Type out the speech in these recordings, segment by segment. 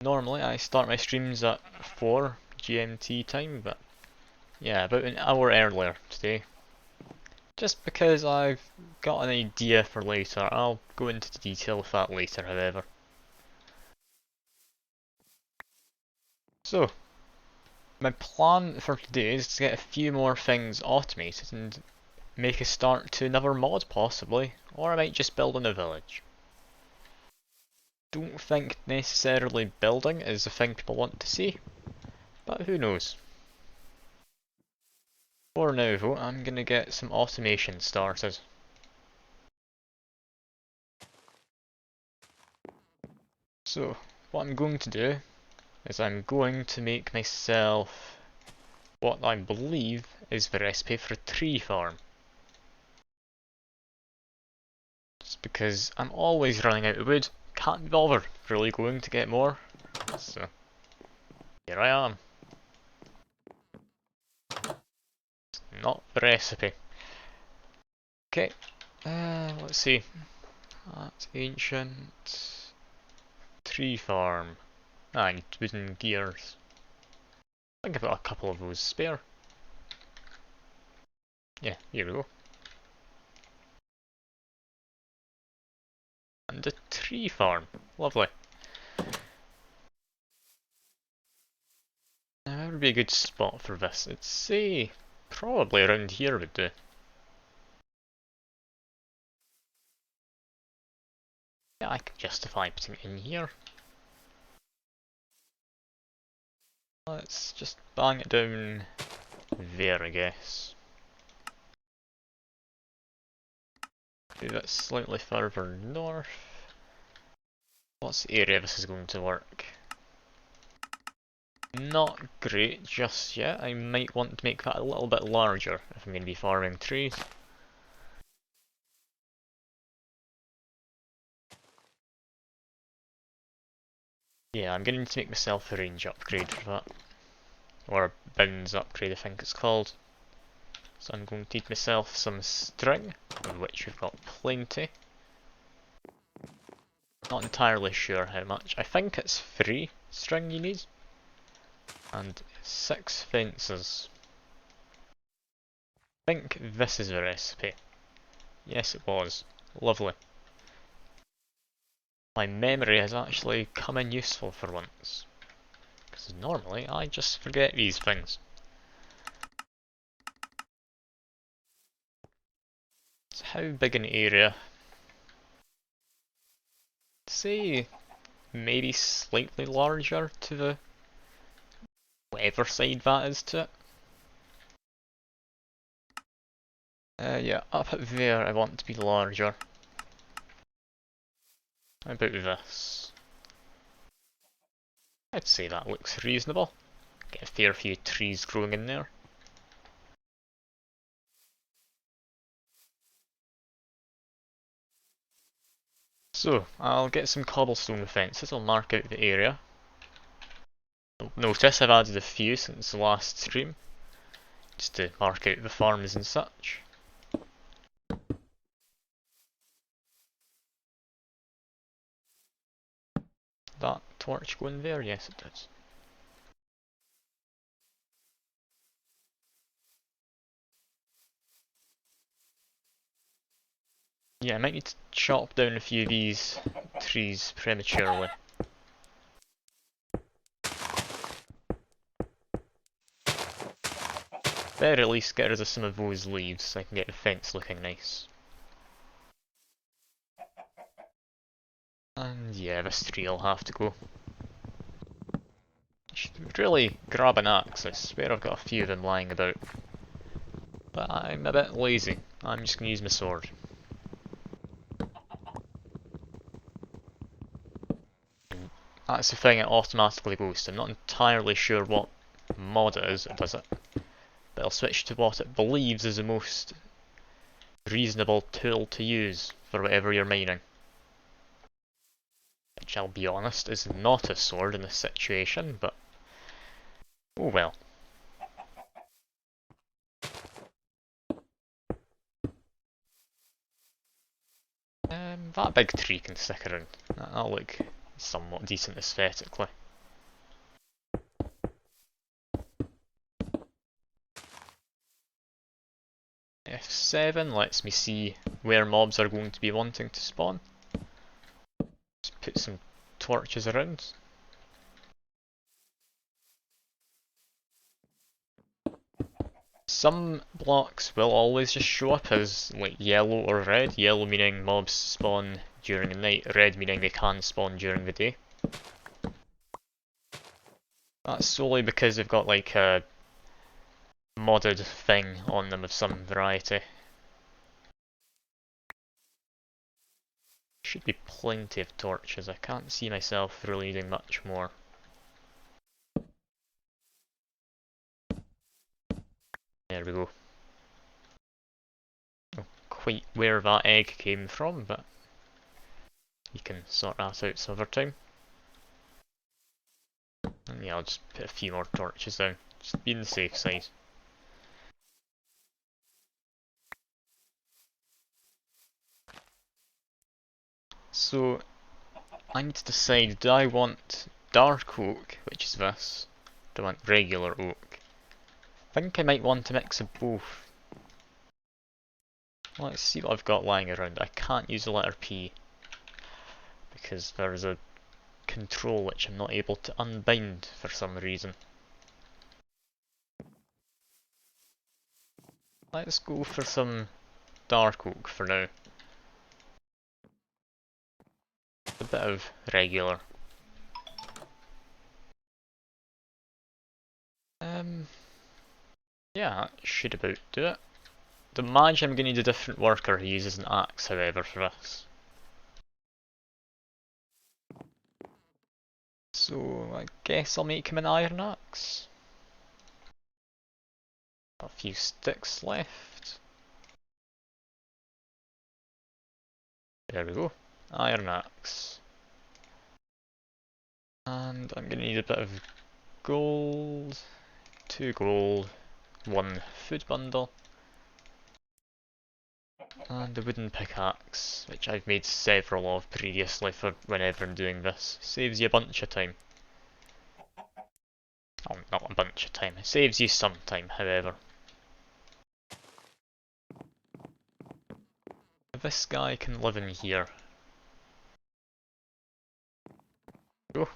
Normally I start my streams at 4 GMT time, but yeah, about an hour earlier today. Just because I've got an idea for later. I'll go into the detail of that later, however. So, my plan for today is to get a few more things automated and make a start to another mod possibly, or I might just build in a village. Don't think necessarily building is the thing people want to see, but who knows. For now though, I'm gonna get some automation started. So, what I'm going to do is I'm going to make myself what I believe is the recipe for a tree farm. Just because I'm always running out of wood, can't be bothered really going to get more, so here I am. Not the recipe. Okay, let's see. That's ancient. Tree farm. I need wooden gears. I think I've got a couple of those spare. Yeah, here we go. And a tree farm. Lovely. Now, where would be a good spot for this? I'd say probably around here would do. Yeah, I could justify putting it in here. Let's just bang it down there, I guess. Do that slightly further north. What's the area this is going to work? Not great just yet. I might want to make that a little bit larger if I'm going to be farming trees. Yeah, I'm going to need to make myself a range upgrade for that. Or a bounds upgrade I think it's called. So I'm going to need myself some string, of which we've got plenty. Not entirely sure how much. I think it's 3 string you need. And 6 fences. I think this is the recipe. Yes, it was. Lovely. My memory has actually come in useful for once. Because normally I just forget these things. So how big an area? Say maybe slightly larger to the whatever side that is to it. Yeah, up at there I want to be larger. How about this? I'd say that looks reasonable. Get a fair few trees growing in there. So, I'll get some cobblestone fences, I'll mark out the area. Notice I've added a few since the last stream, just to mark out the farms and such. That torch go in there? Yes it does. Yeah, I might need to chop down a few of these trees prematurely. Better at least get rid of some of those leaves so I can get the fence looking nice. And yeah, this tree will have to go. I should really grab an axe, I swear I've got a few of them lying about. But I'm a bit lazy, I'm just going to use my sword. And that's the thing, it automatically goes to. I'm not entirely sure what mod it is that does it. But I'll switch to what it believes is the most reasonable tool to use for whatever you're mining. Which I'll be honest is not a sword in this situation, but oh well. That big tree can stick around. That'll look somewhat decent aesthetically. 7 lets me see where mobs are going to be wanting to spawn. Just put some torches around. Some blocks will always just show up as like yellow or red. Yellow meaning mobs spawn during the night, red meaning they can spawn during the day. That's solely because they've got like a modded thing on them of some variety. Should be plenty of torches, I can't see myself really needing much more. There we go. Not quite where that egg came from, but you can sort that out some other time. And yeah, I'll just put a few more torches down, just be on the safe side. So, I need to decide, do I want dark oak, which is this, do I want regular oak? I think I might want a mix of both. Let's see what I've got lying around. I can't use the letter P, because there's a control which I'm not able to unbind for some reason. Let's go for some dark oak for now. A bit of regular. Yeah, that should about do it. The imagine I'm going to need a different worker who uses an axe, however, for this. So I guess I'll make him an iron axe. A few sticks left. There we go. Iron axe. And I'm going to need a bit of gold. 2 gold. 1 food bundle. And a wooden pickaxe, which I've made several of previously for whenever I'm doing this. Saves you a bunch of time. Oh, not a bunch of time. It saves you some time, however. This guy can live in here. Go.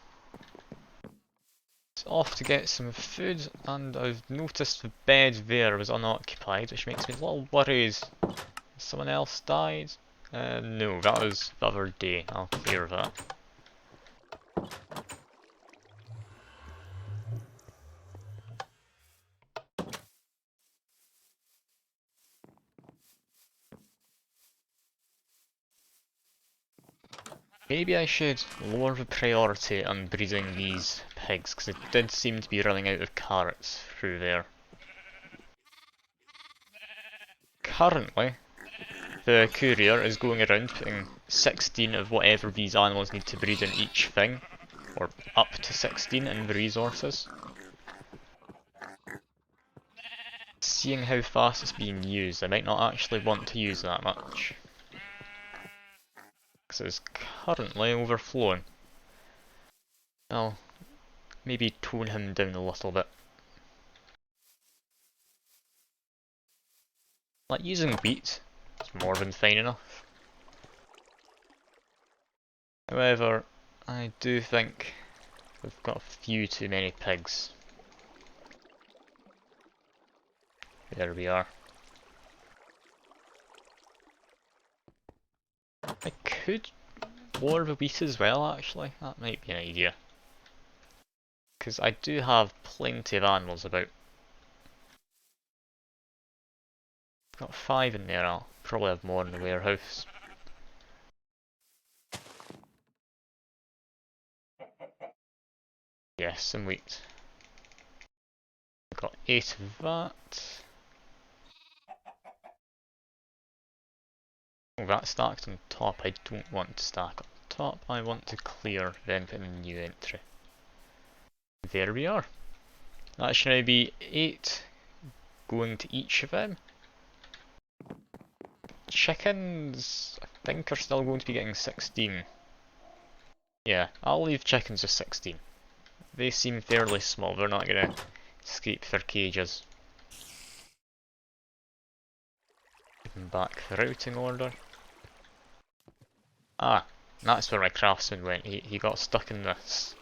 It's off to get some food, and I've noticed the bed there was unoccupied, which makes me a little worried. Someone else died? No, that was the other day. I'll clear that. Maybe I should lower the priority on breeding these pigs, because it did seem to be running out of carrots through there. Currently, the courier is going around putting 16 of whatever these animals need to breed in each thing, or up to 16 in the resources. Seeing how fast it's being used, I might not actually want to use that much. Because it's currently overflowing. I'll maybe tone him down a little bit. Like using wheat, it's more than fine enough. However, I do think we've got a few too many pigs. There we are. I could lower the wheat as well, actually. That might be an idea. Because I do have plenty of animals about. Got 5 in there, I'll probably have more in the warehouse. Yes, some wheat. Got 8 of that. Oh, that stacked on top. I don't want to stack on top. I want to clear, then put in a new entry. There we are. That should now be 8 going to each of them. Chickens, I think, are still going to be getting 16. Yeah, I'll leave chickens with 16. They seem fairly small, they're not going to escape their cages. back the routing order. Ah, that's where my craftsman went. He got stuck in this.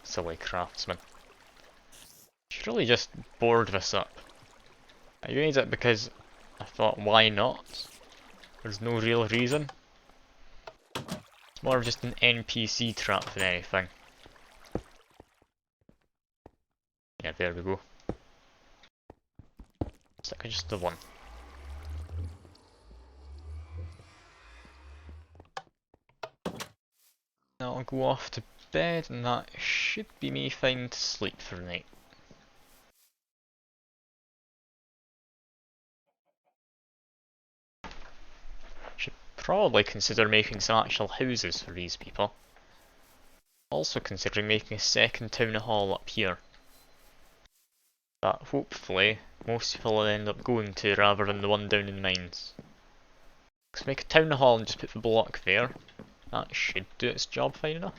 Silly craftsman. Should really just board this up. I made it because I thought, why not? There's no real reason. It's more of just an NPC trap than anything. Yeah, there we go. Stick with just the one. Now I'll go off to bed, and that should be me fine to sleep for the night. Should probably consider making some actual houses for these people. Also considering making a second town hall up here. That hopefully most people will end up going to rather than the one down in the mines. Let's make a town hall and just put the block there. That should do its job fine enough.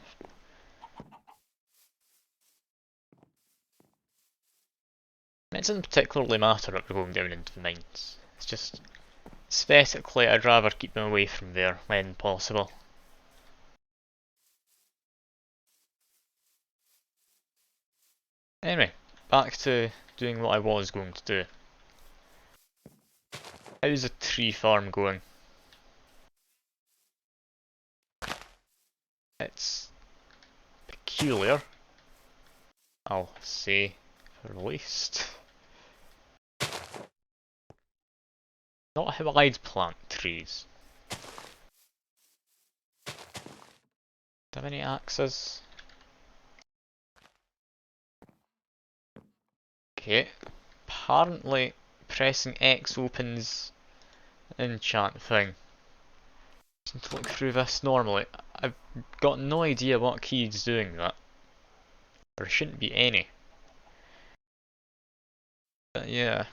It doesn't particularly matter that we're going down into the mines. It's just aesthetically I'd rather keep them away from there when possible. Anyway, back to doing what I was going to do. How's the tree farm going? It's peculiar, I'll say, for the least. Not how I'd plant trees. Do I have any axes? Okay, apparently pressing X opens an enchant thing. Just need to look through this normally. I've got no idea what key is doing that. There shouldn't be any. But yeah,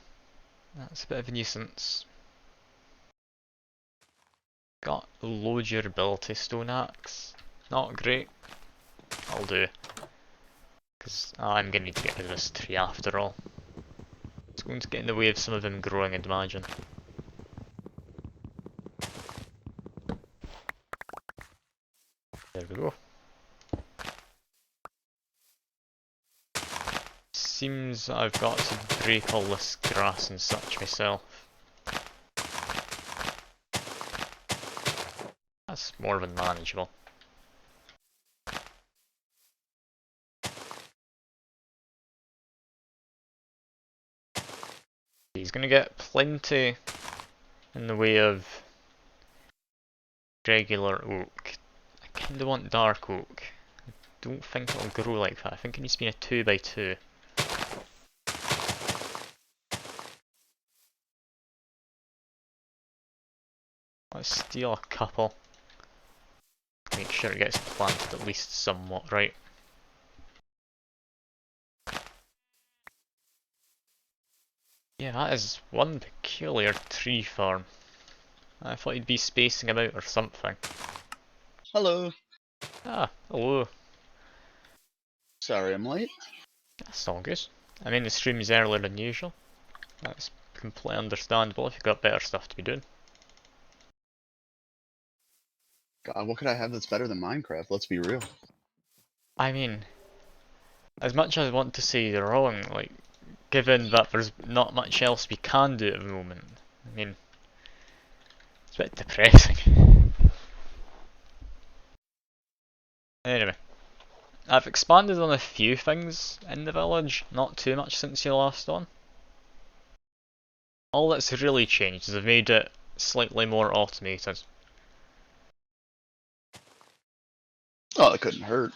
that's a bit of a nuisance. Got low durability stone axe. Not great. I'll do. Because I'm going to need to get rid of this tree after all. It's going to get in the way of some of them growing, I'd imagine. There we go. Seems I've got to break all this grass and such myself. That's more than manageable. He's gonna get plenty in the way of regular oak. I kinda want dark oak. I don't think it'll grow like that. I think it needs to be a 2x2. Let's steal a couple. Make sure it gets planted at least somewhat right. Yeah, that is one peculiar tree farm. I thought you'd be spacing them out or something. Hello. Ah, hello. Sorry I'm late. That's all good. I mean, the stream's earlier than usual. That's completely understandable if you've got better stuff to be doing. God, what could I have that's better than Minecraft? Let's be real. I mean, as much as I want to say you're wrong, like, given that there's not much else we can do at the moment, I mean, it's a bit depressing. Anyway, I've expanded on a few things in the village, not too much since you last on. All that's really changed is I've made it slightly more automated. Oh, that couldn't hurt.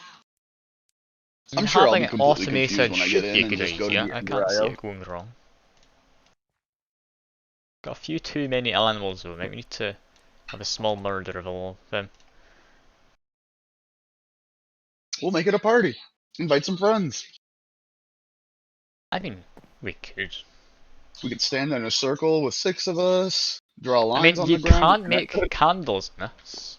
I mean, I'm sure I'll having be it completely confused automated when I should get be in a and good just go to idea. the I end can't see IO. it going wrong. Got a few too many animals though, maybe we need to have a small murder of all of them. We'll make it a party. Invite some friends. I mean, we could. We could stand in a circle with 6 of us, draw I lines mean, on you the ground. can make candles in this.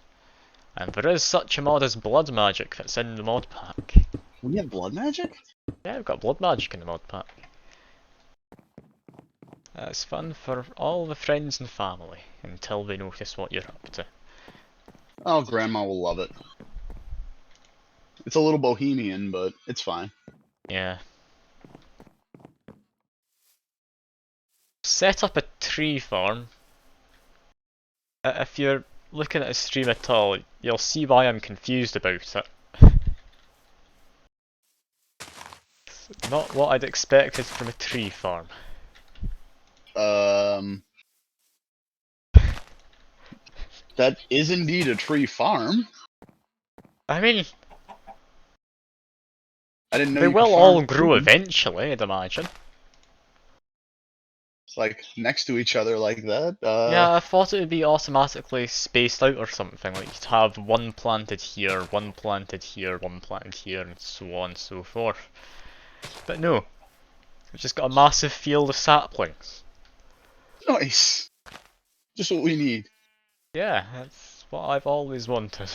And there is such a mod as blood magic that's in the mod pack. We have blood magic? Yeah, we've got blood magic in the mod pack. It's fun for all the friends and family until they notice what you're up to. Oh, Grandma will love it. It's a little bohemian, but it's fine. Yeah. Set up a tree farm. If you're looking at a stream at all, you'll see why I'm confused about it. It's not what I'd expected from a tree farm. Um, that is indeed a tree farm. I mean, I didn't know they you could will farm all grow food. eventually, I'd imagine. It's like next to each other like that. Yeah, I thought it would be automatically spaced out or something, like you'd have one planted here, one planted here, one planted here, and so on and so forth. But no, we've just got a massive field of saplings. Nice. Just what we need. Yeah, that's what I've always wanted.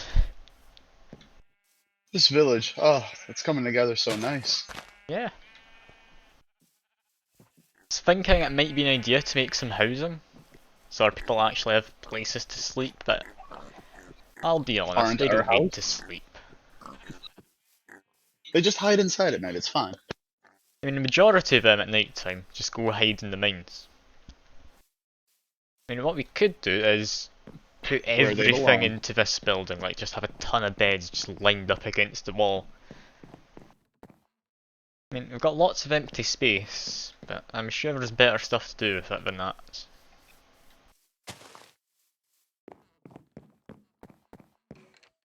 This village, oh, it's coming together so nice. Yeah. I was thinking it might be an idea to make some housing, so our people actually have places to sleep, but I'll be Our honest, they entire don't need house. to sleep. They just hide inside at night, it's fine. I mean, the majority of them at night time just go hide in the mines. I mean, what we could do is put Where they everything belong. into this building, like just have a ton of beds just lined up against the wall. I mean, we've got lots of empty space, but I'm sure there's better stuff to do with it than that.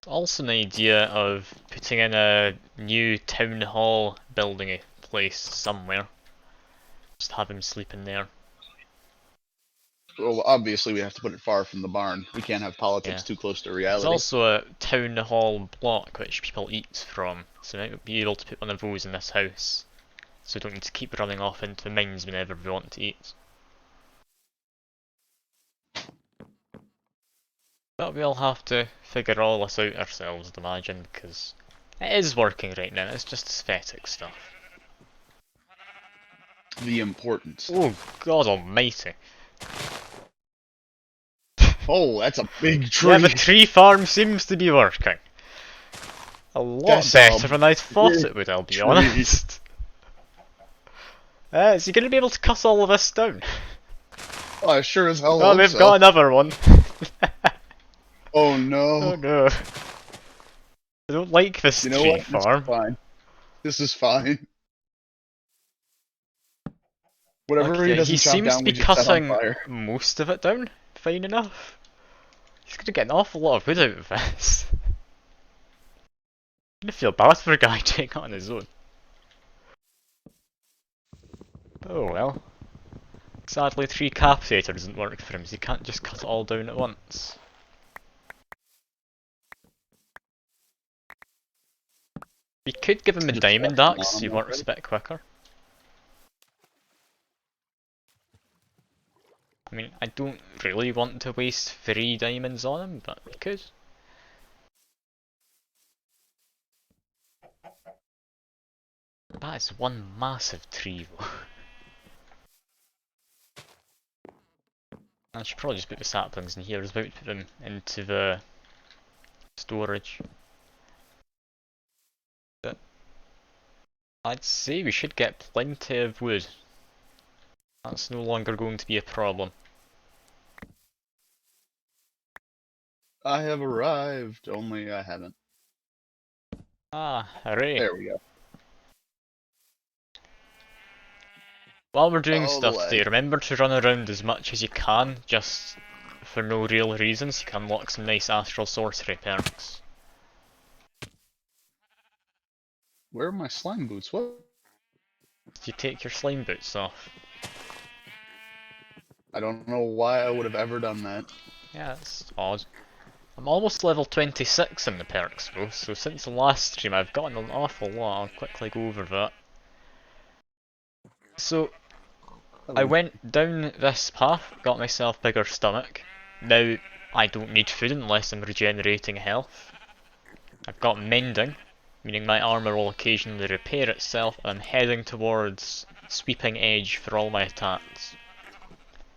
Also an idea of putting in a new town hall building place somewhere. Just have him sleep in there. Well, obviously we have to put it far from the barn. We can't have politics Yeah. too close to There's reality. also a town hall block which people eat from, so we might be able to put one of those in this house. So we don't need to keep running off into the mines whenever we want to eat. But we'll have to figure all this out ourselves, I'd imagine, because it is working right now, it's just aesthetic stuff. The importance. Oh god almighty. Oh, that's a big tree. Yeah, the tree farm seems to be working. A lot That's better than I thought big it would, I'll be tree. honest. Is he going to be able to cut all of this down? Oh, I sure as hell Oh, hope we've so. got another one. Oh no. Oh no. I don't like this You know tree what? This farm. is fine. This is fine. Whatever Like, he yeah, doesn't he chop seems to down, be we just set on cutting fire. most of it down. Fine enough. He's going to get an awful lot of wood out of this. I'm going to feel bad for a guy doing it on his own. Oh well. Sadly, 3 capacitors doesn't work for him, so he can't just cut it all down at once. We could give him a Just diamond press axe, on he him works already. a bit quicker. I mean, I don't really want to waste 3 diamonds on him, but we could. That is one massive tree though. I should probably just put the saplings in here, I was about to put them into the storage. But I'd say we should get plenty of wood. That's no longer going to be a problem. I have arrived, only I haven't. Ah, hooray. There we go. While we're doing Oh, the stuff today, leg. remember to run around as much as you can, just for no real reasons. You can unlock some nice astral sorcery perks. Where are my slime boots? What? If you take your slime boots off. I don't know why I would have ever done that. Yeah, that's odd. I'm almost level 26 in the perks though, so since the last stream I've gotten an awful lot. I'll quickly go over that. So, I went down this path, got myself bigger stomach. Now, I don't need food unless I'm regenerating health. I've got mending, meaning my armour will occasionally repair itself, and I'm heading towards sweeping edge for all my attacks.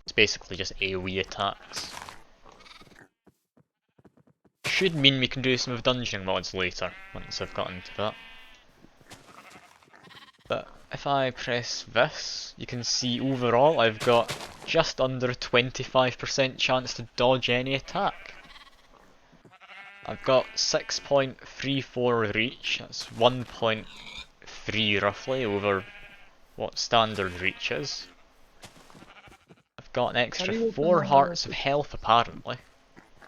It's basically just AoE attacks. Should mean we can do some of dungeon mods later, once I've gotten to that. But if I press this, you can see overall I've got just under a 25% chance to dodge any attack. I've got 6.34 reach, that's 1.3 roughly over what standard reach is. I've got an How extra do you open 4 the... hearts of health apparently.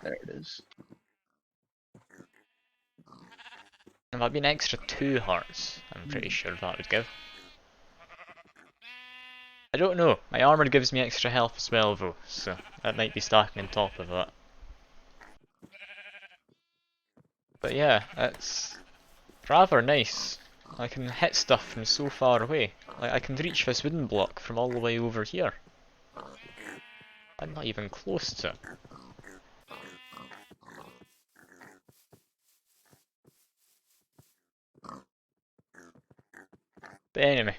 There it is. And that'd be an extra 2 hearts, I'm pretty sure that would give. I don't know, my armour gives me extra health as well though, so that might be stacking on top of that. But yeah, it's rather nice. I can hit stuff from so far away. Like I can reach this wooden block from all the way over here. I'm not even close to it. But anyway,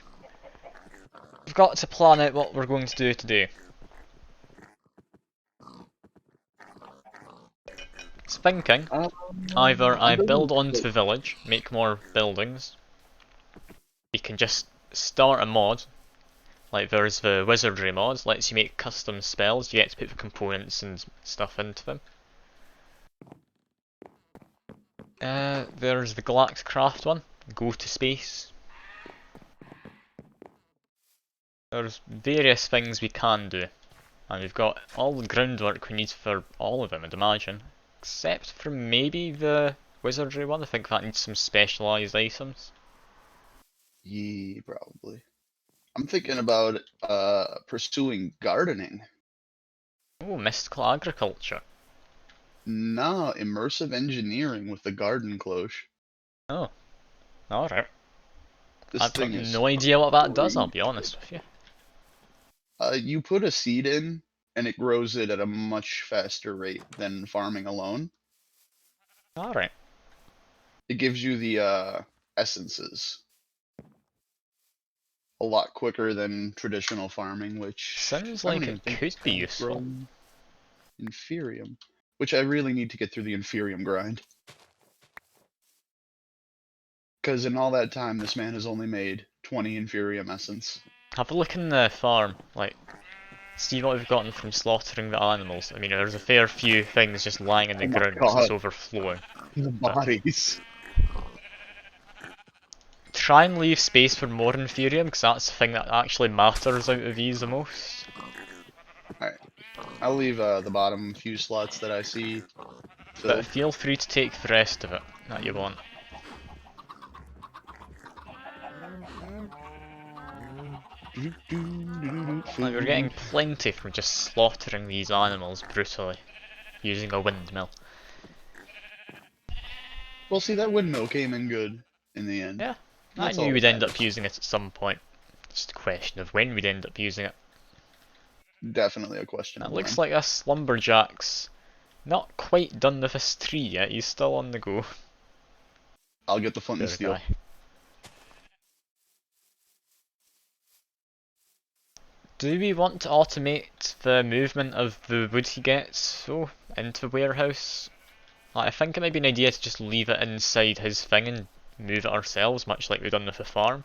we've got to plan out what we're going to do today. It's thinking, either I I'm building build onto a the village, make more buildings. We can just start a mod. Like there's the wizardry mod, lets you make custom spells, you get to put the components and stuff into them. There's the galacticraft one, go to space. There's various things we can do, and we've got all the groundwork we need for all of them, I'd imagine. Except for maybe the wizardry one, I think that needs some specialised items. Yeah, probably. I'm thinking about pursuing gardening. Oh, mystical agriculture. No, immersive engineering with the garden cloche. Oh, alright. This I've got thing is no idea what that does, I'll crazy. be honest with you. You put a seed in, and it grows it at a much faster rate than farming alone. Alright. It gives you the essences a lot quicker than traditional farming, which Sounds I don't like even it think could it's be going to grow useful. inferium, which I really need to get through the inferium grind. Because in all that time, this man has only made 20 inferium essence. Have a look in the farm, like, see what we've gotten from slaughtering the animals. I mean, there's a fair few things just lying in the Oh my ground because it's god, overflowing. the But bodies. try and leave space for more inferium, because that's the thing that actually matters out of these the most. Alright, I'll leave the bottom few slots that I see But filled. feel free to take the rest of it that you want. Like, we're getting Food. plenty from just slaughtering these animals brutally, using a windmill. Well, see, that windmill came in good in the end. Yeah, I That's knew all we'd that end up matters. using it at some point. Just a question of when we'd end up using it. Definitely a question It of looks when. like this lumberjack's not quite done with his tree yet, he's still on the go. I'll get the flint and Poor steel. guy. Do we want to automate the movement of the wood he gets, though, into the warehouse? Like, I think it might be an idea to just leave it inside his thing and move it ourselves, much like we've done with the farm.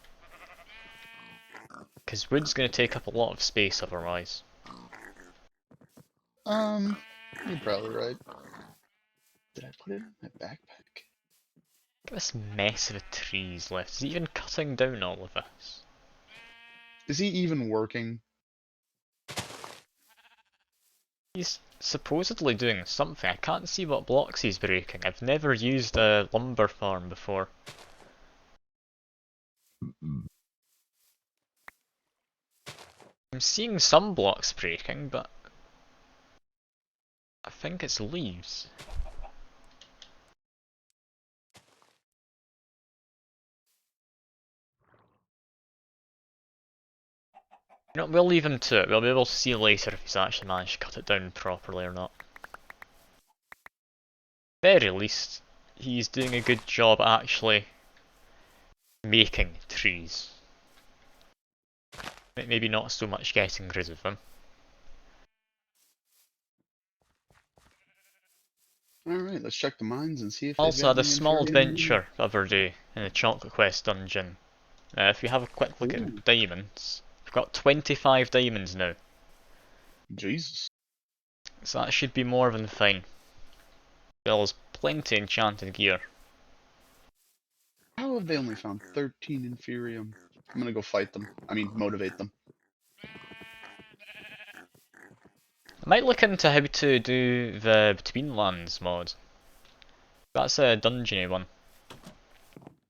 Because wood's going to take up a lot of space otherwise. You're probably right. Did I put it in my backpack? Look at this mess of trees left. Is he even cutting down all of this? Is he even working? He's supposedly doing something. I can't see what blocks he's breaking. I've never used a lumber farm before. I'm seeing some blocks breaking, but I think it's leaves. You know, we'll leave him to it. We'll be able to see later if he's actually managed to cut it down properly or not. Very least, he's doing a good job actually making trees. Maybe not so much getting rid of them. Alright, let's check the mines and see if they've Also got had a any small inferium. adventure the other day in the Chocolate Quest dungeon. If you have a quick look Ooh, at diamonds, we've got 25 diamonds now, Jesus. so that should be more than fine. There's plenty enchanted gear. How have they only found 13 inferium? I'm gonna go fight them. I mean, motivate them. I might look into how to do the Between Lands mod. That's a dungeony one.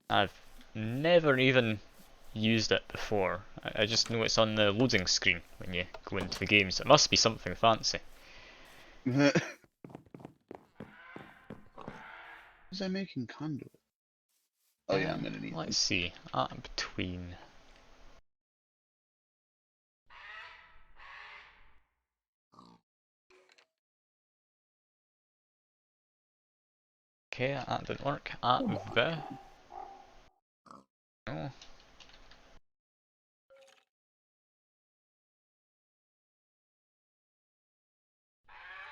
I've never even used it before. I just know it's on the loading screen when you go into the game, so it must be something fancy. Was I making conduit? Oh yeah, I'm gonna need Let's them. see. Between. Okay, that didn't work. At Hold on. the. No.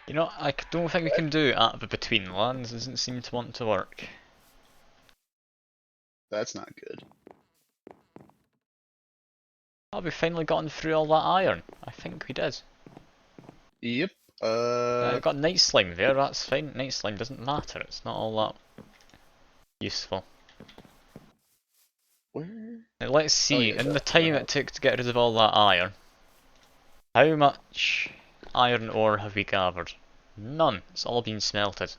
You know, I don't think we can do at the Between Lands. Doesn't seem to want to work. That's not good. Oh, we finally gotten through all that iron. I think we did. Yep. We've got Night Slime there, that's fine. Night Slime doesn't matter, it's not all that useful. Where? Now let's Oh see, yeah, in the the time it house. took to get rid of all that iron, how much iron ore have we gathered? None. It's all been smelted.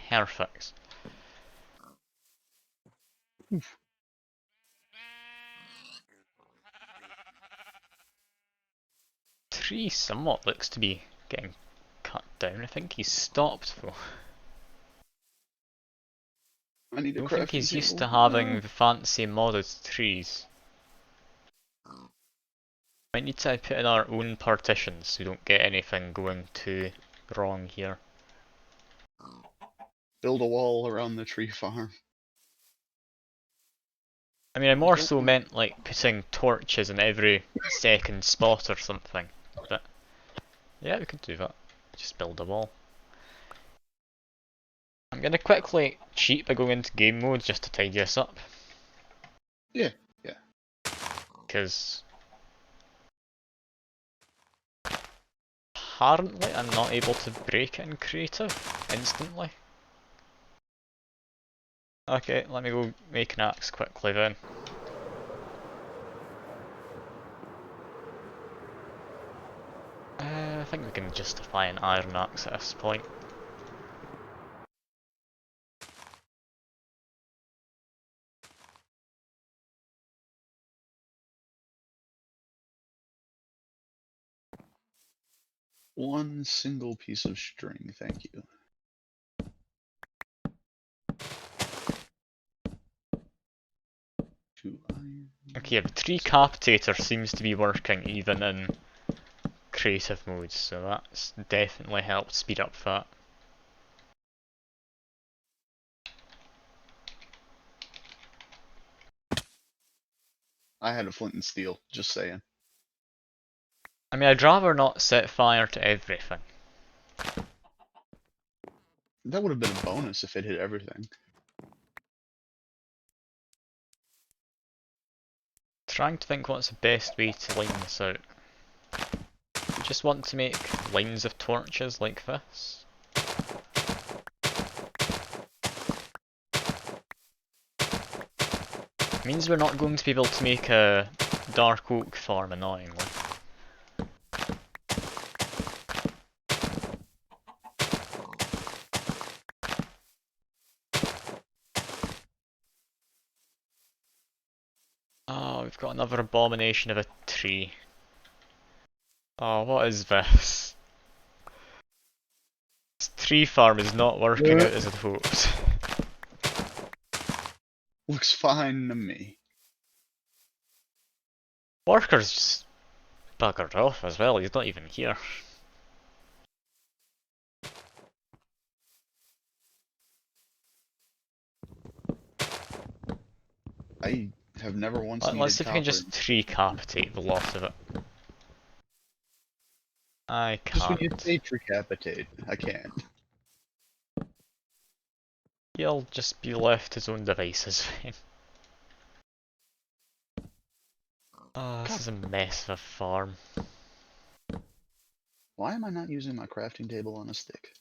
Perfect. Oof. Tree somewhat looks to be getting cut down. I think he's stopped though. I need I a don't think crafting he's used table. to having the fancy modded trees. Might need to put in our own partitions so we don't get anything going too wrong here. Build a wall around the tree farm. I mean, I I more don't so want. meant like putting torches in every second spot or something. But yeah, we could do that. Just build a wall. I'm gonna quickly cheat by going into game mode just to tidy this up. Yeah, yeah. Because apparently I'm not able to break it in creative instantly. Okay, let me go make an axe quickly then. I think we can justify an iron axe at this point. One single piece of string, thank you. Two iron. Okay, the tree capitator seems to be working even in creative modes, so that's definitely helped speed up that. I had a flint and steel, just saying. I mean, I'd rather not set fire to everything. That would have been a bonus if it hit everything. Trying to think what's the best way to line this out. You just want to make lines of torches like this. Means we're not going to be able to make a dark oak farm, annoyingly. Oh, we've got another abomination of a tree. Oh, what is this? This tree farm is not working out as I'd hoped. Looks fine to me. Worker's just buggered off as well, he's not even here. I have never once Let's needed see if we can copper. just tree capitate the lot of it. I Just when you can't. say decapitate, I can't. he'll just be left to his own devices then. Oh, this is a mess of a farm. Why am I not using my crafting table on a stick?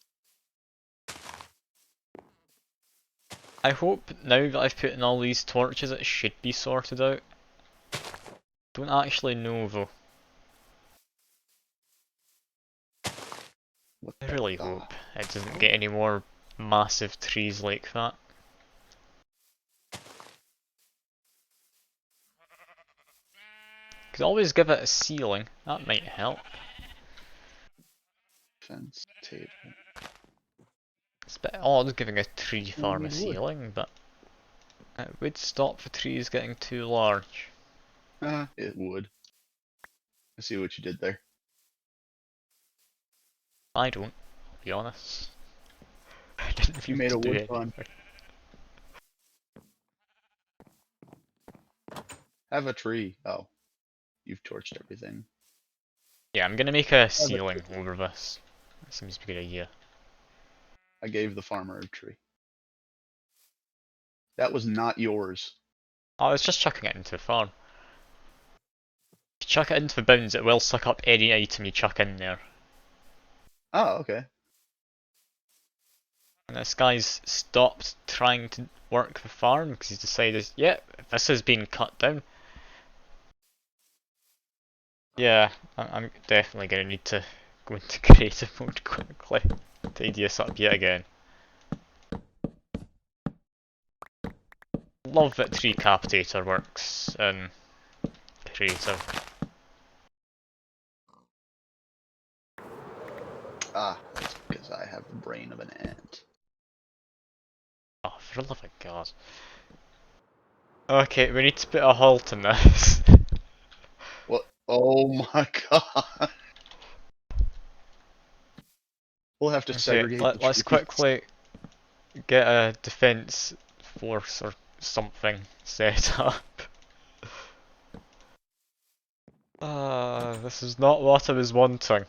I hope now that I've put in all these torches it should be sorted out. Don't actually know though. What I the? really hope it doesn't get any more massive trees like that. Could always give it a ceiling, that might help. Fence table. It's a bit odd giving a tree We farm a need wood. ceiling, but it would stop the trees getting too large. It would. I see what you did there. I don't, I'll be honest. I didn't You mean made to a do wood anything. pun. Have a tree. Oh, you've torched everything. Yeah, I'm gonna make a Have a ceiling tree. over this. That seems to be a good idea. I gave the farmer a tree. That was not yours. I was just chucking it into the farm. If you chuck it into the bins, it will suck up any item you chuck in there. Oh, okay. And this guy's stopped trying to work the farm because he's decided, yeah, this has been cut down. Yeah, I'm definitely going to need to go into creative mode quickly to tidy this up yet again. Love that tree capitator works in creative. That's because I have the brain of an ant. Oh, for the love of God. Okay, we need to put a halt in this. What? Oh my god. We'll have to Okay, segregate the let's trees. quickly get a defense force or something set up. This is not what I was wanting.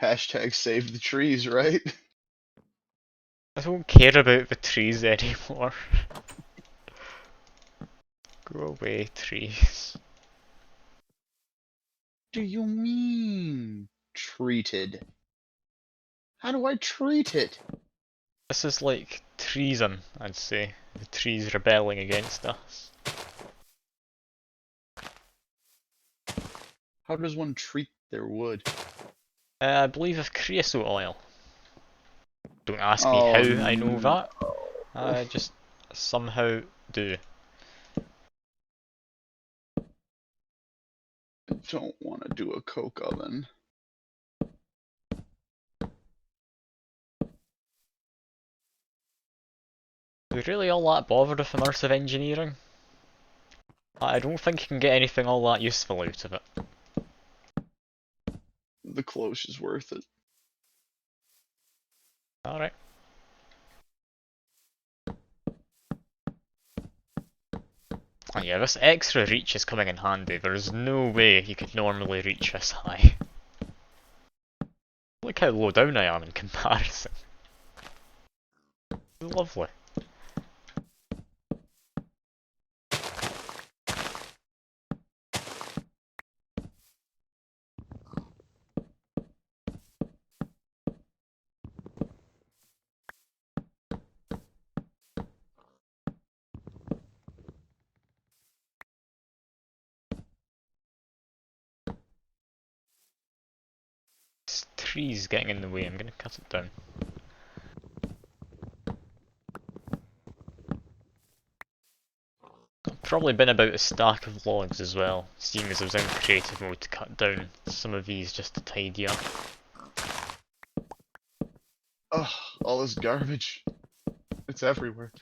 Hashtag save the trees, right? I don't care about the trees anymore. Go away, trees. Do you mean treated? How do I treat it? This is like treason, I'd say. The trees rebelling against us. How does one treat their wood? I believe of creosote oil. Don't ask me how Oh I know no. that. I just somehow do. I don't want to do a coke oven. Are we really all that bothered with immersive engineering? I don't think you can get anything all that useful out of it. The cloche is worth it. Alright. Oh yeah, this extra reach is coming in handy. There's no way you could normally reach this high. Look how low down I am in comparison. Lovely. This tree's getting in the way, I'm gonna cut it down. I've probably been about a stack of logs as well, seeing as I was in creative mode to cut down some of these just to tidy up. Ugh, all this garbage. It's everywhere.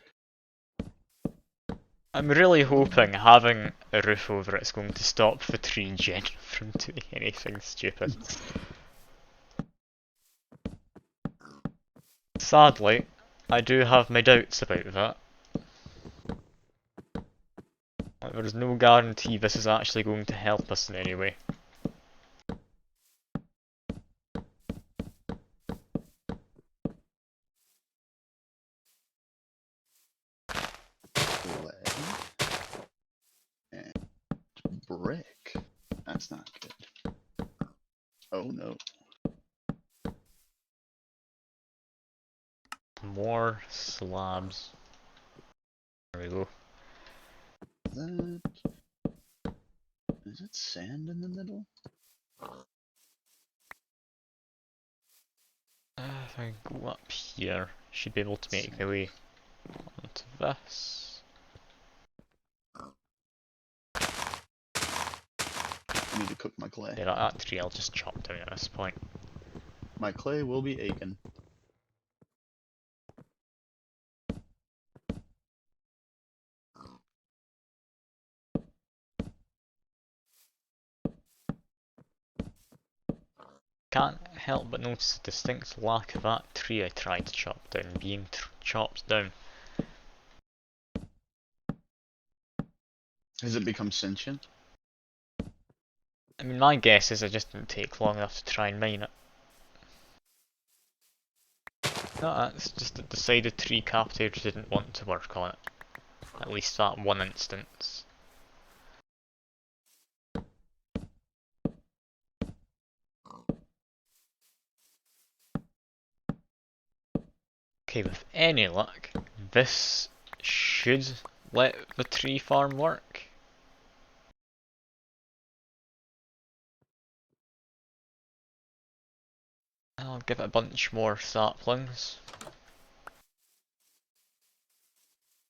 I'm really hoping having a roof over it's going to stop the tree gen from doing anything stupid. Sadly, I do have my doubts about that. There's no guarantee this is actually going to help us in any way. brick. That's not good. Oh no. More slabs. There we go. That is it sand in the middle? If I go up here, should be able to make my way onto this. I need to cook my clay. Yeah, that tree I'll just chop down at this point. My clay will be aching. Can't help but notice a distinct lack of that tree I tried to chop down being chopped down. Has it become sentient? I mean, my guess is it just didn't take long enough to try and mine it. No, that's just that decided tree captors didn't want to work on it. At least that one instance. Okay, with any luck, this should let the tree farm work. I'll give it a bunch more saplings.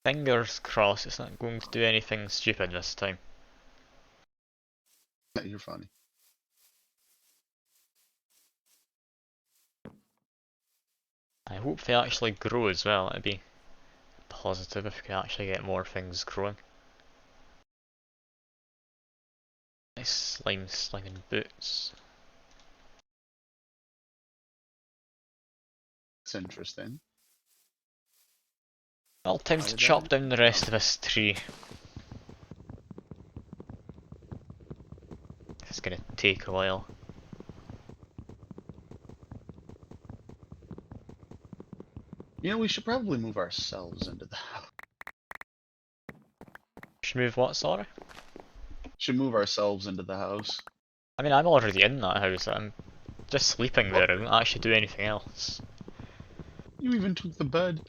Fingers crossed it's not going to do anything stupid this time. You're funny. I hope they actually grow as well, it'd be positive if we could actually get more things growing. Nice slime slinging boots. It's interesting. Well, time to chop down the rest of this tree. It's gonna take a while. You know, we should probably move ourselves into the house. Should move what, sorry? Should move ourselves into the house. I mean, I'm already in that house. I'm just sleeping there. I don't actually do anything else. You even took the bed.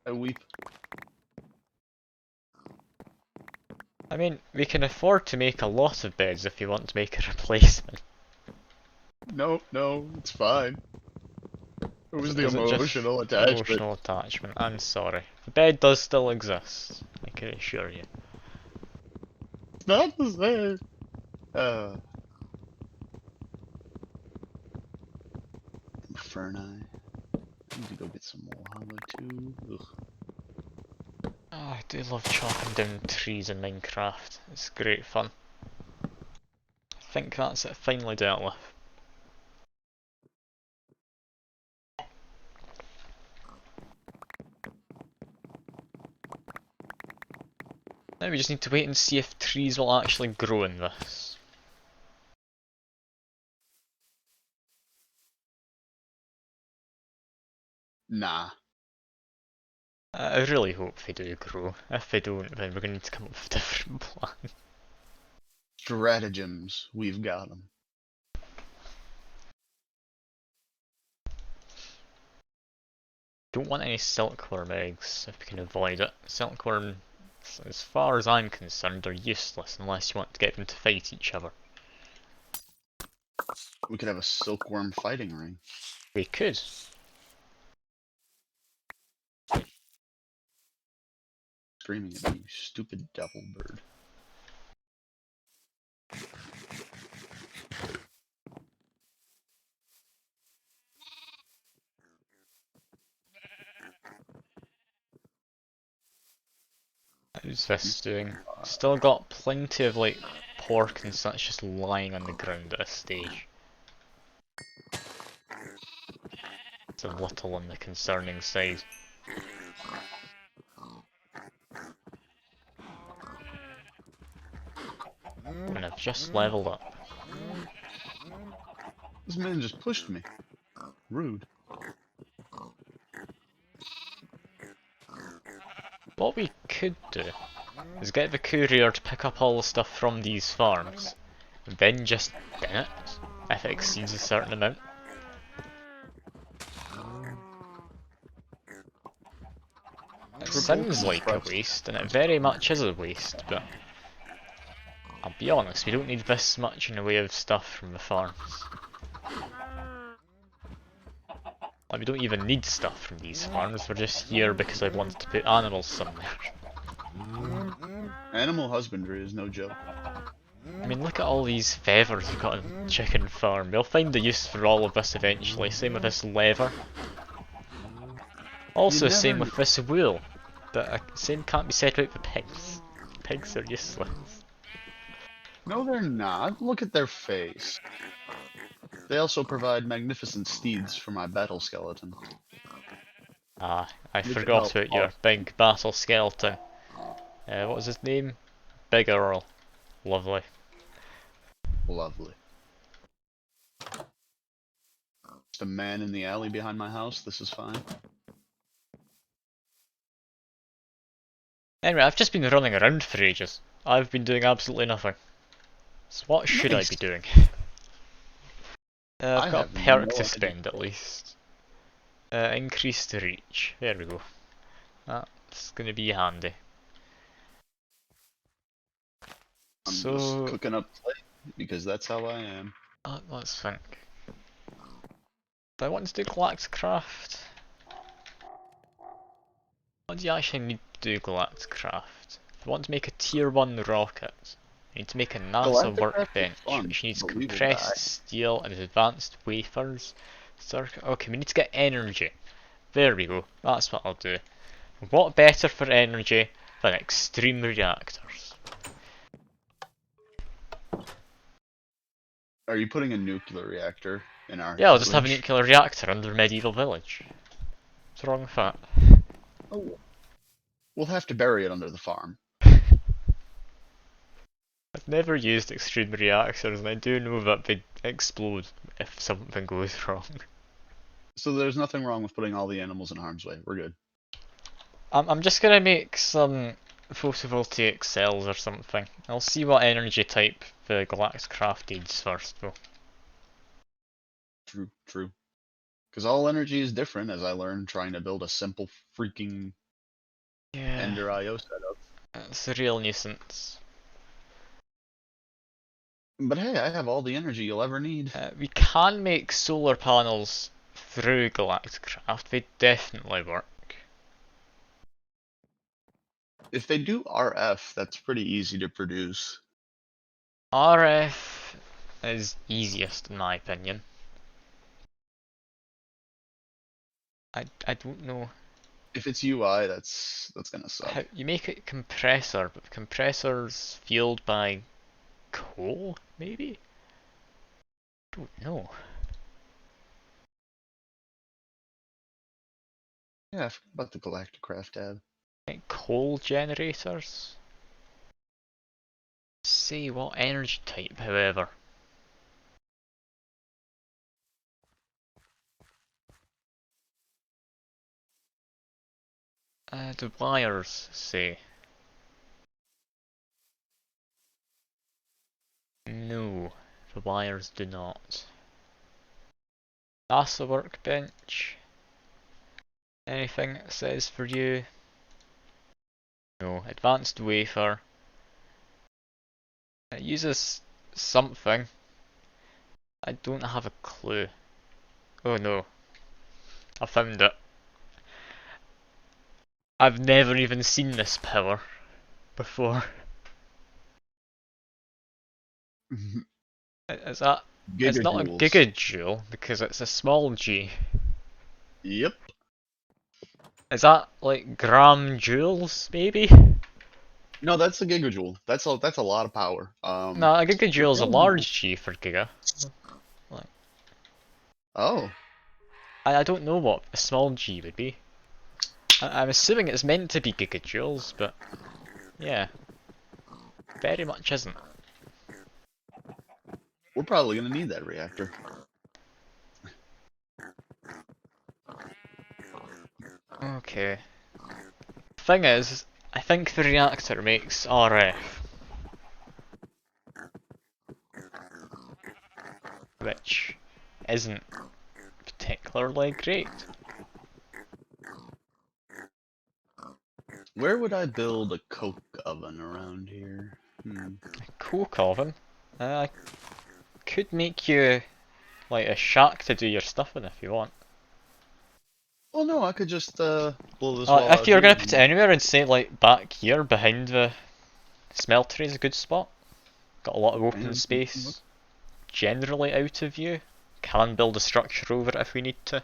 I weep. I mean, we can afford to make a lot of beds if you want to make a replacement. No, no, it's fine. It was the Is it just emotional attachment. emotional attachment? I'm sorry. The bed does still exist, I can assure you. It's not the same. Ferni. I need to go get some more hollow too. Ugh. Oh, I do love chopping down trees in Minecraft. It's great fun. I think that's it finally dealt with. Now we just need to wait and see if trees will actually grow in this. Nah. I really hope they do grow. If they don't, then we're going to need to come up with a different plan. Stratagems. We've got them. Don't want any silkworm eggs if we can avoid it. Silkworm, as far as I'm concerned, are useless unless you want to get them to fight each other. We could have a silkworm fighting ring. We could. Screaming at me, you stupid devil bird. How's this doing? Still got plenty of like pork and such just lying on the ground at this stage. It's a little on the concerning side. And I've just leveled up. This man just pushed me. Rude. What we could do is get the courier to pick up all the stuff from these farms, and then just bin it if it exceeds a certain amount. It sounds like a waste, and it very much is a waste, but I'll be honest, we don't need this much in the way of stuff from the farms. Like, we don't even need stuff from these farms, we're just here because I wanted to put animals somewhere. Animal husbandry is no joke. I mean, look at all these feathers we've got on the chicken farm. We'll find a use for all of this eventually. Same with this leather. Also, same with this wool. But same can't be said about the pigs. Pigs are useless. No, they're not. Look at their face. They also provide magnificent steeds for my battle skeleton. Ah, I Look at forgot how about your big battle skeleton. What was his name? Big Earl. Lovely. lovely. Just a man in the alley behind my house. This is fine. Anyway, I've just been running around for ages. I've been doing absolutely nothing. So what should I Nice. be doing? I I've got a have perk no to idea. spend at least. Increased reach. There we go. That's gonna be handy. I'm just So, cooking up plate because that's how I am. let's think. Do I want to do galacticraft? What do you actually need to do galacticraft? If I want to make a tier 1 rocket, you need to make a NASA Galacticraft is workbench, fun, which needs but we will die. compressed steel and advanced wafers. Okay, we need to get energy. There we go, that's what I'll do. What better for energy than extreme reactors? Are you putting a nuclear reactor in our Yeah, I'll just have a village? nuclear reactor under medieval village. What's wrong with that? Oh, we'll have to bury it under the farm. I've never used extreme reactors, and I do know that they explode if something goes wrong. So there's nothing wrong with putting all the animals in harm's way. We're good. I'm just gonna make some photovoltaic cells or something. I'll see what energy type the galacticraft needs first, though. True, true. Because all energy is different, as I learned trying to build a simple freaking Yeah, Ender IO setup. it's a real nuisance. But hey, I have all the energy you'll ever need. We can make solar panels through galacticraft. They definitely work. If they do RF, that's pretty easy to produce. RF is easiest in my opinion. I don't know If it's UI, that's gonna suck. how you make it compressor, but the compressor's fueled by coal, maybe? Don't know. Yeah, I forgot about the galacticraft tab. Like coal generators? Say what energy type, however. The wires say. No, the wires do not. NASA workbench. Anything it says for you? No. Advanced wafer. It uses something. I don't have a clue. Oh no. I found it. I've never even seen this power before. Is that? It's not a Gigajoules. gigajoule because it's a small g. Yep. Is that like gram joules maybe? No, that's a gigajoule. That's a lot of power. No, a gigajoule is a Intelligent. large g for giga. Like, Oh, I don't know what a small g would be. I'm assuming it's meant to be gigajoules, but yeah, very much isn't. we're probably gonna need that reactor. Okay. thing is, I think the reactor makes RF, which isn't particularly great. Where would I build a coke oven around here? Coke oven. I could make you like a shack to do your stuff in if you want. Well, no, I could just blow this wall If out you're here gonna put it and anywhere, and say like back here behind the smeltery is a good spot. Got a lot of open space. Generally out of view. Can build a structure over it if we need to.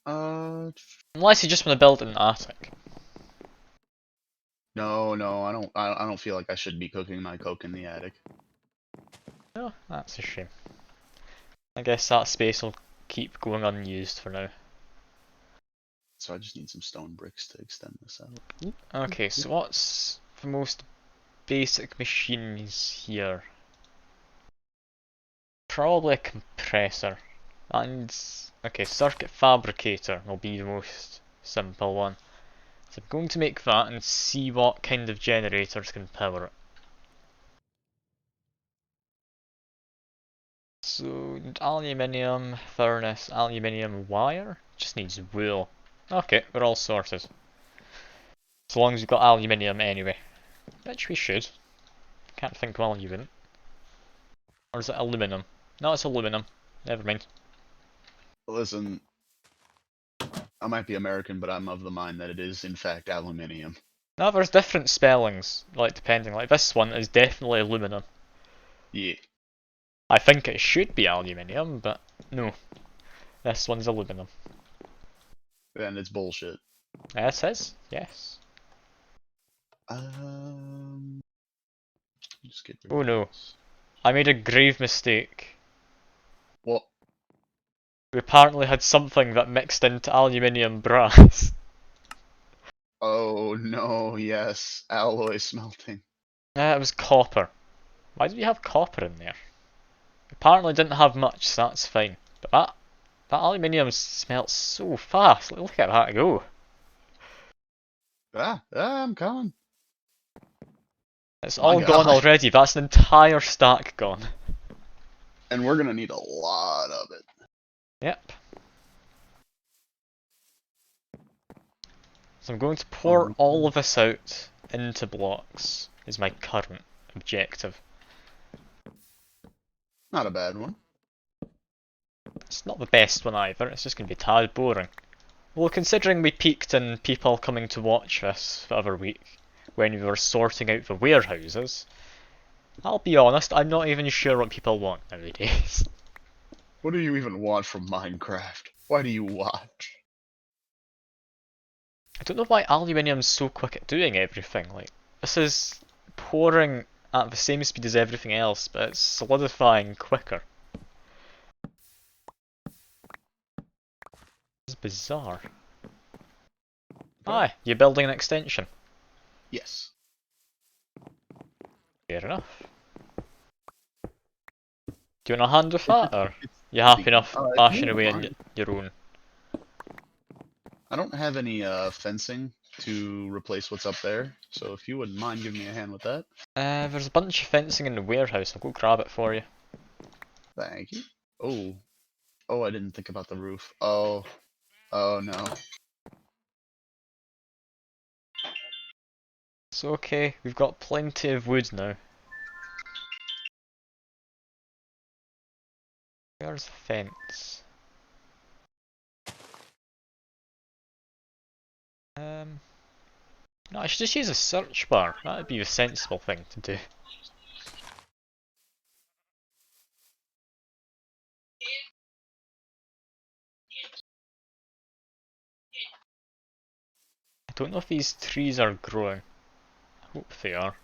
Unless you just want to build an attic. no, no, I don't feel like I should be cooking my coke in the attic. Oh, that's a shame. I guess that space will keep going unused for now. So I just need some stone bricks to extend this out. Okay, so what's the most basic machines here? Probably a compressor. And, okay, circuit fabricator will be the most simple one. So I'm going to make that and see what kind of generators can power it. So, aluminium furnace, aluminium wire, just needs wool. Okay, we're all sorted. So long as we've got aluminium anyway. Which we should. Can't think why you wouldn't. Or is it aluminum? No, it's aluminum. Never mind. Listen, I might be American, but I'm of the mind that it is in fact aluminium. No, there's different spellings, like depending. Like this one is definitely aluminum. Yeah. I think it should be aluminium, but no. This one's aluminum. And it's bullshit. Yes, it is. Yes. Just get rid Oh of no. this. I made a grave mistake. What? We apparently had something that mixed into aluminium brass. Oh no, yes, alloy smelting. It was copper. Why did we have copper in there? Apparently didn't have much, so that's fine. But that aluminium smelts so fast. Look at that go. I'm coming. It's My all gone God. already. That's an entire stack gone. And we're gonna need a lot of it. Yep. So I'm going to pour all of this out into blocks, is my current objective. Not a bad one. It's not the best one either, it's just going to be tad boring. Well, considering we peaked in people coming to watch this the other week, when we were sorting out the warehouses, I'll be honest, I'm not even sure what people want nowadays. What do you even want from Minecraft? Why do you watch? I don't know why aluminium's so quick at doing everything. Like, this is pouring at the same speed as everything else, but it's solidifying quicker. It's bizarre. Aye, you're building an extension. Yes. Fair enough. Do you want a hand with that, or It's you happy easy. enough If you bashing wouldn't away on mind. your own? I don't have any fencing to replace what's up there, so if you wouldn't mind giving me a hand with that. There's a bunch of fencing in the warehouse. I'll go grab it for you. Thank you. Oh. Oh, I didn't think about the roof. Oh. Oh no. It's okay. We've got plenty of wood now. Where's the fence? No, I should just use a search bar. That would be the sensible thing to do. I don't know if these trees are growing. I hope they are.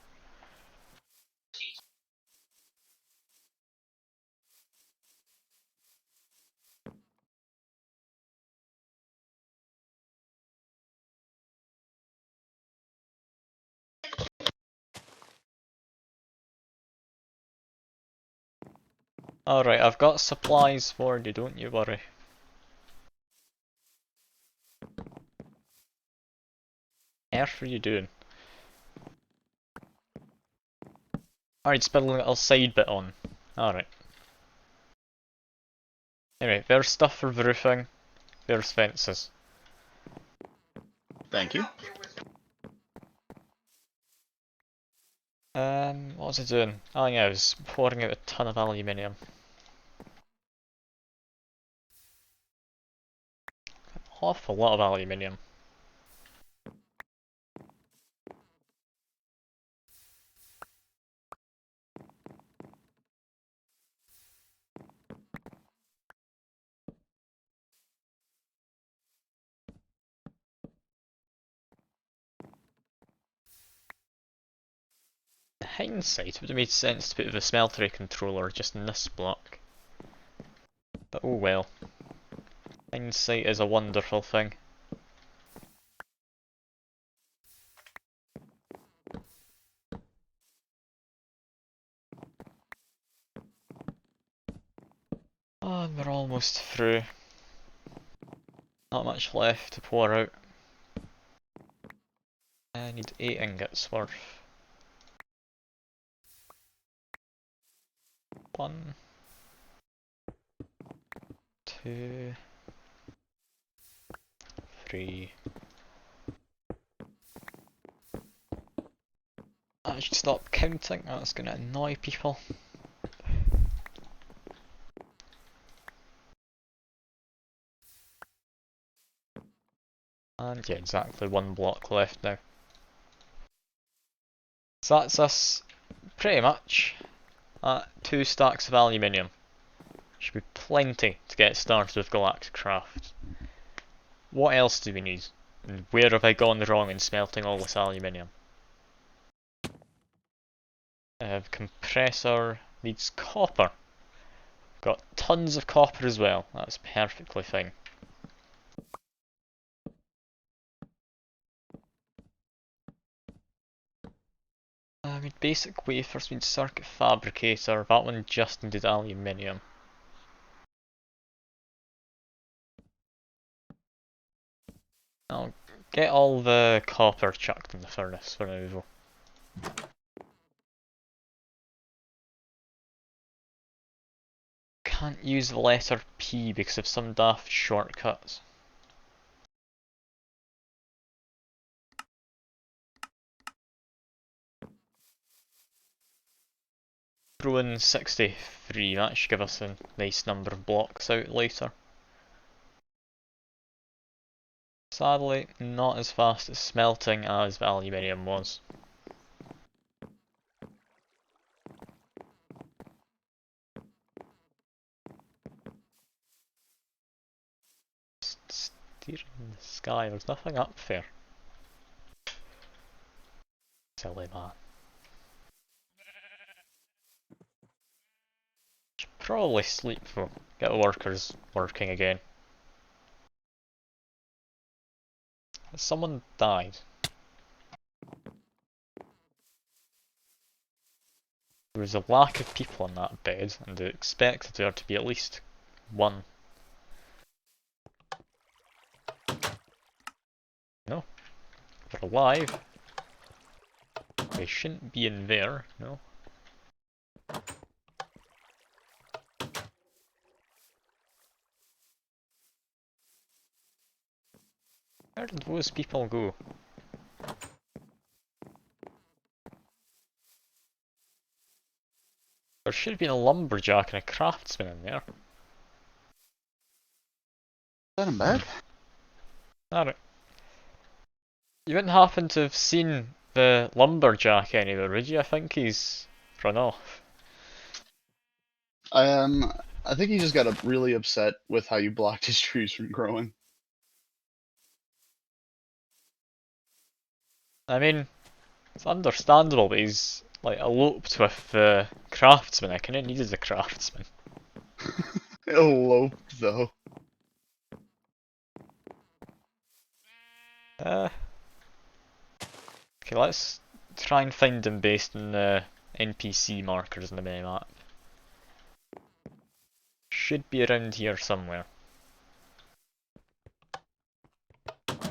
Alright, I've got supplies for you, don't you worry. earth are you doing? Alright, just building a little side bit on. Alright. Anyway, there's stuff for the roofing. There's fences. Thank you. What was I doing? Oh yeah, I was pouring out a ton of aluminium. An awful lot of aluminium. In hindsight, it would have made sense to put the smeltery controller just in this block. But oh well. Hindsight is a wonderful thing. Oh, and we're almost through. Not much left to pour out. I need 8 ingots worth. 1, 2, 3. I should stop counting, that's gonna annoy people. And yeah, exactly 1 block left now. So that's us pretty much at 2 stacks of aluminium. Should be plenty to get started with galacticraft. What else do we need? And where have I gone wrong in smelting all this aluminium? Compressor needs copper. Got tons of copper as well, that's perfectly fine. I mean, basic wafers need circuit fabricator, that one just needed aluminium. I'll get all the copper chucked in the furnace for now though. Can't use the letter P because of some daft shortcuts. Throw in 63, that should give us a nice number of blocks out later. Sadly, not as fast as smelting as the aluminium was. Steering the sky, there's nothing up there. Silly man. Should probably sleep though. Get the workers working again. Has someone died? There was a lack of people on that bed, and I expected there to be at least one. No, they're alive. They shouldn't be in there, no. Where did those people go? There should have been a lumberjack and a craftsman in there. Is that in bed? Alright. You wouldn't happen to have seen the lumberjack anywhere, would you? I think he's run off. I think he just got really upset with how you blocked his trees from growing. I mean, it's understandable, but he's like eloped with the craftsman. I kinda needed the craftsman. Eloped, though. Okay, let's try and find him based on the NPC markers in the minimap. Should be around here somewhere.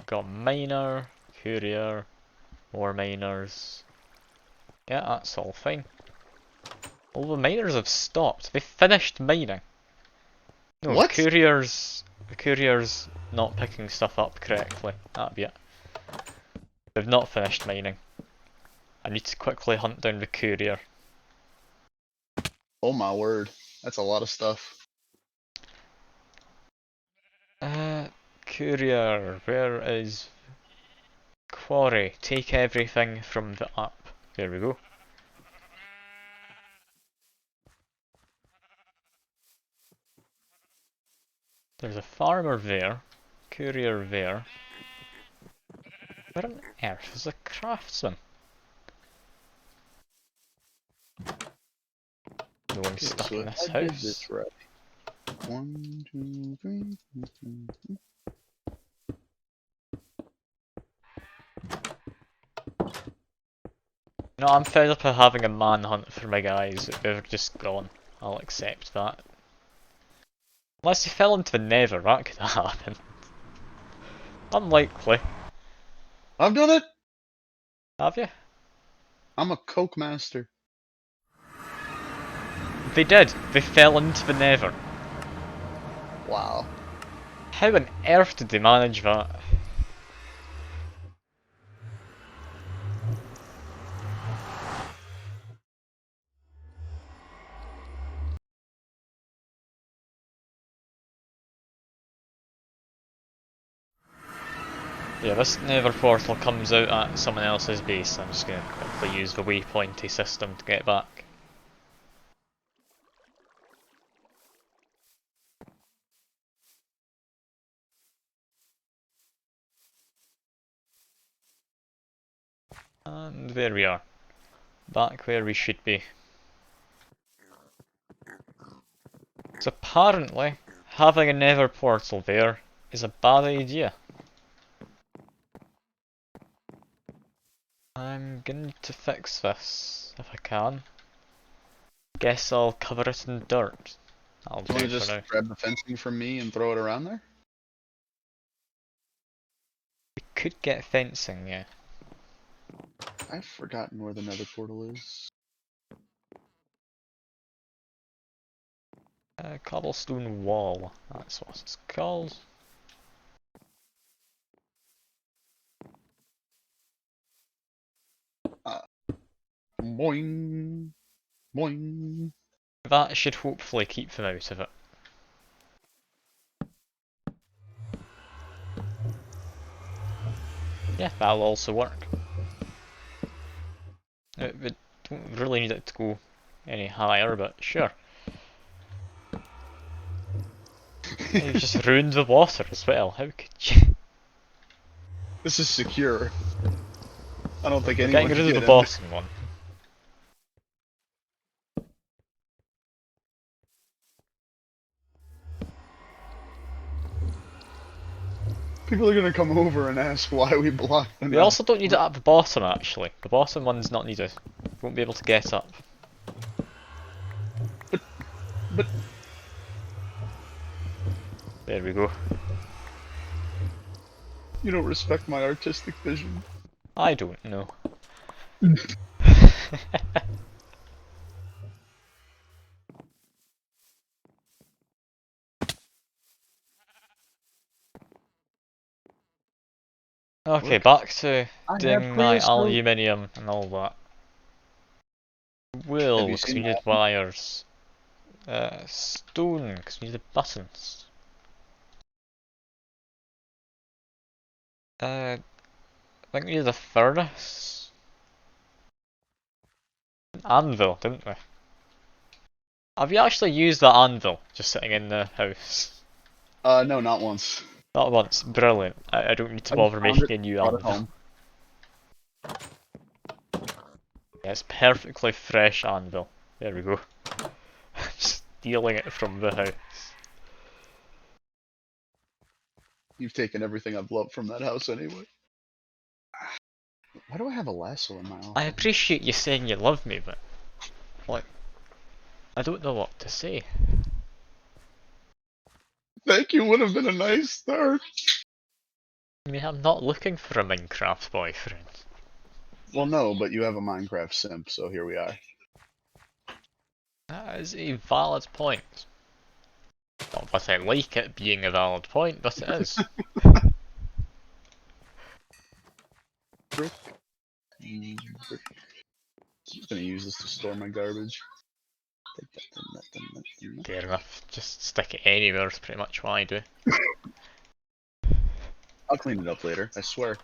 Got miner, courier, More miners. Yeah, that's all fine. All the miners have stopped. They finished mining. No, the What? courier's not picking stuff up correctly. That'd be it. They've not finished mining. I need to quickly hunt down the courier. Oh my word. That's a lot of stuff. Courier, where is quarry? Take everything from the up. There we go. There's a farmer there. Courier there. Where on earth is a craftsman? No one's Okay, stuck so in if this I did house. this right. 1, 2, 3. No, I'm fed up of having a manhunt for my guys. They're just gone. I'll accept that. Unless he fell into the nether, that could happen. Unlikely. I've done it! Have you? I'm a coke master. They did. They fell into the nether. Wow. How on earth did they manage that? Yeah, this nether portal comes out at someone else's base. I'm just gonna quickly use the waypointy system to get back. And there we are. Back where we should be. So apparently, having a nether portal there is a bad idea. I'm going to fix this, if I can. Guess I'll cover it in dirt. That'll Do you want do to for just now. grab the fencing from me and throw it around there? We could get fencing, yeah. I've forgotten where the nether portal is. Cobblestone wall, that's what it's called. Boing. Boing. That should hopefully keep them out of it. Yeah, that'll also work. We don't really need it to go any higher, but sure. You've just ruined the water as well, how could you? This is secure. I don't think We're getting anyone rid could of the get in there. bottom one. People are gonna come over and ask why we blocked them We out. also don't need it at the bottom actually. The bottom one's not needed. Won't be able to get up. But There we go. you don't respect my artistic vision. I don't know. Okay, Look, back to I have doing my creosote. aluminium and all that. Have Wool, you because we seen needed that? wires. Stone, because we needed buttons. I think we needed a furnace. An anvil, didn't we? Have you actually used that anvil just sitting in the house? No, not once. Not once. Brilliant. I don't need to I just bother found it, making a new brought it anvil. home. Yeah, it's perfectly fresh anvil. There we go. Stealing it from the house. You've taken everything I've loved from that house anyway. Why do I have a lasso in my I office? appreciate you saying you love me, but like, I don't know what to say. Thank you would have been a nice start. I mean, I'm not looking for a Minecraft boyfriend. Well, no, but you have a Minecraft simp, so here we are. That is a valid point. Not that I like it being a valid point, but it is. Brick. Brick. I'm just gonna use this to store my garbage. Fair enough. Just stick it anywhere is pretty much what I do. I'll clean it up later, I swear.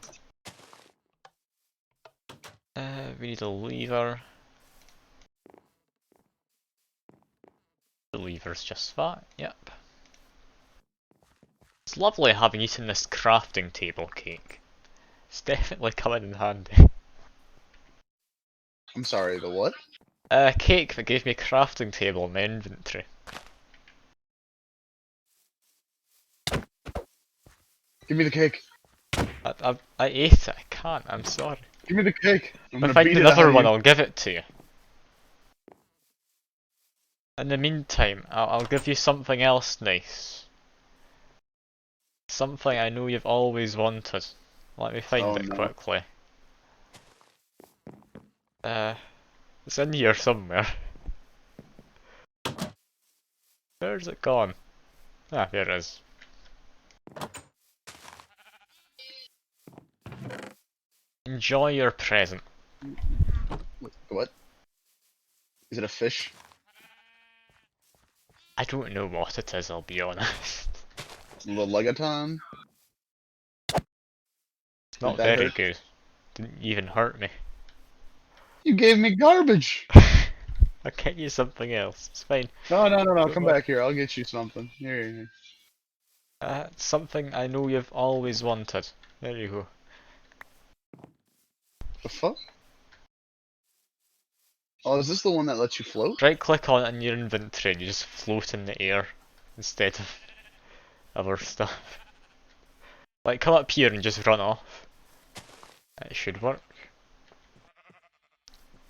We need a lever. The lever's just fine, yep. It's lovely having eaten this crafting table cake. It's definitely coming in handy. I'm sorry, the what? A cake that gave me a crafting table in my inventory. Give me the cake. I ate it, I can't, I'm sorry. Give me the cake. I'm If I gonna find beat it out another of one, you. I'll give it to you. In the meantime, I'll give you something else nice. Something I know you've always wanted. Let me find Oh it no. quickly. It's in here somewhere. Where's it gone? Ah, there it is. Enjoy your present. Wait, what? Is it a fish? I don't know what it is, I'll be honest. The Legaton? It's Did not that very hurt? good. Didn't even hurt me. You gave me garbage! I'll get you something else. It's fine. No, no, no, no. Don't Come worry. back here. I'll get you something. Here. It's something I know you've always wanted. There you go. The fuck? Oh, is this the one that lets you float? Right click on it in your inventory and you just float in the air instead of other stuff. Like come up here and just run off. It should work.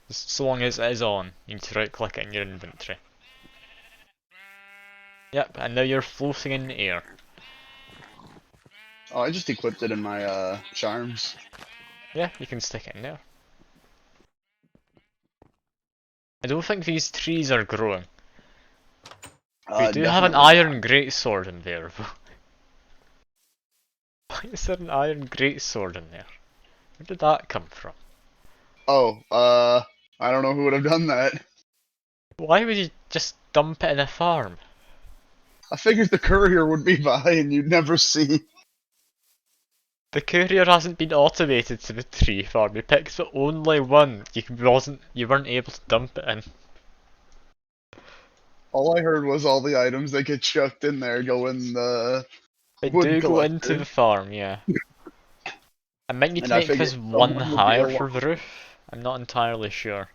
Just so long as it is on, you need to right click it in your inventory. Yep, and now you're floating in the air. Oh, I just equipped it in my charms. Yeah, you can stick it in there. I don't think these trees are growing. We do have an Definitely not. iron greatsword in there, though. Why is there an iron greatsword in there? Where did that come from? Oh, I don't know who would have done that. Why would you just dump it in a farm? I figured the courier would be by and you'd never see. The courier hasn't been automated to the tree farm. You picked the only one you weren't able to dump it in. All I heard was all the items that get chucked in there go in the They wood do go into the collector. farm, yeah. I might need And to I make figured this one someone would be higher along. for the roof. I'm not entirely sure.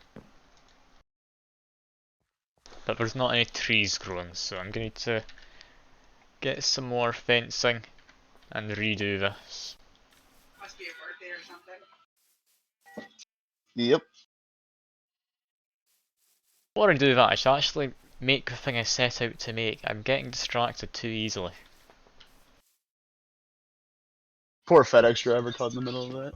But there's not any trees growing, so I'm going to get some more fencing and redo this. Must be a birthday or something. Yep. Before I do that, I should actually make the thing I set out to make. I'm getting distracted too easily. Poor FedEx driver caught in the middle of that.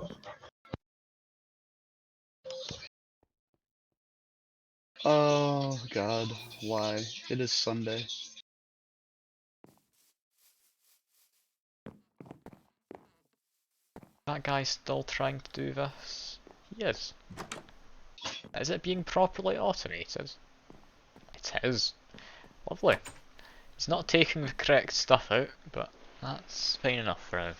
Oh God, why? It is Sunday. That guy's still trying to do this? He is. Is it being properly automated? It is. Lovely. He's not taking the correct stuff out, but that's fine enough for now.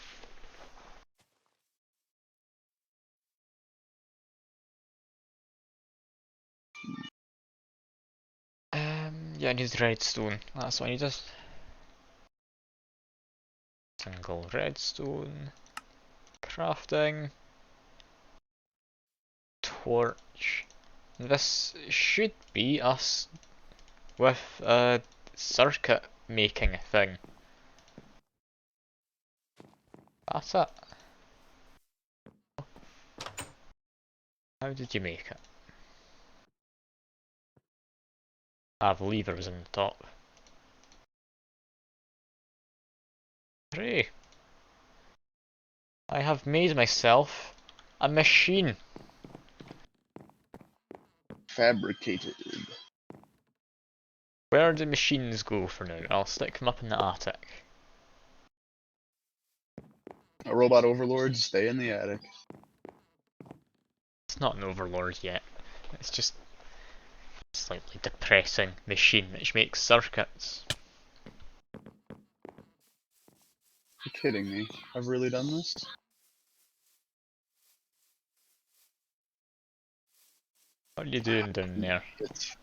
Yeah, I need redstone. That's what I needed. Single redstone. Crafting. Torch. This should be us with a circuit making thing. That's it. How did you make it? I have levers in the top. Hooray! I have made myself a machine. Fabricated. Where do machines go for now? I'll stick them up in the attic. Robot overlords stay in the attic. It's not an overlord yet. It's just a slightly depressing machine which makes circuits. You're kidding me. I've really done this? What are you doing down there? It's...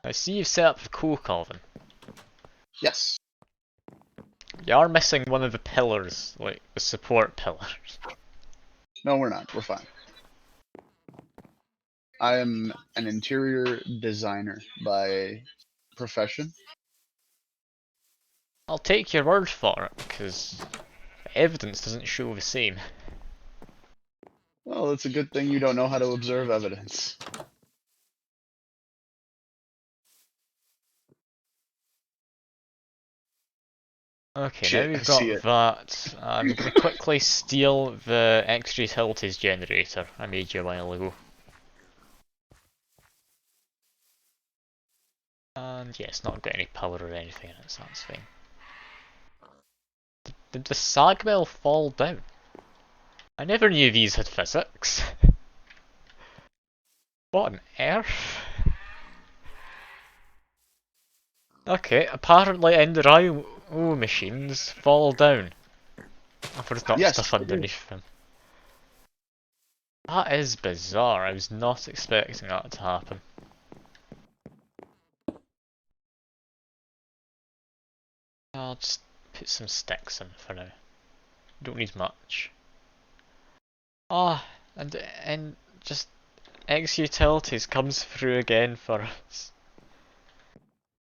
I see you've set up the coke oven. Yes. You are missing one of the pillars, like the support pillars. No, we're not. We're fine. I am an interior designer by profession. I'll take your word for it, because the evidence doesn't show the same. Well, it's a good thing you don't know how to observe evidence. Okay, now Shit, I we've see got it. that. I'm going to quickly steal the extra utilities generator I made you a while ago. And yeah, it's not got any power or anything in it, so that's fine. Did the sag mill fall down? I never knew these had physics. What on earth? Okay, apparently Ender IO machines fall down. Oh, there's not Yes. stuff underneath them. That is bizarre, I was not expecting that to happen. I'll just put some sticks in for now. Don't need much. Ah, and just X Utilities comes through again for us.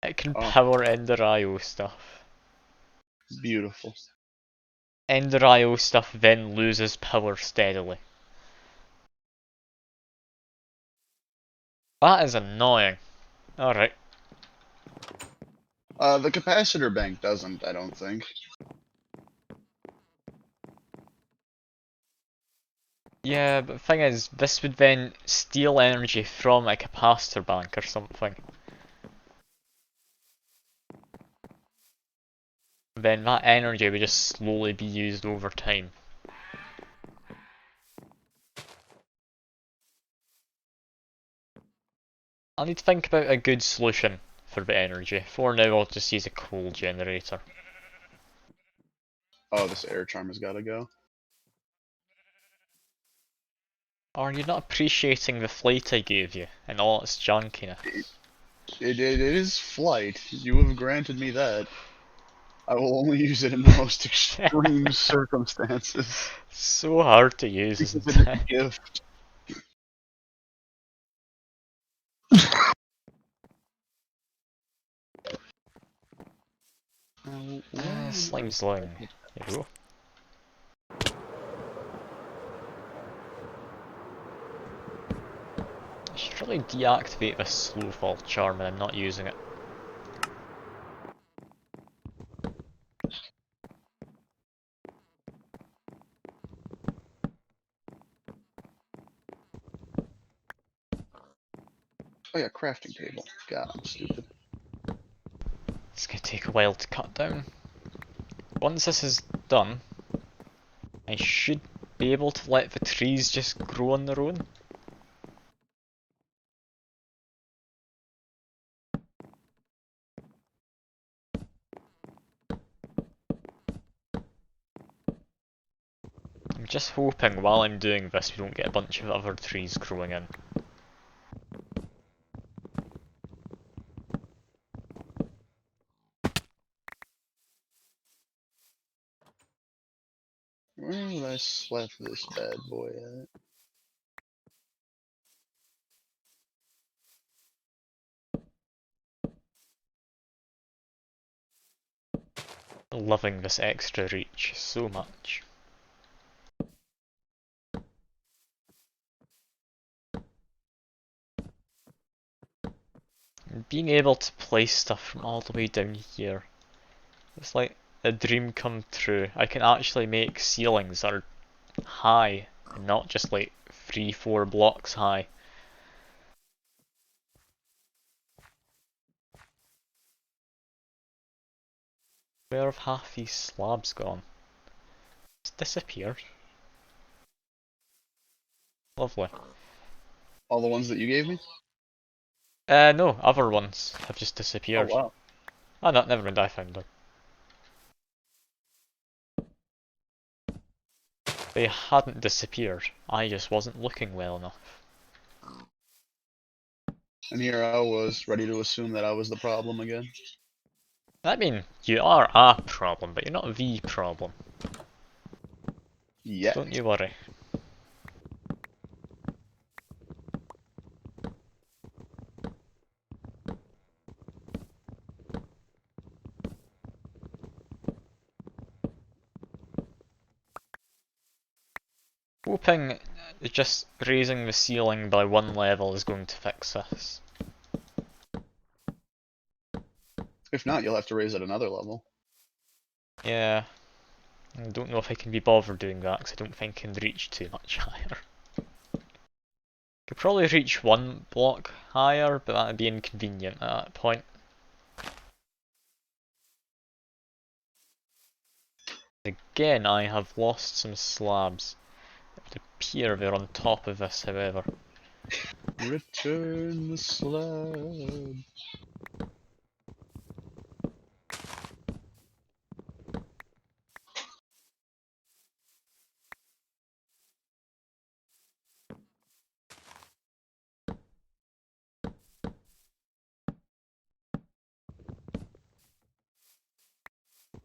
It can Oh, power Ender IO stuff. beautiful. Ender IO stuff then loses power steadily. That is annoying. Alright. The capacitor bank doesn't, I don't think. Yeah, but the thing is, this would then steal energy from a capacitor bank or something. Then that energy would just slowly be used over time. I need to think about a good solution for the energy. For now, I'll just use a coal generator. Oh, this air charm has gotta go. Are you not appreciating the flight I gave you and all its junkiness? It is flight. You have granted me that. I will only use it in the most extreme circumstances. So hard to use, Because isn't it is a it? gift. Slime sling. There we go. I should really deactivate this slow fall charm and I'm not using it. Oh yeah, crafting table. God, I'm stupid. It's gonna take a while to cut down. Once this is done, I should be able to let the trees just grow on their own. I'm just hoping while I'm doing this we don't get a bunch of other trees growing in. Where would I slap this bad boy at? Loving this extra reach so much. And being able to place stuff from all the way down here, it's like a dream come true. I can actually make ceilings that are high and not just like 3-4 blocks high. Where have half these slabs gone? It's disappeared. Lovely. All the ones that you gave me? No, other ones have just Oh disappeared. wow. Oh no, never mind, I found them. They hadn't disappeared, I just wasn't looking well enough. And here I was, ready to assume that I was the problem again. I mean, you are a problem, but you're not the problem. Yet. Don't you worry. Hoping just raising the ceiling by 1 level is going to fix this. If not, you'll have to raise it another level. Yeah, I don't know if I can be bothered doing that because I don't think I can reach too much higher. Could probably reach 1 block higher, but that would be inconvenient at that point. Again, I have lost some slabs. It would appear they're on top of this, however. Return the slab.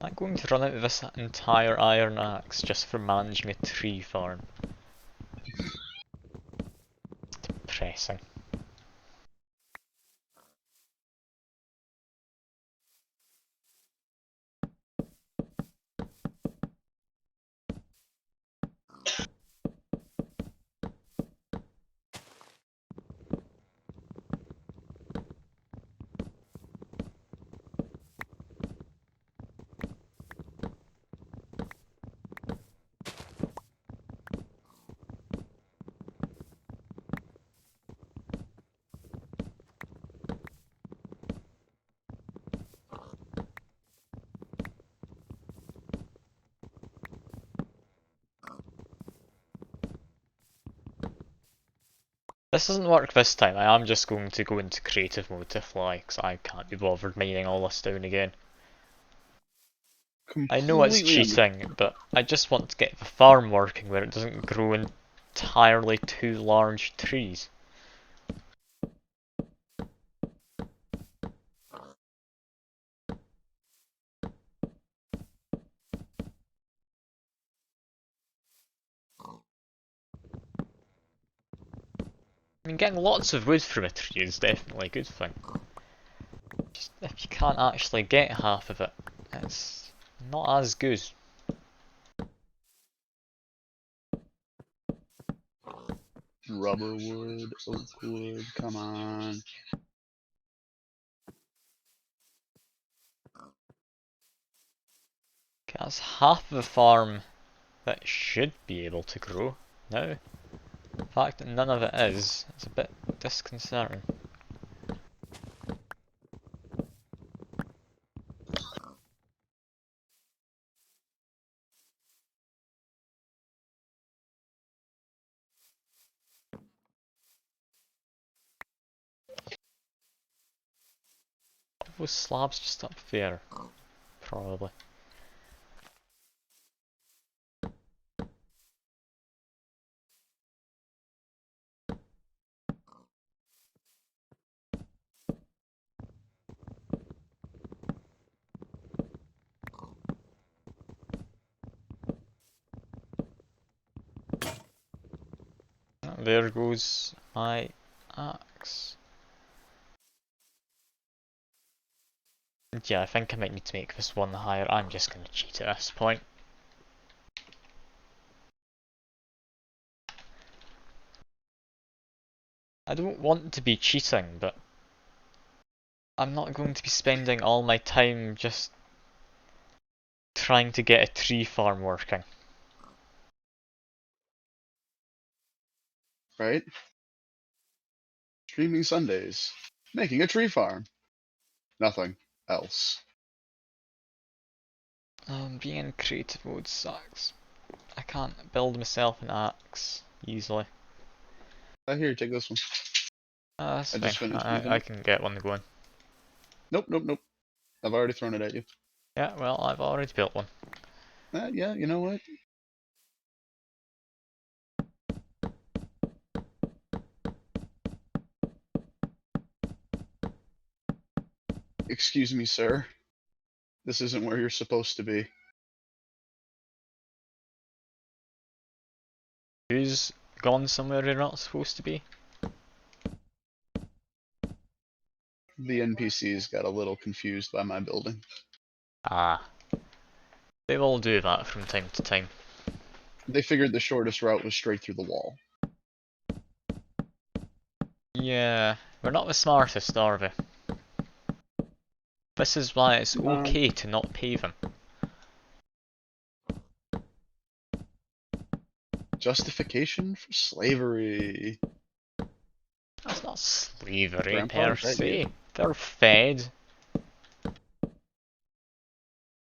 I'm going to run out of this entire iron axe just for managing a tree farm. Depressing. This doesn't work this time, I am just going to go into creative mode to fly, because I can't be bothered mining all this down again. I know it's Completely cheating, but I just want to get the farm working where it doesn't grow entirely too large trees. I mean, getting lots of wood from a tree is definitely a good thing. Just if you can't actually get half of it, it's not as good. rubber wood, oak wood, come on. Okay, that's half of the farm that should be able to grow now. The fact that none of it is a bit disconcerting. Those slabs just up there, probably. There goes my axe. Yeah, I think I might need to make this one higher. I'm just going to cheat at this point. I don't want to be cheating, but I'm not going to be spending all my time just trying to get a tree farm working. right? Streaming Sundays. Making a tree farm. Nothing else. Being in creative mode sucks. I can't build myself an axe easily. Here, take this one. That's I fine. just finished using I it. can get one going. Nope, nope, nope. I've already thrown it at you. Yeah, well, I've already built one. Yeah, you know what? Excuse me, sir. This isn't where you're supposed to be. Who's gone somewhere they're not supposed to be? The NPCs got a little confused by my building. Ah, they will do that from time to time. They figured the shortest route was straight through the wall. Yeah, we're not the smartest, are we? This is why it's No. okay to not pay them. Justification for slavery. That's not slavery Grandpa, per is that you? se. They're fed.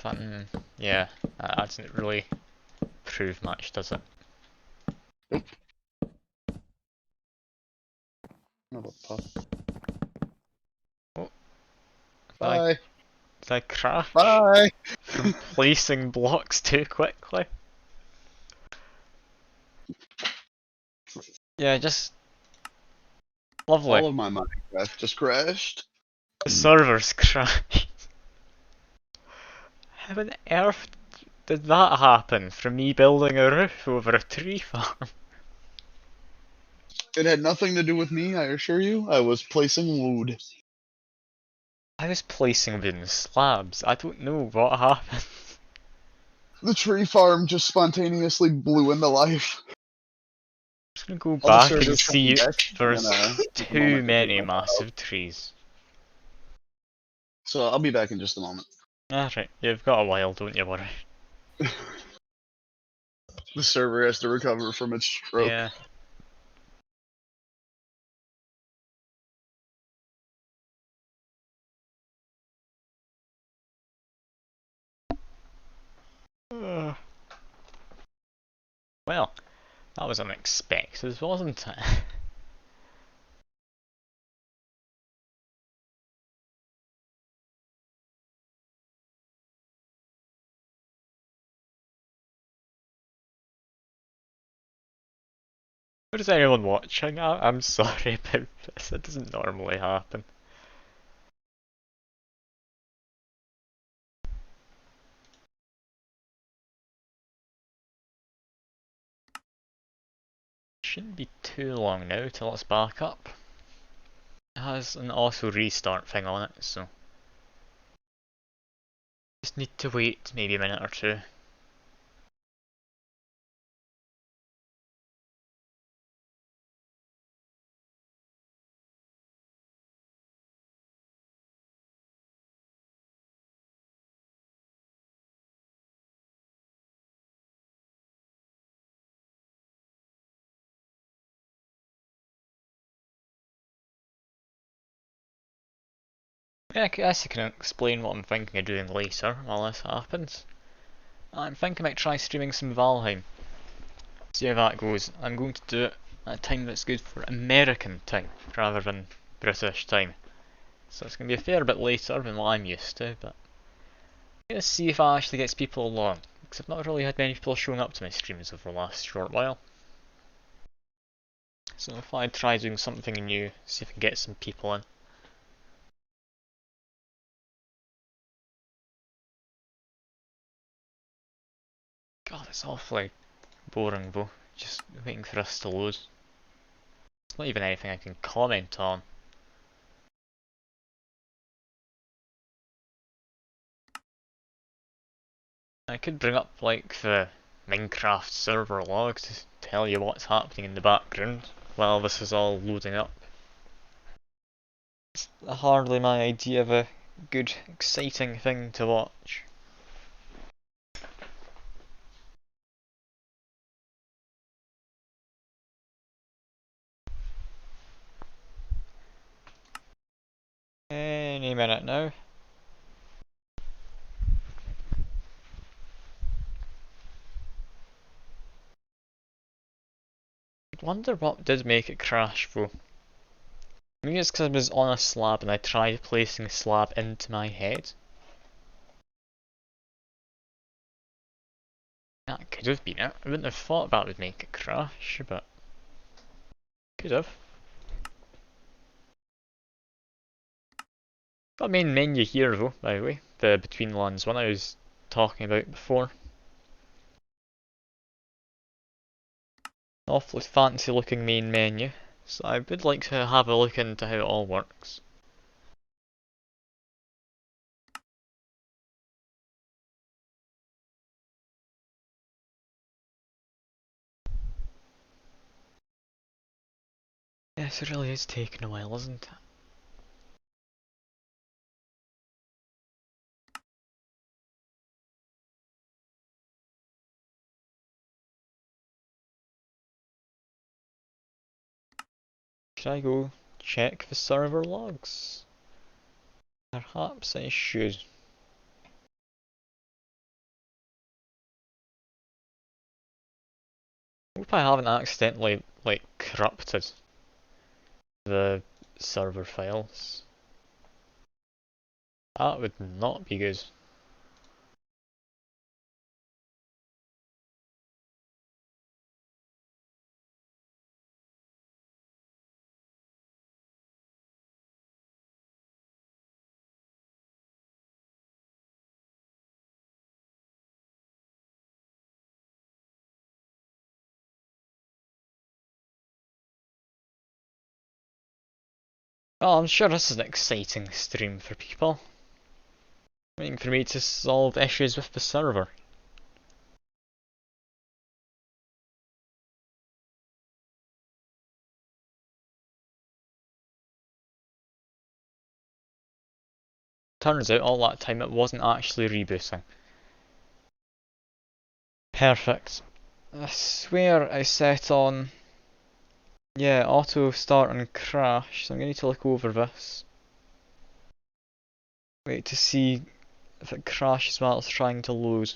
But, yeah, that doesn't really prove much, does it? Nope. Not a puff. Oh, Bye. did I crash Bye. from placing blocks too quickly? Yeah, just lovely. All of my Minecraft just crashed. The server's crashed. How on earth did that happen from me building a roof over a tree farm? It had nothing to do with me, I assure you. I was placing wood. I was placing wooden slabs. I don't know what happened. The tree farm just spontaneously blew into life. I'm just gonna go All the back and servers coming see back. if I'm there's gonna take a too moment to take many my pot out. massive trees. So I'll be back in just a moment. Alright, you've got a while, don't you worry. The server has to recover from its stroke. Yeah. Well, that was unexpected, wasn't it? But is anyone watching? I'm sorry about this, it doesn't normally happen. Shouldn't be too long now till it's back up. It has an auto restart thing on it, so just need to wait maybe a minute or two. Yeah, I guess I can explain what I'm thinking of doing later while this happens. I'm thinking about try streaming some Valheim. See how that goes. I'm going to do it at a time that's good for American time rather than British time. So it's going to be a fair bit later than what I'm used to, but I'm going to see if that actually gets people along. Because I've not really had many people showing up to my streams over the last short while. So if I try doing something new, see if I can get some people in. God, it's awfully boring though, just waiting for us to load. It's not even anything I can comment on. I could bring up like the Minecraft server log to tell you what's happening in the background while this is all loading up. It's hardly my idea of a good, exciting thing to watch. Any minute now. I wonder what did make it crash though. Maybe it's because I was on a slab and I tried placing a slab into my head. That could have been it. I wouldn't have thought that would make it crash, but could have. Got a main menu here though, by the way. The between lands one I was talking about before. Awfully fancy looking main menu. So I would like to have a look into how it all works. Yes, it really is taking a while, isn't it? Should I go check the server logs? Perhaps I should. Hope I haven't accidentally, like, corrupted the server files. That would not be good. Well, I'm sure this is an exciting stream for people. Waiting for me to solve issues with the server. Turns out all that time it wasn't actually rebooting. Perfect. I swear I set on... Yeah, auto start and crash, so I'm going to need to look over this. Wait to see if it crashes while it's trying to load.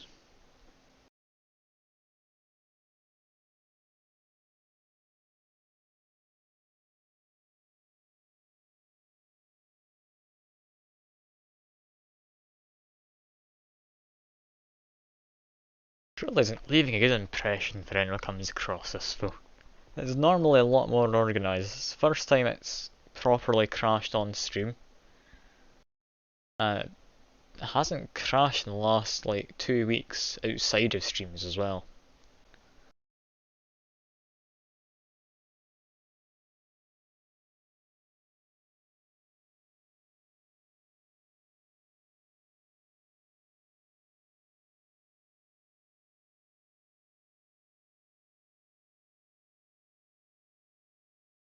Really isn't leaving a good impression for anyone who comes across this though. It's normally a lot more organised. It's the first time it's properly crashed on stream. And it hasn't crashed in the last like 2 weeks outside of streams as well.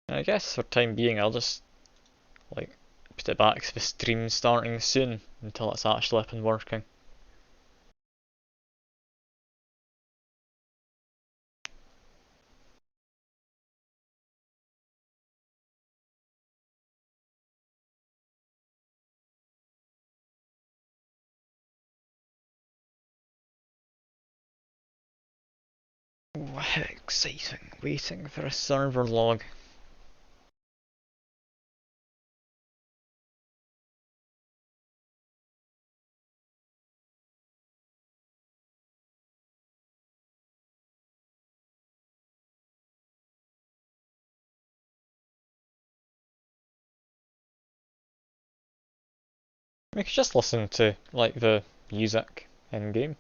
And I guess for time being I'll just like put it back to the stream starting soon until it's actually up and working. Oh, how exciting, waiting for a server log. We could just listen to like the music in game.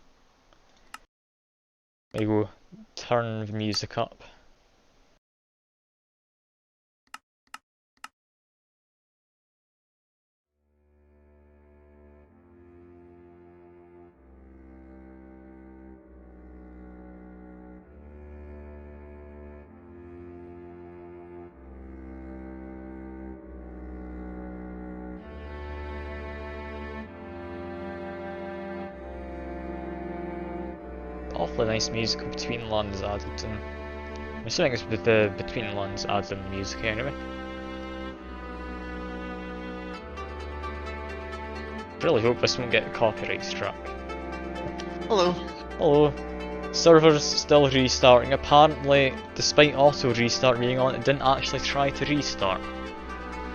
I go turn the music up. Awfully nice music between lands added in. I'm assuming it's with the between lands added in the music anyway. Really hope this won't get copyright struck. Hello. Hello. Server's still restarting. Apparently, despite auto restart being on, it didn't actually try to restart.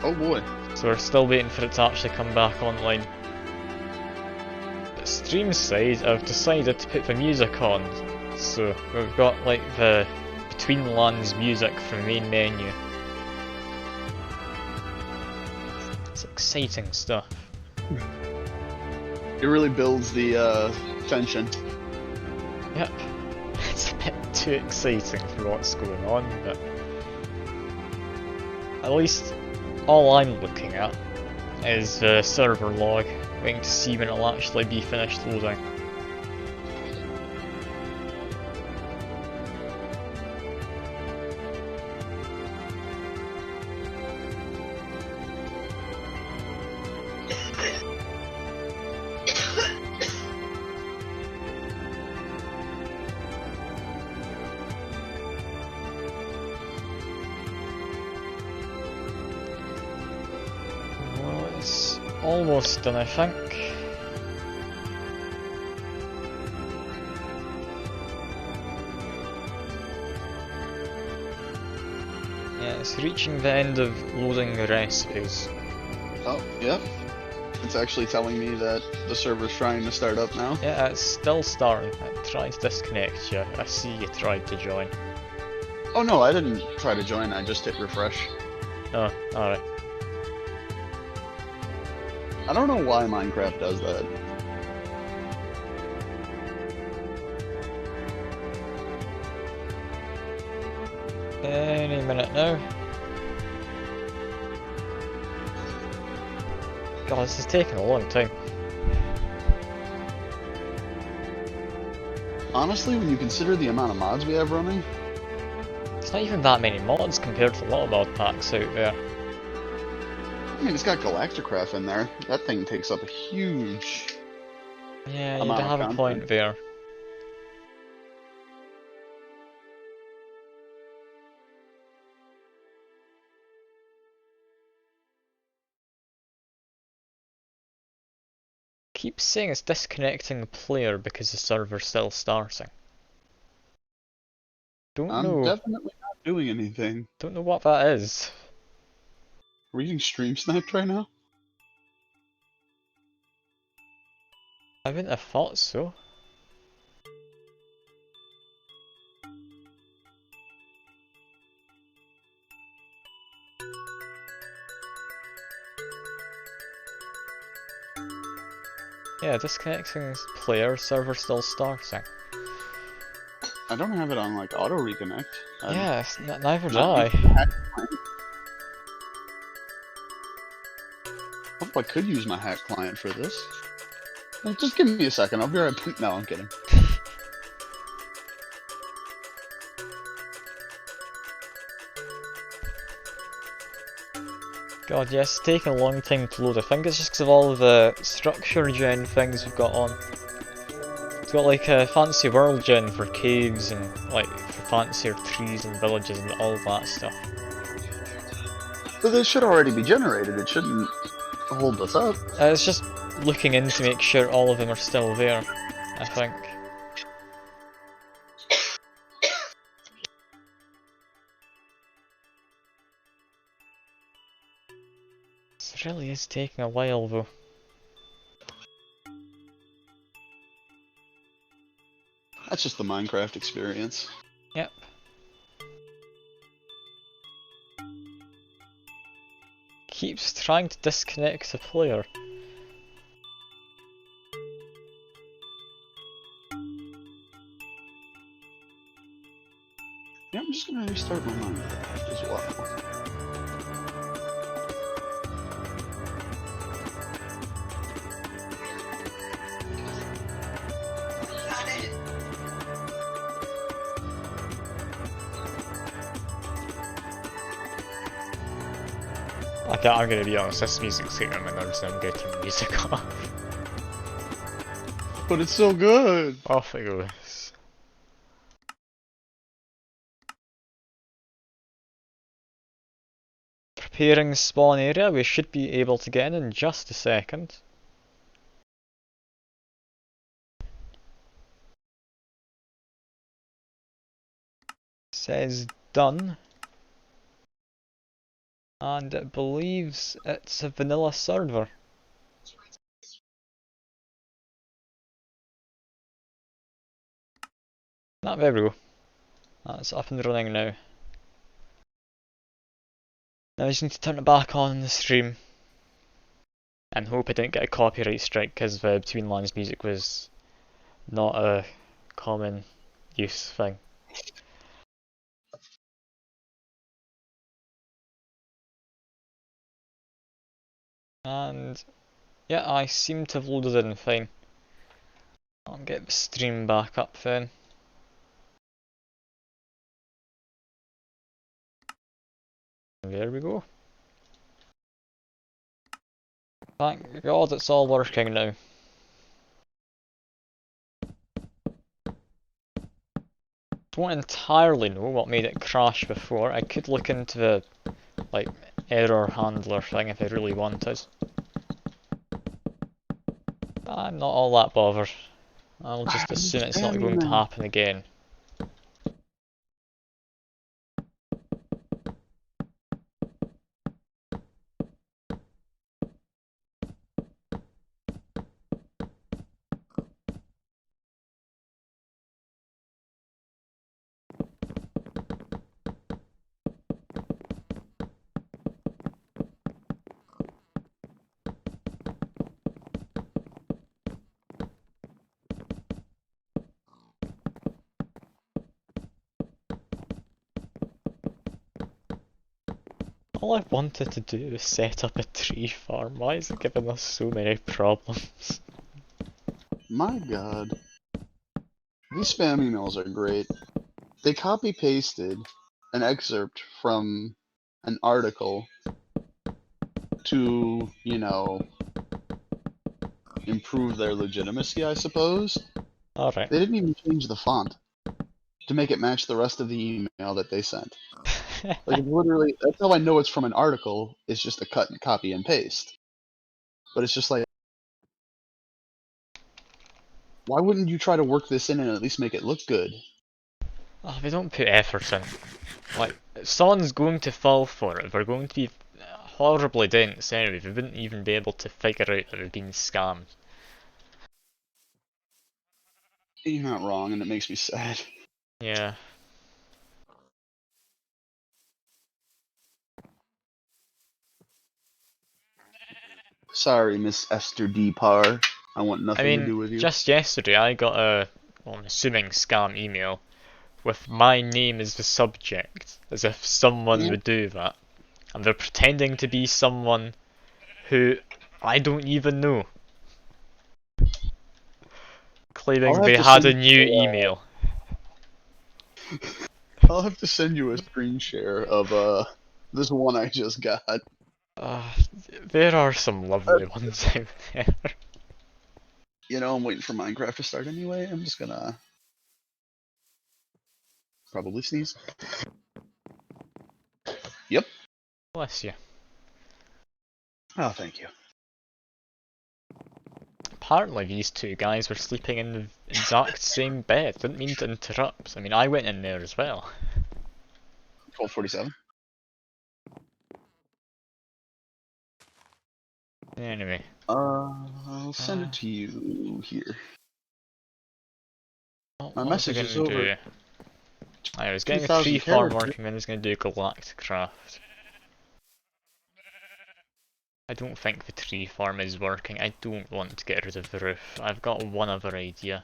Oh boy. So we're still waiting for it to actually come back online. The stream side, I've decided to put the music on. So we've got like the between lands music from the main menu. It's exciting stuff. It really builds the tension. Yep. It's a bit too exciting for what's going on, but at least all I'm looking at is the server log, waiting to see when it'll actually be finished loading. Well, it's almost done, I think. Yeah, it's reaching the end of loading the recipes. Oh, yep. It's actually telling me that the server's trying to start up now. Yeah, it's still starting. It tried to disconnect you. I see you tried to join. Oh no, I didn't try to join, I just hit refresh. Oh, alright. I don't know why Minecraft does that. Any minute now. God, this is taking a long time. Honestly, when you consider the amount of mods we have running, It's not even that many mods compared to a lot of mod packs out there. I mean, it's got galacticraft in there. That thing takes up a huge... Yeah, you amount do of have a point content. there. Keeps saying it's disconnecting the player because the server's still starting. Don't I'm know. definitely not doing anything. Don't know what that is. Are we getting stream sniped right now? I wouldn't have thought so. Yeah, disconnecting player, server still starting. I don't have it on like auto reconnect. Yeah, neither do not I. using the hack client. Hope I could use my hack client for this. Just give me a second, I'll be right back. No, I'm kidding. God, yes, it's taking a long time to load. I think it's just because of all the structure gen things we've got on. It's got like a fancy world gen for caves and like for fancier trees and villages and all that stuff. But this should already be generated, it shouldn't hold us up. It's just looking in to make sure all of them are still there, I think. This really is taking a while though. That's just the Minecraft experience. Yep. Keeps trying to disconnect the player. Yeah, I'm just gonna restart my Minecraft as well. I'm gonna be honest, this music's getting on my nerves and I'm getting the music off. But it's so good! Off it goes. Preparing spawn area, we should be able to get in just a second. says done, and it believes it's a vanilla server. There we go. That's up and running now. Now I just need to turn it back on in the stream. And hope I didn't get a copyright strike because the Between Lines music was not a common use thing. And yeah, I seem to have loaded in fine. I'll get the stream back up then. There we go. Thank God it's all working now. Don't entirely know what made it crash before. I could look into the error handler thing if I really wanted. I'm not all that bothered. I'll just assume it's not going to happen again. All I wanted to do was set up a tree farm. Why is it giving us so many problems? My god. These spam emails are great. They copy pasted an excerpt from an article to, improve their legitimacy, I suppose. Alright. They didn't even change the font to make it match the rest of the email that they sent. Like, literally, that's how I know it's from an article. It's just a cut and copy and paste. But it's just like, why wouldn't you try to work this in and at least make it look good? Oh, they don't put effort in. Like, someone's going to fall for it. They're going to be horribly dense anyway. They wouldn't even be able to figure out that they've been scammed. You're not wrong, and it makes me sad. Yeah. Sorry, Miss Esther D. Parr. I want I nothing to do mean, with you. just yesterday I got well, I'm assuming scam email with my name as the subject, as if someone Yeah. would do that. And they're pretending to be someone who I don't even know. Claiming they had a new email. I'll have to send you a screen share of this one I just got. There are some lovely ones out there. I'm waiting for Minecraft to start anyway. I'm just gonna probably sneeze. Yep. Bless you. Oh, thank you. Apparently these two guys were sleeping in the exact same bed. Didn't mean to interrupt. I mean, I went in there as well. 1247. Anyway. I'll send it to you here. What My was I message going is to over do? I was getting a 2,000 tree farm characters. working, then I was going to do galacticraft. I don't think the tree farm is working. I don't want to get rid of the roof. I've got one other idea.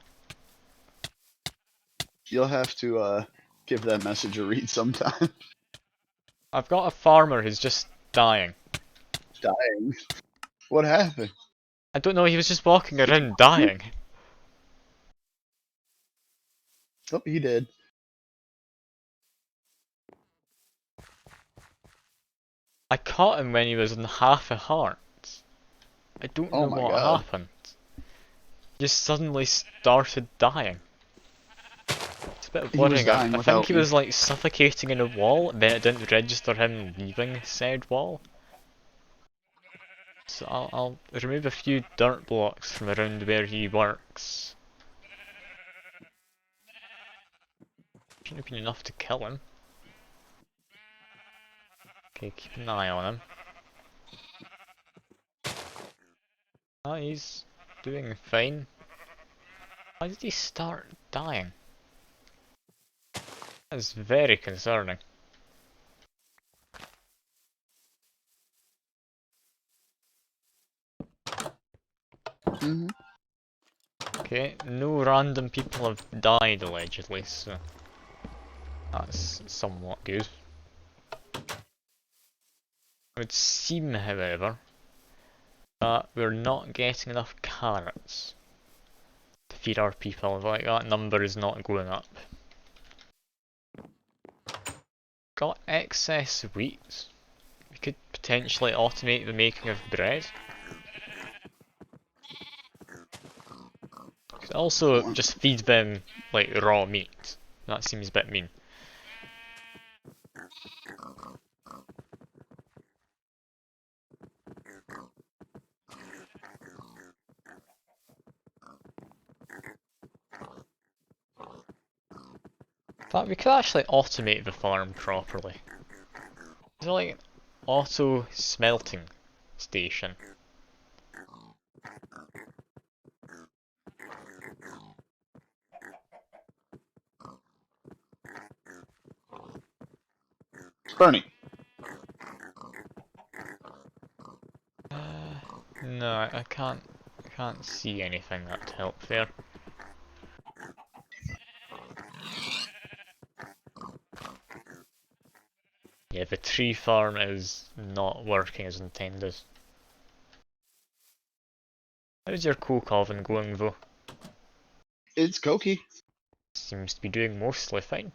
You'll have to give that message a read sometime. I've got a farmer who's just dying. Dying. What happened? I don't know, he was just walking around dying. Oh, he did. I caught him when he was in half a heart. I don't Oh know my what god. happened. He just suddenly started dying. It's a bit He was worrying. I dying think without he me. was like suffocating in a wall, and then it didn't register him leaving said wall. So I'll remove a few dirt blocks from around where he works. Shouldn't have been enough to kill him. Okay, keep an eye on him. Oh, he's doing fine. Why did he start dying? That's very concerning. Hmm. Okay, no random people have died allegedly, so that's somewhat good. It would seem, however, that we're not getting enough carrots to feed our people. Like, that number is not going up. Got excess wheat. We could potentially automate the making of bread. Could also just feed them like raw meat. That seems a bit mean. In fact, we could actually automate the farm properly. Is there like an auto smelting station? Bernie. No, I can't see anything that'd help there. Yeah, the tree farm is not working as intended. How's your coke oven going though? It's Koki. Seems to be doing mostly fine.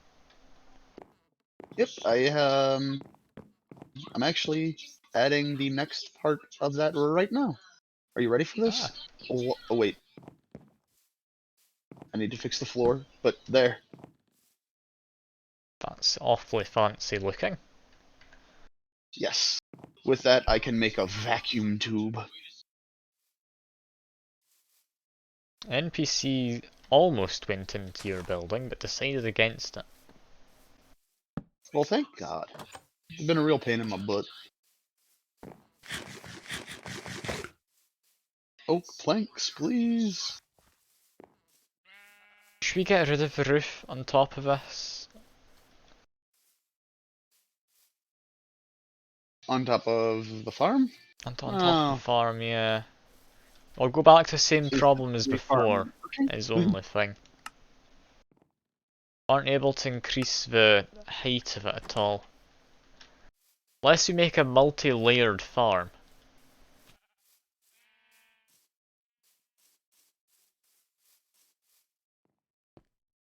Yep, I'm actually adding the next part of that right now. Are you ready for Ah, this? Oh wait, I need to fix the floor, but there. that's awfully fancy looking. Yes. With that, I can make a vacuum tube. NPC almost went into your building, but decided against it. Well, thank God. It's been a real pain in my butt. Oak planks, please. Should we get rid of the roof on top of this? On top of the farm? On top of the Oh, farm, yeah. Or go back to the same is problem as the before, farm. Okay. is the only thing. Aren't able to increase the height of it at all. Unless we make a multi-layered farm.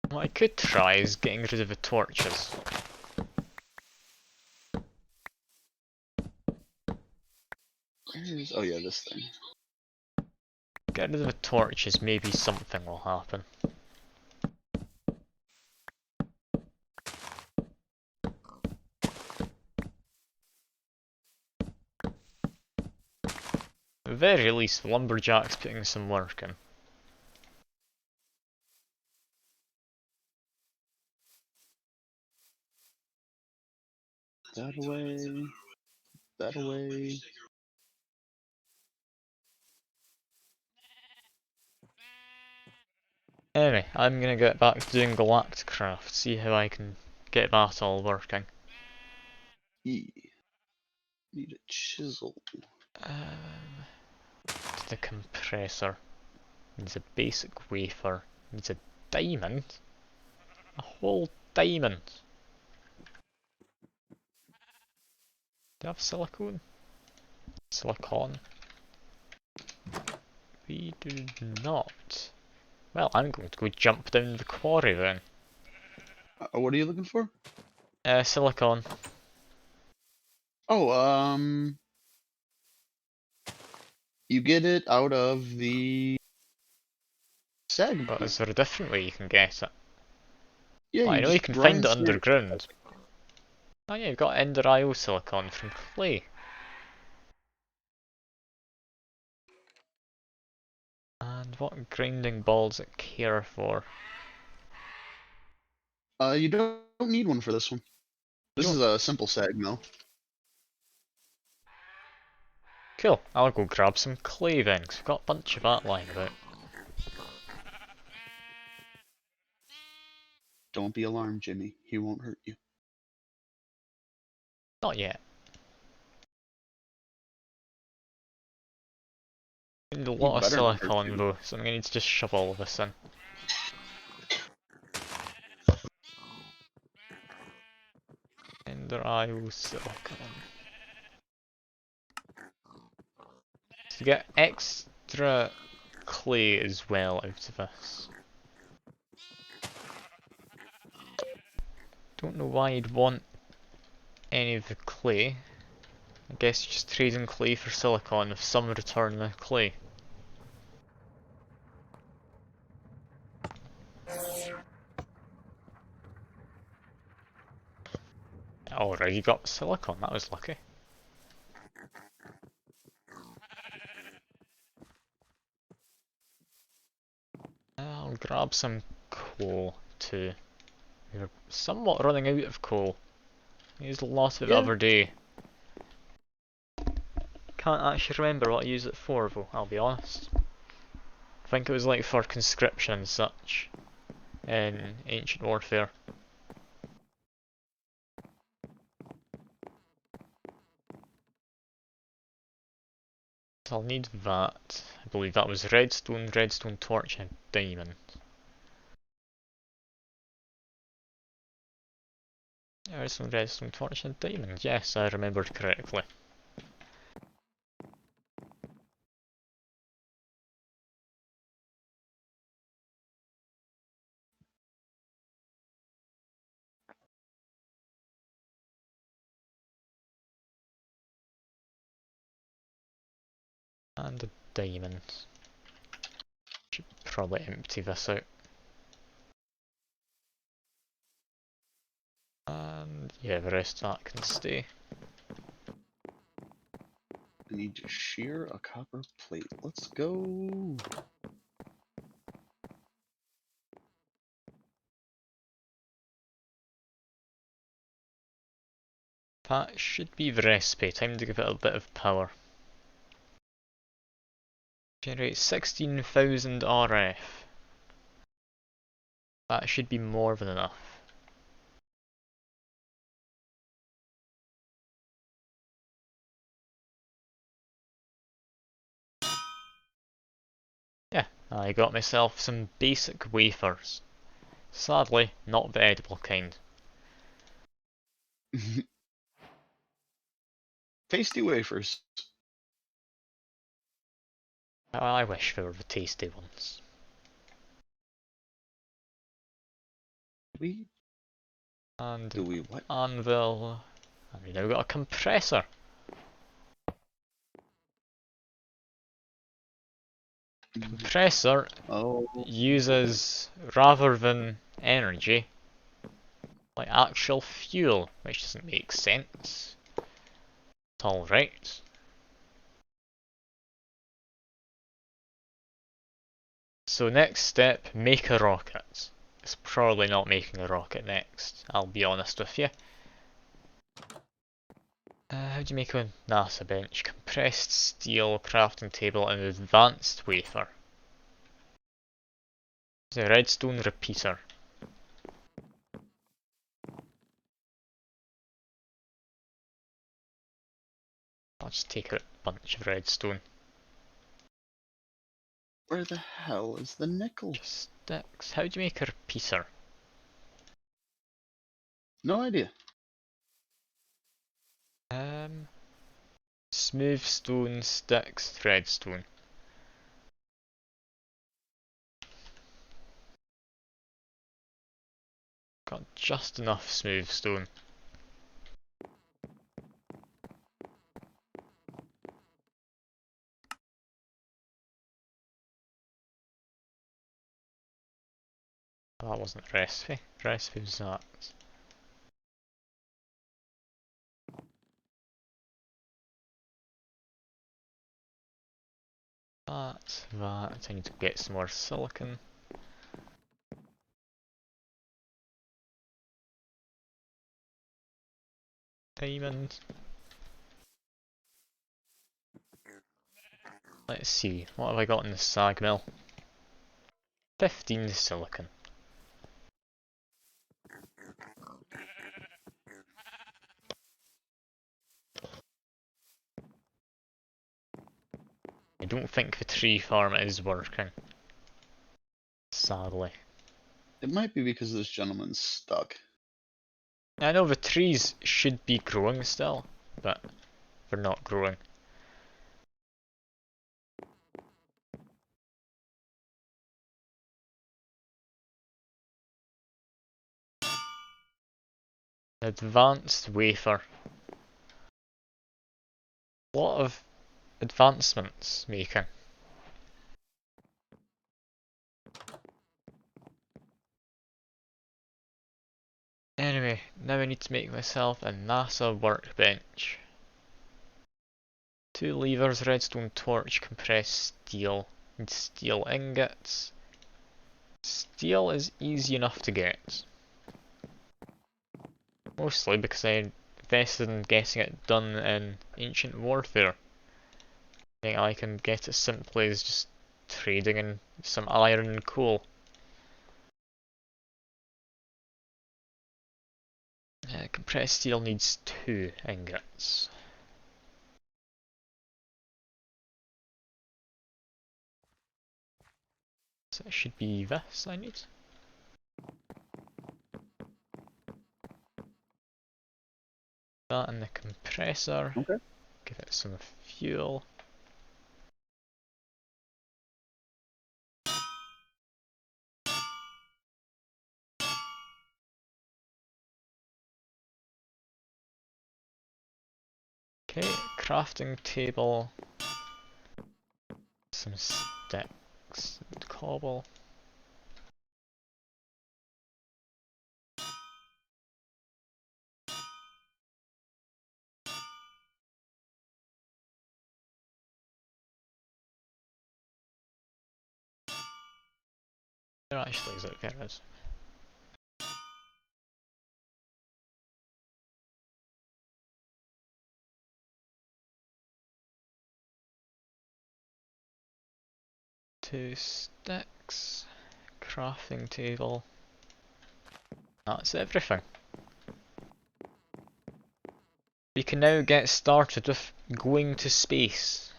What I could try is getting rid of the torches. Oh yeah, this thing. Get rid of the torches, maybe something will happen. At the very least, the lumberjack's putting some work in. That away. That away. Anyway, I'm gonna get back to doing galacticraft, see how I can get that all working. E. Need a chisel. To the compressor. Needs a basic wafer. Needs a diamond? A whole diamond! Do you have silicone? Silicon? We do not. Well, I'm going to go jump down the quarry then. What are you looking for? Silicon. Oh, you get it out of the sag But mill. is there a different way you can get it? Yeah, Well, I you know you just can find grind it sand. underground. Oh yeah, you've got Ender IO silicon from clay. And what grinding ball does it care for? You don't need one for this one. You This is don't. a simple sag mill. Cool, I'll go grab some clay then, 'cause we've got a bunch of that lying about. Don't be alarmed, Jimmy. He won't hurt you. Not yet. I need a He lot of better not hurt silicon you. though, so I'm gonna need to just shove all of this in. Ender IO silicon. To get extra clay as well out of this. Don't know why you'd want any of the clay. I guess you're just trading clay for silicon with some return of clay. Already got silicon, that was lucky. I'll grab some coal too. We're somewhat running out of coal. I used a lot of it the other day. Can't actually remember what I used it for though, I'll be honest. I think it was like for conscription and such in Ancient Warfare. So I'll need that. I believe that was redstone, redstone torch and diamond. Redstone, redstone torch and diamond. Yes, I remembered correctly. And a diamond. Should probably empty this out. And yeah, the rest of that can stay. I need to shear a copper plate. Let's go. That should be the recipe. Time to give it a bit of power. Generate 16,000 RF. That should be more than enough. Yeah, I got myself some basic wafers. Sadly, not the edible kind. Tasty wafers. I wish they were the tasty ones. We And do we what? anvil. And we now got a compressor. Compressor Oh, uses, rather than energy, like actual fuel, which doesn't make sense. It's alright. So next step, make a rocket. It's probably not making a rocket next, I'll be honest with you. How do you make a NASA bench? Compressed steel, crafting table, and advanced wafer. The redstone repeater. I'll just take a bunch of redstone. where the hell is the nickel? Just sticks. How do you make a repeater? No idea. Smooth stone, sticks, redstone. Got just enough smooth stone. Oh, that wasn't a recipe. Recipe was that. That. I need to get some more silicon. Diamond. Let's see, what have I got in the sag mill? 15 silicon. I don't think the tree farm is working. Sadly. It might be because this gentleman's stuck. I know the trees should be growing still, but they're not growing. Advanced wafer. A lot of advancements making. Anyway, now I need to make myself a NASA workbench. 2 levers, redstone torch, compressed steel. Need steel ingots. Steel is easy enough to get. Mostly because I invested in getting it done in Ancient Warfare. I think I can get it simply as just trading in some iron and coal. Compressed steel needs 2 ingots. So it should be this I need. That in the compressor. Okay. Give it some fuel. Okay, crafting table. Some sticks and cobble. There actually is, okay, there is. Two sticks. Crafting table. That's everything. We can now get started with going to space.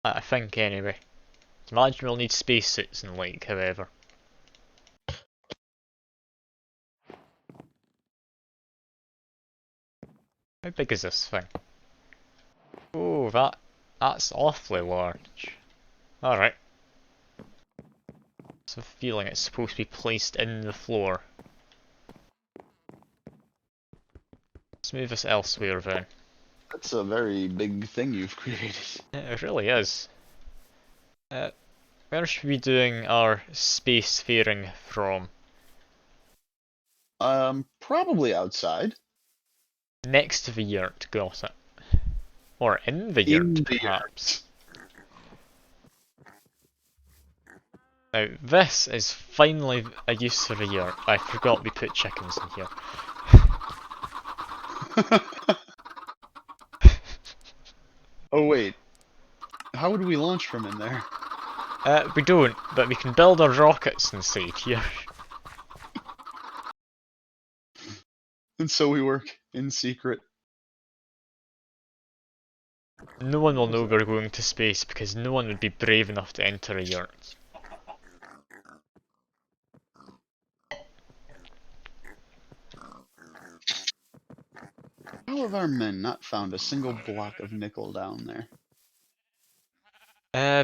I think anyway. Imagine we'll need spacesuits and like, however. How big is this thing? Oh, that's awfully large. Alright. So a feeling it's supposed to be placed in the floor. Let's move this elsewhere then. That's a very big thing you've created. It really is. Where should we be doing our spacefaring from? Probably outside. Next to the yurt, got it. Or in the yurt, In the perhaps. Now, this is finally a use for the yurt. I forgot we put chickens in here. Oh wait, how would we launch from in there? We don't, but we can build our rockets inside here. And so we work in secret. No one will know we're going to space because no one would be brave enough to enter a yurt. How have our men not found a single block of nickel down there?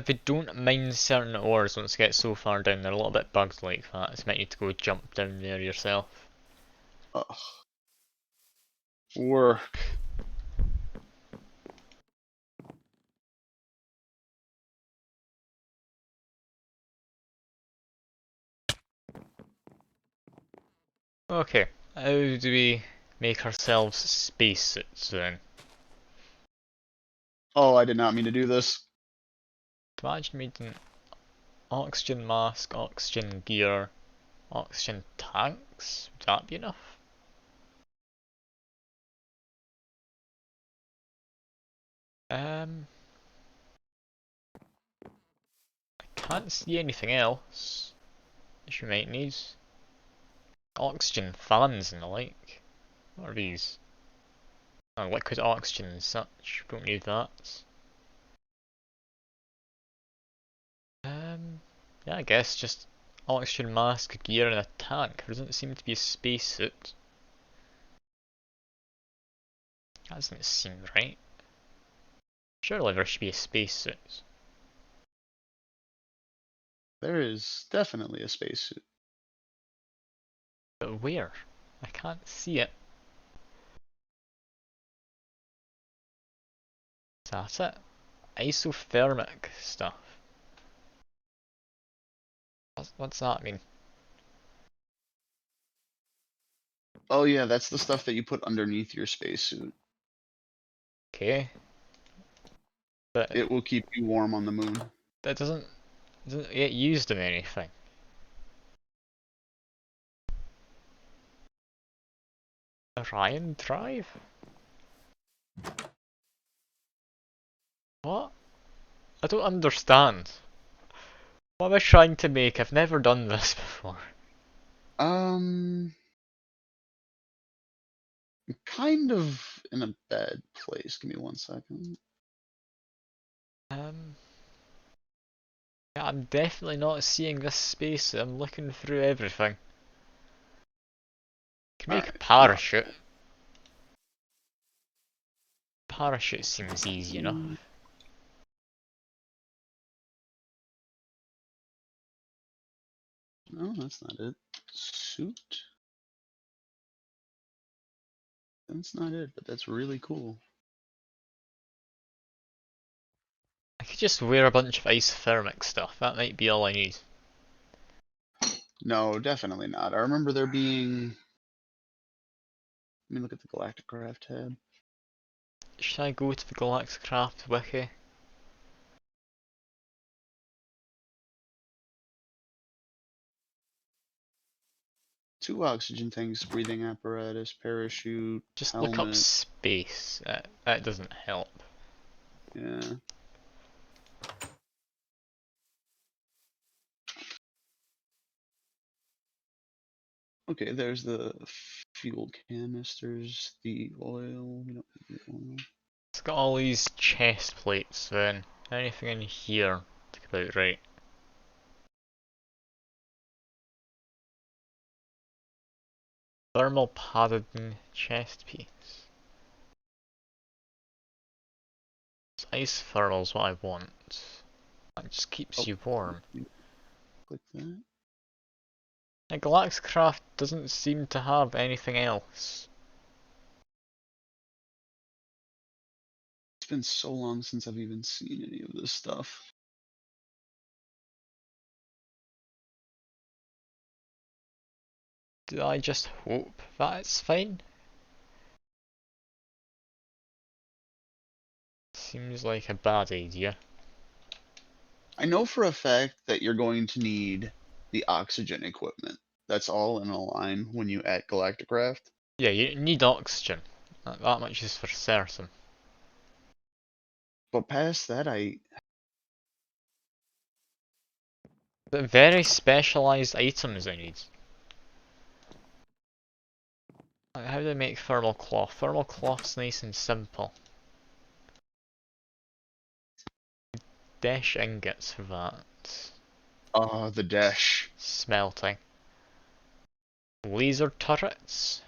They don't mine certain ores once they get so far down. They're a little bit bugged like that, so you might need to go jump down there yourself. Ugh. Work. Okay, how do we make ourselves spacesuits then? Oh, I did not mean to do this. Imagine making oxygen mask, oxygen gear, oxygen tanks? Would that be enough? I can't see anything else that you might need. Oxygen fans and the like. What are these? Oh, liquid oxygen and such. Don't need that. Yeah, I guess just oxygen mask, gear, and a tank. There doesn't seem to be a spacesuit. That doesn't seem right. Surely there should be a spacesuit. There is definitely a spacesuit. But where? I can't see it. Is that it? Isothermic stuff. What's that mean? Oh yeah, that's the stuff that you put underneath your spacesuit. Okay. But It will keep you warm on the moon. that doesn't get used in anything. Orion drive? What? I don't understand. What am I trying to make? I've never done this before. I'm kind of in a bad place. Give me 1 second. Um, yeah, I'm definitely not seeing this space. I'm looking through everything. Can make a Alright. parachute. Parachute seems easy enough. No, that's not it. Suit? That's not it, but that's really cool. I could just wear a bunch of isothermic stuff. That might be all I need. No, definitely not. I remember there being. Let me look at the galacticraft tab. Should I go to the galacticraft wiki? Two oxygen tanks, breathing apparatus, parachute, Just look up helmet. space. That doesn't help. Yeah. Okay, there's the fuel canisters, the oil. We don't need the oil. It's got all these chest plates then. Anything in here? Look about right. Thermal padded chest piece. Ice thermal's what I want. That just keeps Oh, you warm. click that. And galacticraft doesn't seem to have anything else. It's been so long since I've even seen any of this stuff. Do I just hope that it's fine? Seems like a bad idea. I know for a fact that you're going to need the oxygen equipment. That's all in a line when you add galacticraft. Yeah, you need oxygen. That much is for certain. But past that, But very specialised items I need. Like, how do I make thermal cloth? Thermal cloth's nice and simple. Dash ingots for that. the dash. Smelting. Laser turrets?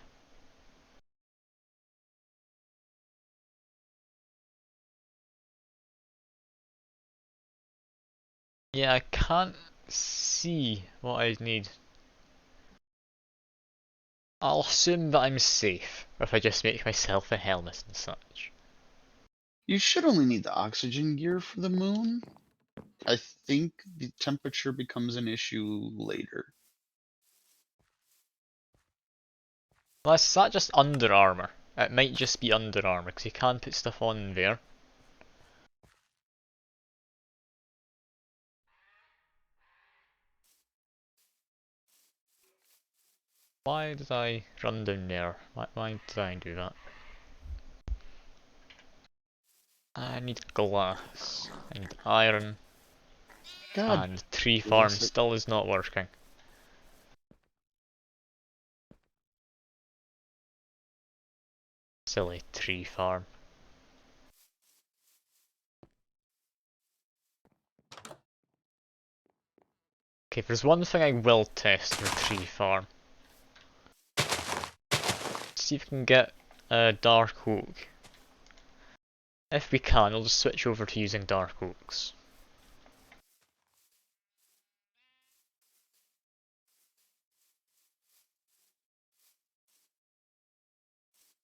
Yeah, I can't see what I'd need. I'll assume that I'm safe if I just make myself a helmet and such. You should only need the oxygen gear for the moon. I think the temperature becomes an issue later. Unless is that just under armor? It might just be under armor because you can put stuff on there. Why did I run down there? Why did I do that? I need glass. I need iron. God And tree farm bless it. still is not working. Silly tree farm. Okay, there's one thing I will test for tree farm. See if we can get a dark oak. If we can, I'll just switch over to using dark oaks.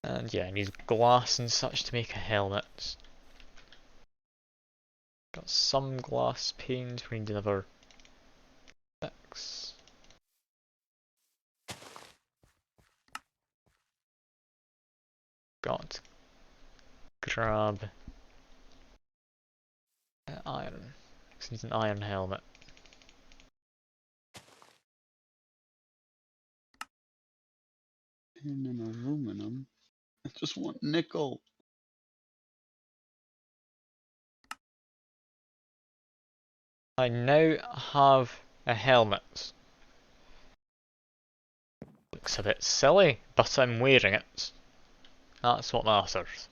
And yeah, I need glass and such to make a helmet. Got some glass paint, we need another 6. Got grab iron. This needs an iron helmet. And an aluminum. I just want nickel. I now have a helmet. Looks a bit silly, but I'm wearing it. That's what matters.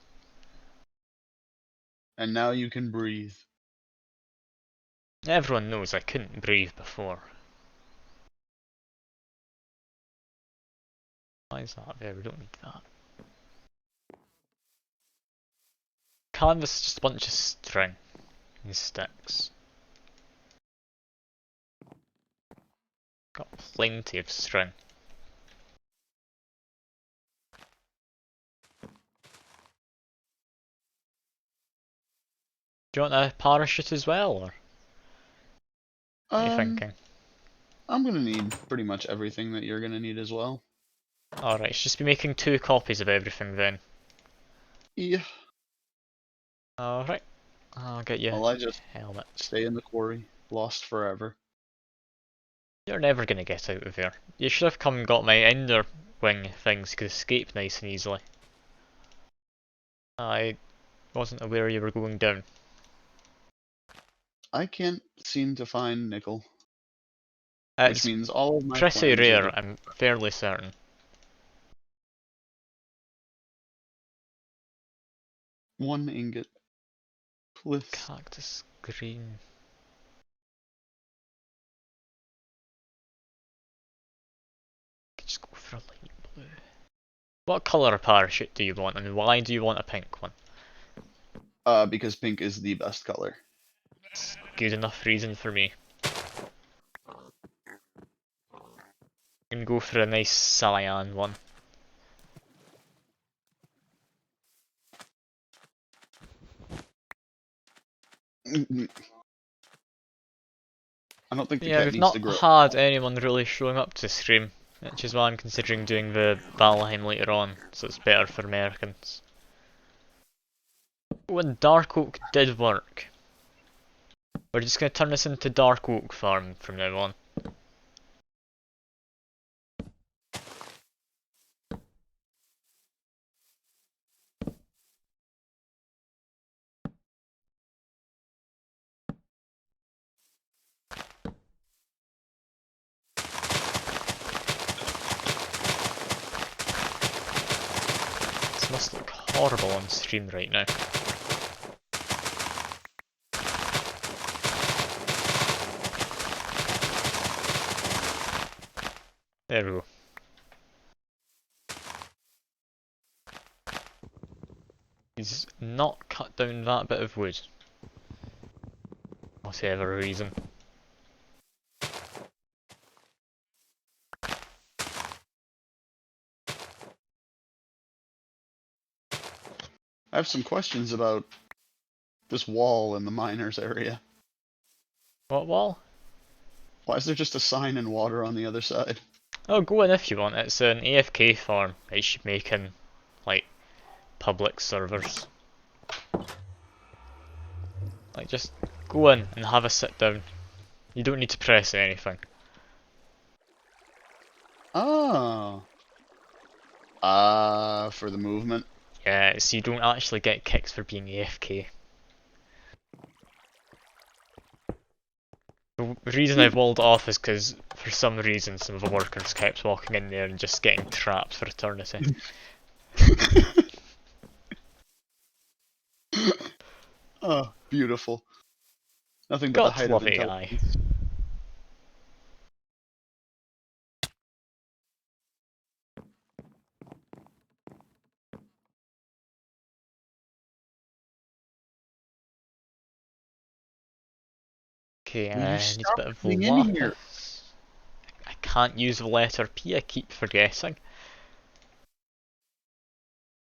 And now you can breathe. Everyone knows I couldn't breathe before. Why is that there? We don't need that. Canvas is just a bunch of string and sticks. Got plenty of string. Do you want a parachute as well, or what are you thinking? I'm gonna need pretty much everything that you're gonna need as well. Alright, just be making 2 copies of everything then. Yeah. Alright, I'll get you Well, I just helmet. stay in the quarry, lost forever. You're never gonna get out of there. You should have come and got my ender wing things, you could escape nice and easily. I wasn't aware you were going down. I can't seem to find nickel, which It's means all of my pretty plans are rare, just I'm fairly certain. one ingot. Please. Cactus green. Just go for a light blue. What colour parachute do you want, and why do you want a pink one? Because pink is the best color. It's good enough reason for me. You can go for a nice cyan one. I don't think the Yeah, cat we've needs to not grow. had anyone really showing up to stream, which is why I'm considering doing the Valheim later on, so it's better for Americans. When Dark Oak did work, we're just going to turn this into Dark Oak Farm from now on. This must look horrible on stream right now. There we go. He's not cut down that bit of wood. Whatever reason. I have some questions about this wall in the miners area. What wall? Why is there just a sign in water on the other side? Oh, go in if you want. It's an AFK farm. It should make in, like, public servers. Like, just go in and have a sit down. You don't need to press anything. Oh. For the movement. Yeah, so you don't actually get kicks for being AFK. The reason I've walled it off is because, for some reason, some of the workers kept walking in there and just getting trapped for eternity. Oh, beautiful. Nothing but the Got to height of love AI. intelligence. Okay, Will you needs a stop bit of coming in here? lapis. I can't use the letter P, I keep forgetting.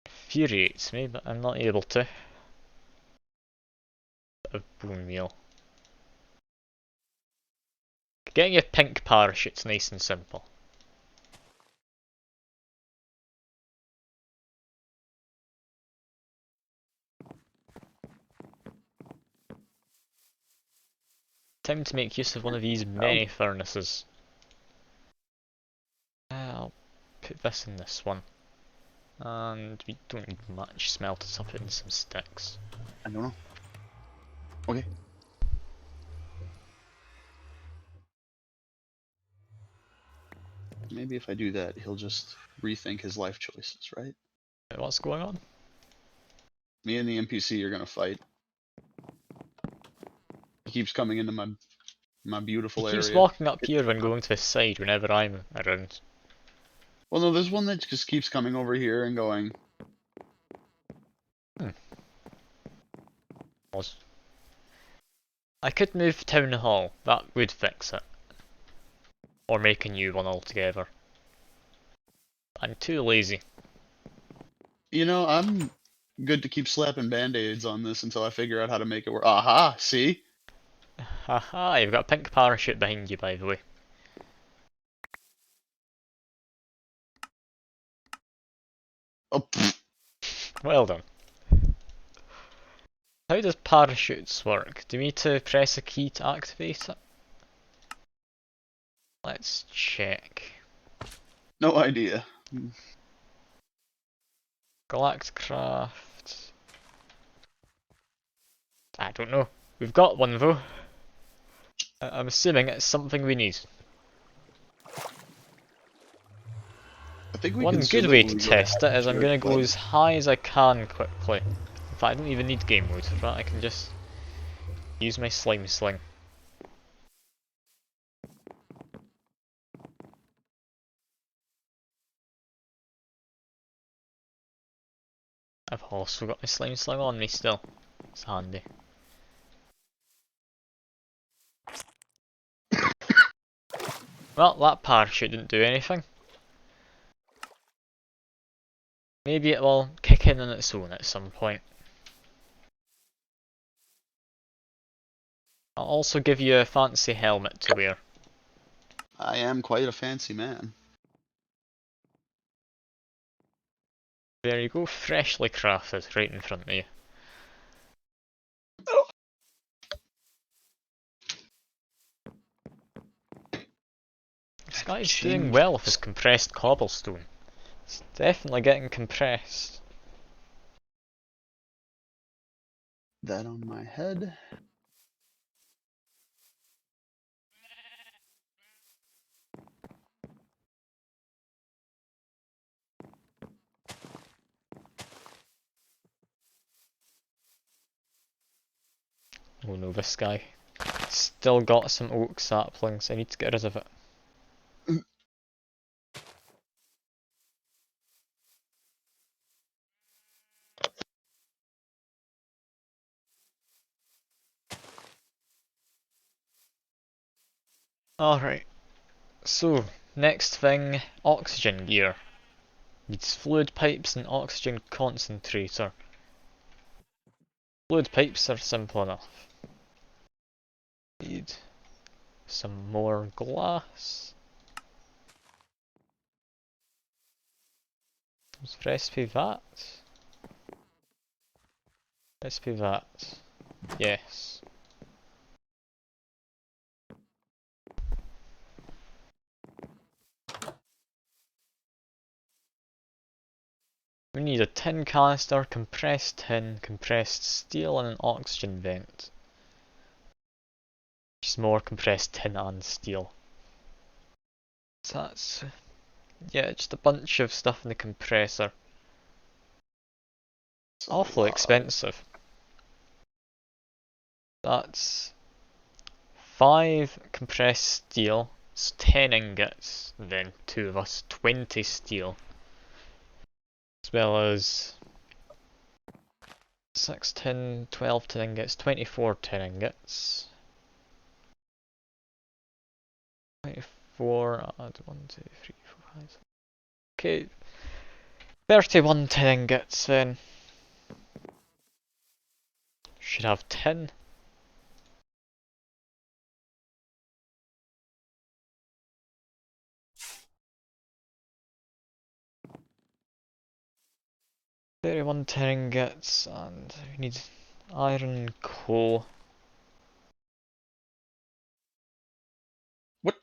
Infuriates me, but I'm not able to. Bit of bone meal. Getting a pink parachute's nice and simple. Time to make use of one of these many furnaces. I'll put this in this one. And we don't need much, smelt it up in some sticks. I don't know. Okay. Maybe if I do that, he'll just rethink his life choices, right? What's going on? Me and the NPC are gonna fight. He keeps coming into my He beautiful keeps area. walking up here when going to his side whenever I'm around. Well, no, there's one that just keeps coming over here and going. I could move Town Hall, that would fix it. Or make a new one altogether. I'm too lazy. You know, I'm good to keep slapping band-aids on this until I figure out how to make it work. Aha! See? Haha, you've got a pink parachute behind you, by the way. Oh, pfft. Well done. How does parachutes work? Do we need to press a key to activate it? Let's check. No idea. Galacticraft. I don't know. We've got one though. I'm assuming it's something we need. I think we One good consume way it to when we go test it is I'm shared going to go web. as high as I can quickly. In fact, I don't even need game mode for that, I can just use my slime sling. I've also got my slime sling on me still. It's handy. Well, that parachute didn't do anything. Maybe it will kick in on its own at some point. I'll also give you a fancy helmet to wear. I am quite a fancy man. There you go, freshly crafted, right in front of you. This guy's doing Change well with his compressed cobblestone. It's definitely getting compressed. that on my head. Oh no, this guy. Still got some oak saplings, I need to get rid of it. Alright, so next thing, oxygen gear. Needs fluid pipes and oxygen concentrator. Fluid pipes are simple enough. Need some more glass. Was recipe that? Recipe that. Yes. We need a tin canister, compressed tin, compressed steel, and an oxygen vent. Just more compressed tin and steel. So that's, yeah, just a bunch of stuff in the compressor. It's a Awfully lot. expensive. That's 5 compressed steel, it's 10 ingots, then 2 of us, 20 steel. As well as 6 tin, 12 tin ingots, 24 tin ingots. 24, add 1, 2, 3, 4, 5, 6. Okay, 31 tin ingots then. Should have 10. Thirty-one tin ingots, and we need iron and coal. What?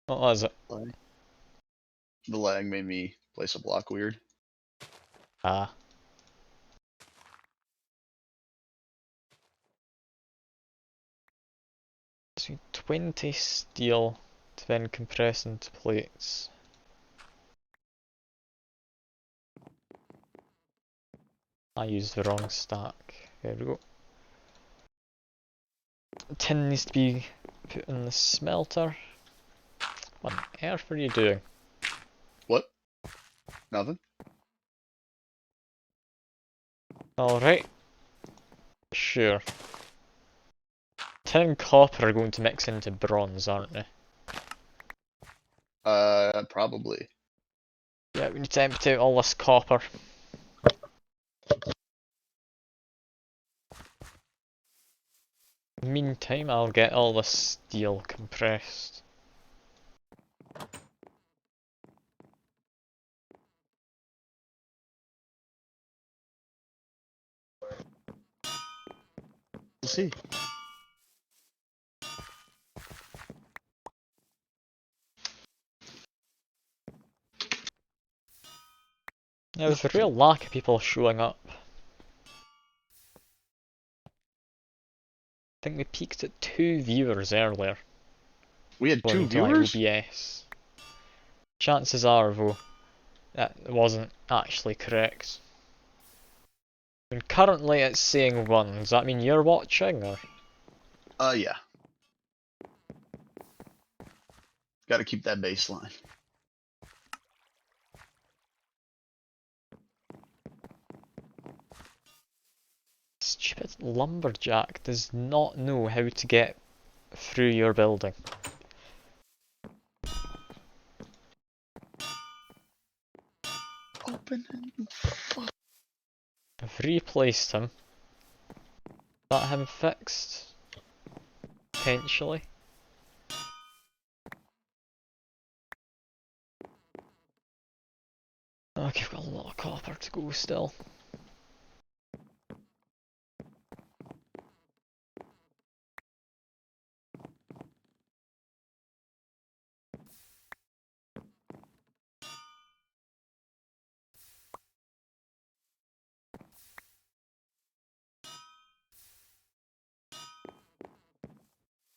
What was it? The lag made me place a block weird. Ah. So 20 steel to then compress into plates. I used the wrong stack. There we go. Tin needs to be put in the smelter. What on earth are you doing? What? Nothing? Alright. Sure. Tin and copper are going to mix into bronze, aren't they? Probably. Yeah, we need to empty out all this copper. Meantime, I'll get all this steel compressed. We'll see. Yeah, there's a real lack of people showing up. I think we peaked at 2 viewers earlier, We had 2 according to my viewers? OBS. Chances are, though, that wasn't actually correct. And currently it's saying 1. Does that mean you're watching, or? Yeah. Gotta keep that baseline. Stupid lumberjack does not know how to get through your building. Open and fuck. I've replaced him. That him fixed? Potentially. Okay, I've got a lot of copper to go still.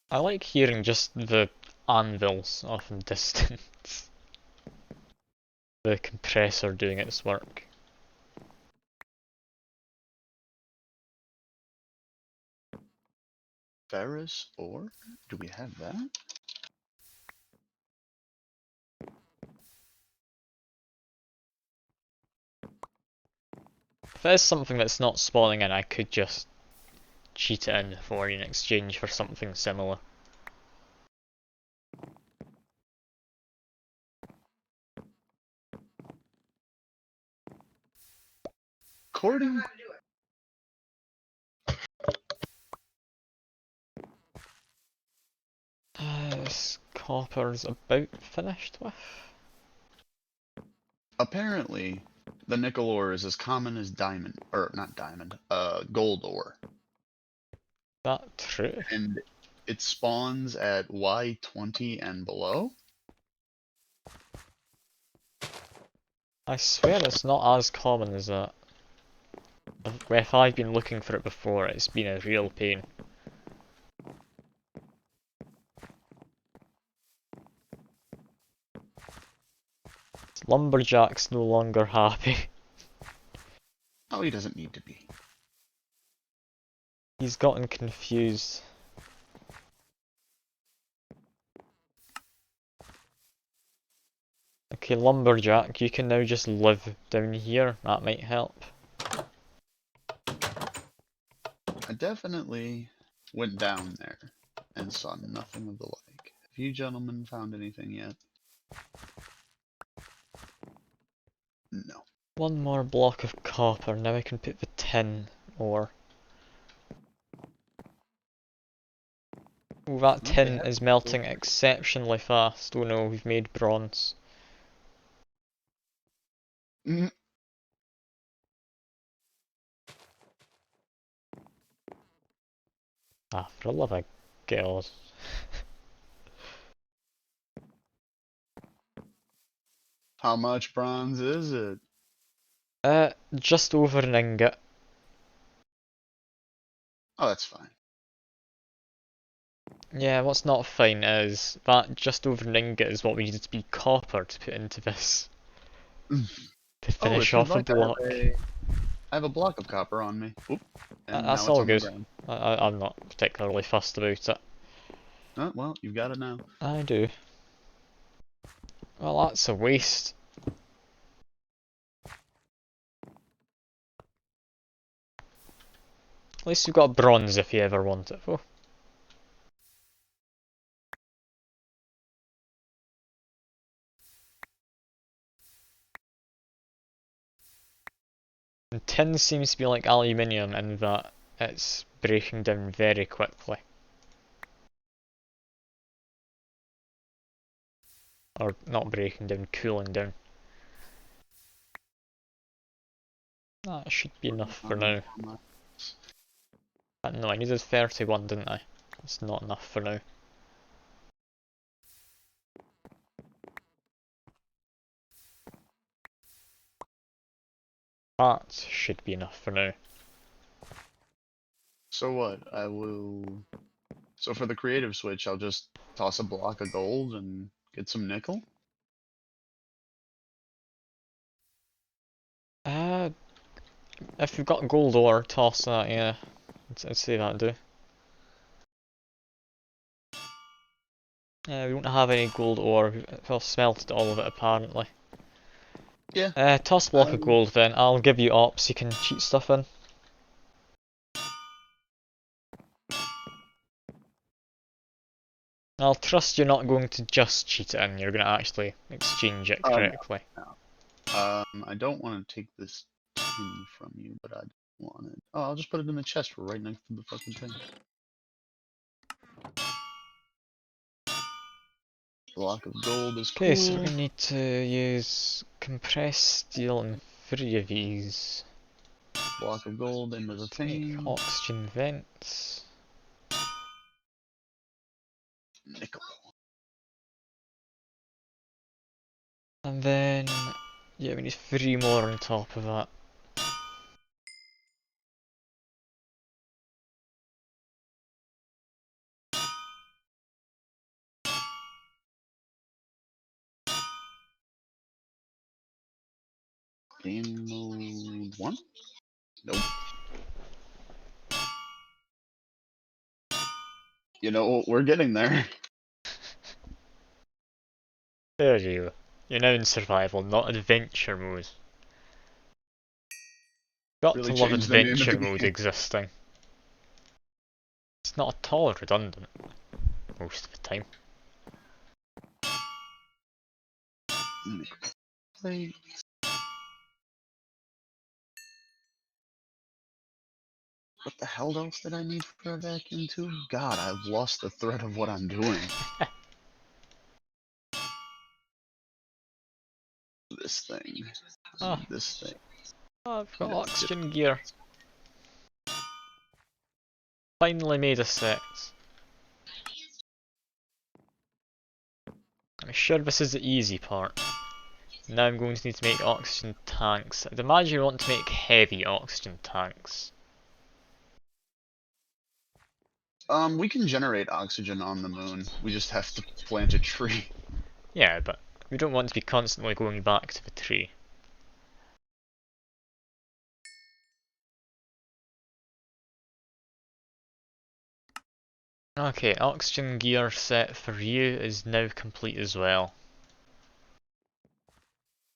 I like hearing just the anvils off in distance. The compressor doing its work. Ferrous ore? Do we have that? If it is something that's not spawning in, I could just cheat it in for you in exchange for something similar. According... This copper's about finished with. Apparently, the nickel ore is as common as diamond, or not diamond, gold ore. That true? And it spawns at Y20 and below? I swear it's not as common as that. If I've been looking for it before, it's been a real pain. Lumberjack's no longer happy. Oh, he doesn't need to be. He's gotten confused. Okay, Lumberjack, you can now just live down here. That might help. I definitely went down there and saw nothing of the like. Have you gentlemen found anything yet? No. One more block of copper, now I can put the tin ore. Oh, that Well, they tin have is melting exceptionally fast. Oh no, we've made bronze. Mm, Ah, for the love of God. how much bronze is it? Just over an ingot. Oh, that's fine. Yeah, what's not fine is that just over an ingot is what we needed to be copper to put into this. To Oh, finish if you'd off a like, block. I have a block of copper on me. Oop. And now That's it's all on the good. ground. I'm not particularly fussed about it. Oh, well, you've got it now. I do. Well, that's a waste. At least you've got bronze if you ever want it. Oh. And tin seems to be like aluminium in that it's breaking down very quickly. Or not breaking down, cooling down. That should be enough for now. No, I needed 31, didn't I? That's not enough for now. That should be enough for now. So what? So for the creative switch, I'll just toss a block of gold and get some nickel? Uh, if you've got gold ore, toss that, yeah. I'd say that do. Yeah, we don't have any gold ore. We've smelted all of it apparently. Yeah. Toss a block of gold then. I'll give you ops, you can cheat stuff in. I'll trust you're not going to just cheat it in, you're going to actually exchange it No. correctly. I don't want to take this tin from you, but I want it. Oh, I'll just put it in the chest right next to the fucking thing. Block of gold is cool. Okay, so we're going to need to use compressed steel and 3 of these. Block of gold into the To make thing. oxygen vents. Nickel. And then, yeah, we need 3 more on top of that. Game mode 1? Nope. You know, we're getting there. There you go. You're now in survival, not adventure mode. Got Really to love changed the name of adventure the mode game. existing. It's not at all redundant, most of the time. Plate. What the hell else did I need for a vacuum tube? God, I've lost the thread of what I'm doing. This thing. Ah, This thing. I've got oxygen gear. Finally made a set. I'm sure this is the easy part. Now I'm going to need to make oxygen tanks. I'd imagine you want to make heavy oxygen tanks. We can generate oxygen on the moon. We just have to plant a tree. Yeah, but We don't want to be constantly going back to the tree. Okay, oxygen gear set for you is now complete as well.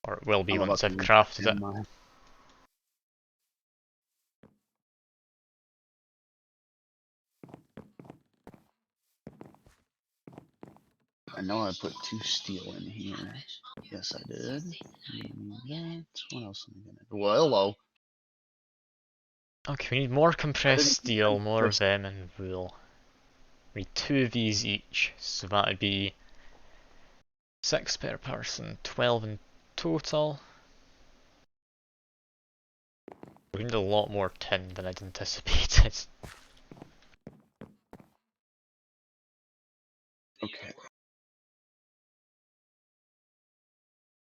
Or it will be I'm about once to I've lose crafted it. mine. I know I put 2 steel in here. Yes, I did. That. What else am I gonna do? Well, hello. Okay, we need more I compressed didn't steel, think more of this. them, and wool. We need 2 of these each, so that would be 6 per person, 12 in total. We need a lot more tin than I'd anticipated. Okay.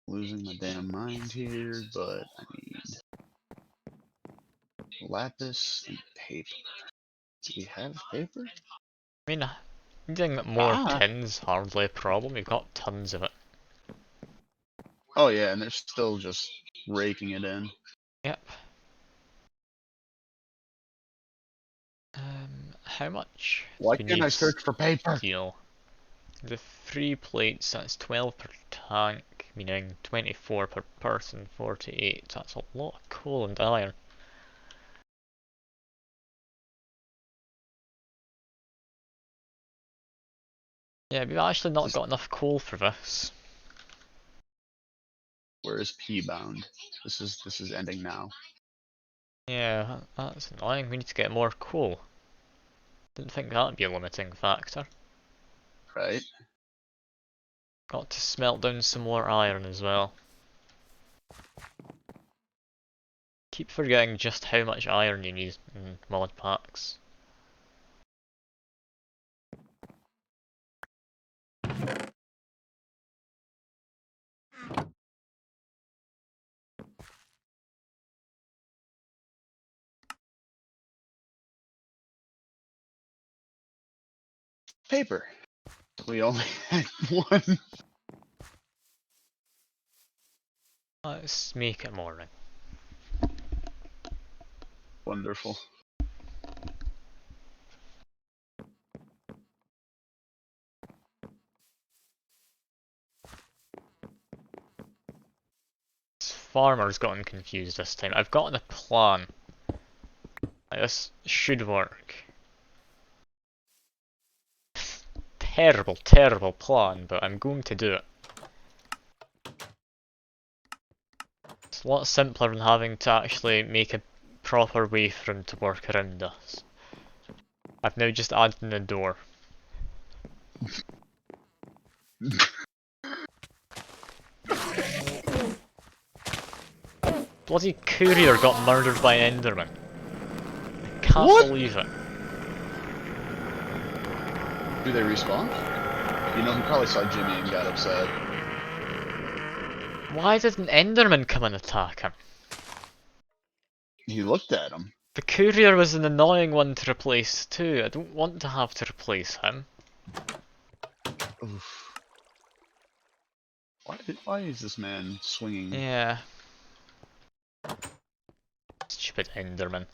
Losing my damn mind here, but I need lapis and paper. Do we have paper? I mean, needing more Ah! tin's hardly a problem, we've got tons of it. Oh yeah, and they're still just raking it in. Yep. How much Why do we can't need I search for paper? steel? The 3 plates, that's 12 per tank, meaning 24 per person, 48. That's a lot of coal and iron. Yeah, we've actually not got enough coal for this. Where is P bound? This is ending now. Yeah, that's annoying. We need to get more coal. Didn't think that'd be a limiting factor. Right? Got to smelt down some more iron as well. Keep forgetting just how much iron you need in mod packs. Paper. We only had one. Let's make it morning. Wonderful. This farmer's gotten confused this time. I've gotten a plan. Like, this should work. Terrible, terrible plan, but I'm going to do it. It's a lot simpler than having to actually make a proper way for him to work around us. I've now just added in a door. Bloody courier got murdered by an Enderman. I can't What? believe it. Do they respawn? You know, he probably saw Jimmy and got upset. Why did an Enderman come and attack him? He looked at him. The courier was an annoying one to replace too. I don't want to have to replace him. Oof. Why is this man swinging? Yeah. Stupid Enderman.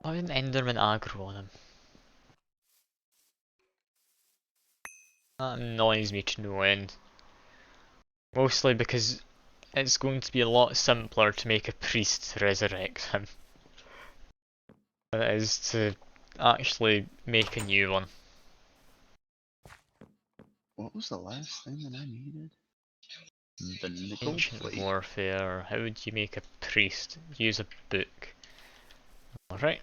Why would an Enderman aggro on him? That annoys me to no end. Mostly because it's going to be a lot simpler to make a priest resurrect him than it is to actually make a new one. What was the last thing that I needed? The nickel Ancient plate. warfare. How would you make a priest? Use a book. Alright.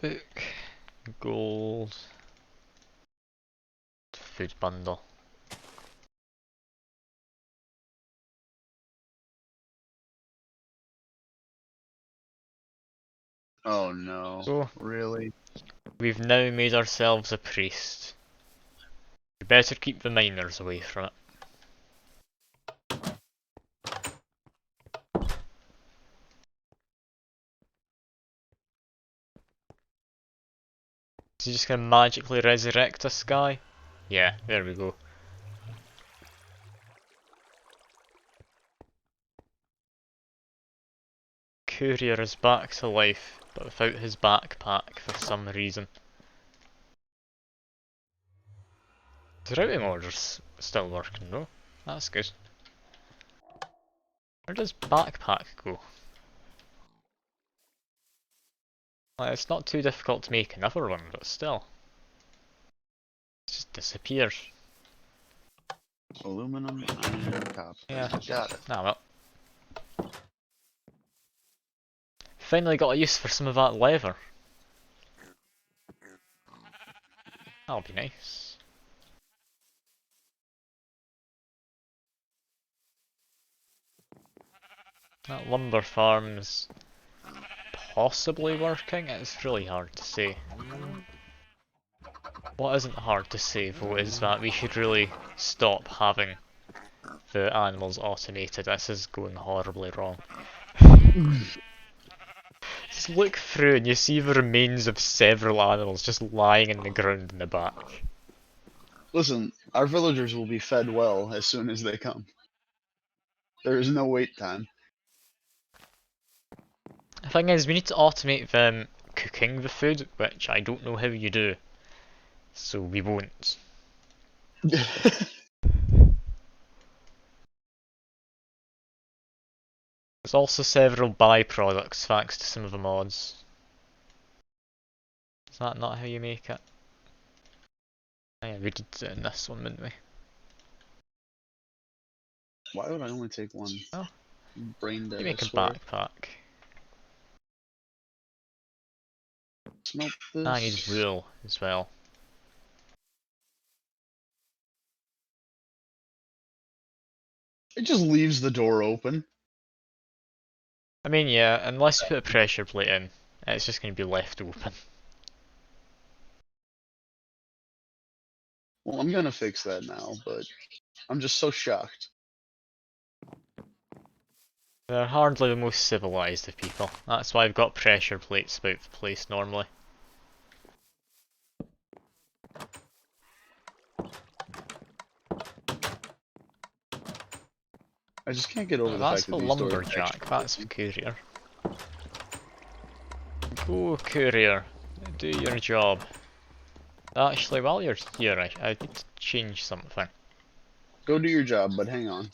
Book. Gold. Food bundle. Oh no. So, Really? we've now made ourselves a priest. We better keep the miners away from it. Is he just gonna magically resurrect this guy? Yeah, there we go. Courier is back to life, but without his backpack for some reason. The routing order's still working though. That's good. Where does backpack go? Well, it's not too difficult to make another one, but still. It just disappears. Aluminum, iron, copper. Yeah. Got it. Ah well. Finally got a use for some of that leather. That'll be nice. That lumber farm's possibly working. It's really hard to say. What isn't hard to say though is that we should really stop having the animals automated. This is going horribly wrong. Just look through and you see the remains of several animals just lying in the ground in the back. Listen, our villagers will be fed well as soon as they come. There is no wait time. The thing is, we need to automate them cooking the food, which I don't know how you do. So we won't. There's also several byproducts thanks to some of the mods. Is that not how you make it? Oh yeah, we did it in this one, didn't we? Why would I only take one? Oh. Brain dead, You I make a swear. backpack. Smelt this. I need wool as well. It just leaves the door open. I mean, yeah, unless you put a pressure plate in, it's just going to be left open. Well, I'm gonna fix that now, but I'm just so shocked. They're hardly the most civilized of people. That's why I've got pressure plates about the place normally. I just can't get over the That's fact the that these doors lumberjack, actually that's the open. courier. Go courier, do your job. Actually, while you're here, I need to change something. Go do your job, but hang on.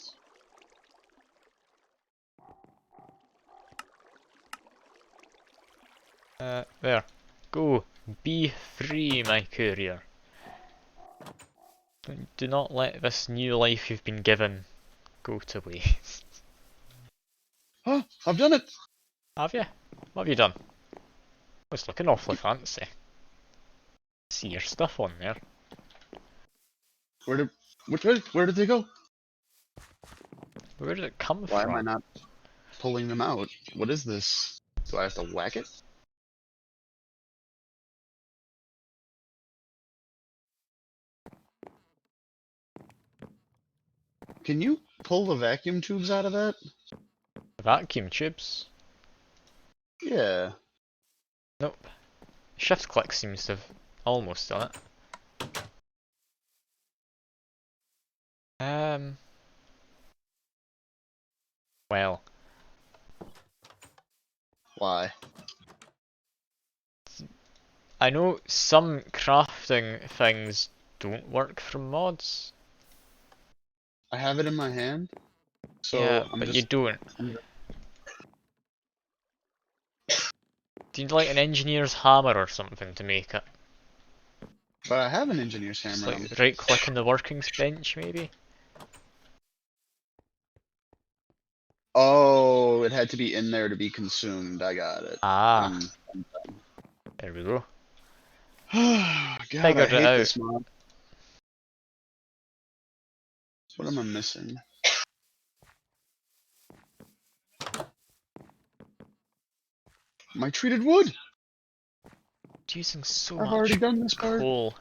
There. Go. Be free, my courier. Do not let this new life you've been given go to waste. Oh, I've done it! Have you? What have you done? It's looking awfully fancy. See your stuff on there. Where did they go? Where did it come Why am I from? not pulling them out? What is this? Do I have to whack it? Can you pull the vacuum tubes out of that? Vacuum tubes? Yeah. Nope. Shift click seems to have almost done it. Well, Why? I know some crafting things don't work from mods. I have it in my hand, so Yeah, but you don't. Do you need like an engineer's hammer or something to make it? But I have an engineer's Just hammer. like right click on the workings bench maybe? Oh, it had to be in there to be consumed. I got it. Ah, there we go. God, I Figured it hate out. this mod. What am I missing? My treated wood! It's using so I've much already done this part. coal.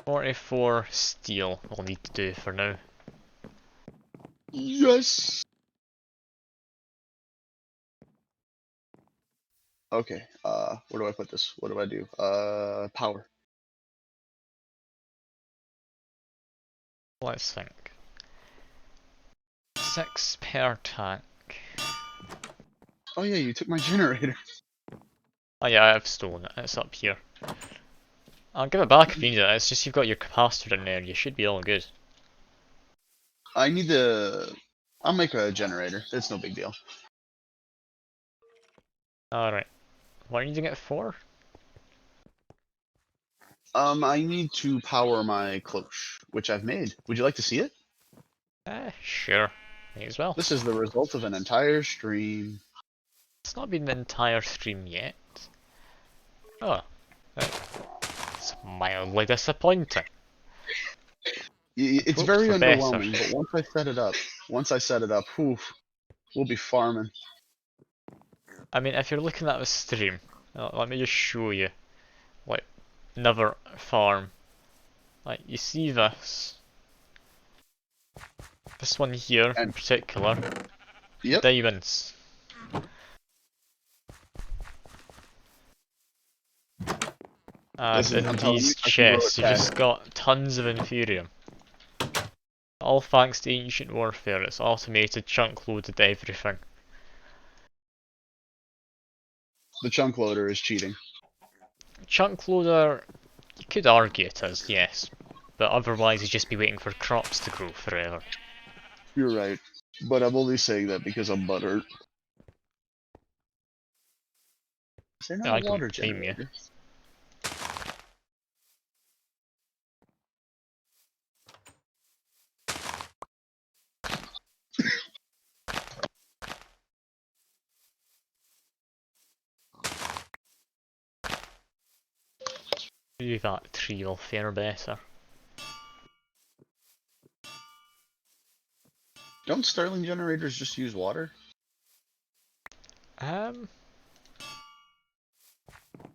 $44 steel will need to do for now. Yes! Okay. Where do I put this? What do I do? Power. Let's think. 6 per tank. Oh yeah, you took my generator. Oh yeah, I've stolen it. It's up here. I'll give it back if you need it. It's just you've got your capacitor in there. You should be all good. I need to. I'll make a generator. It's no big deal. Alright. What are you using it for? I need to power my cloche, which I've made. Would you like to see it? Sure. May as well. This is the result of an entire stream. It's not been the entire stream yet. Oh. It's mildly disappointing. It's Hoped very for better. underwhelming, but once I set it up, oof, we'll be farming. I mean, if you're looking at the stream, let me just show you. Like, another farm. Like, you see this. This one here in And particular. yep, Diamonds. And I'm in telling you, these I can grow a chests, you cat. just got tons of Inferium. All thanks to Ancient Warfare, it's automated, chunk loaded everything. The chunk loader is cheating. Chunk loader, you could argue it is, yes. But otherwise you'd just be waiting for crops to grow forever. You're right, but I'm only saying that because I'm butthurt. Is there not Yeah, a I don't water blame you. generator? Maybe that tree will fare better. Don't Starling generators just use water? I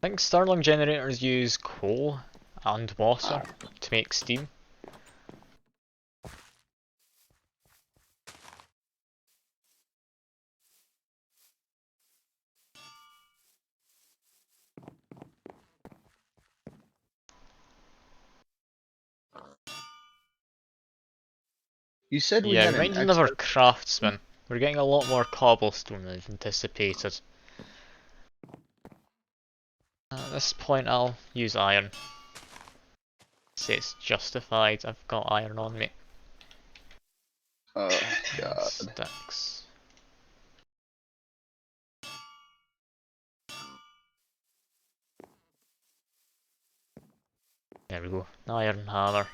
think Stirling generators use coal and water to make steam. You said we Yeah, had we an might need another excess. craftsman. We're getting a lot more cobblestone than anticipated. At this point I'll use iron. Say it's justified, I've got iron on me. Oh god. Sticks. There we go, iron hammer.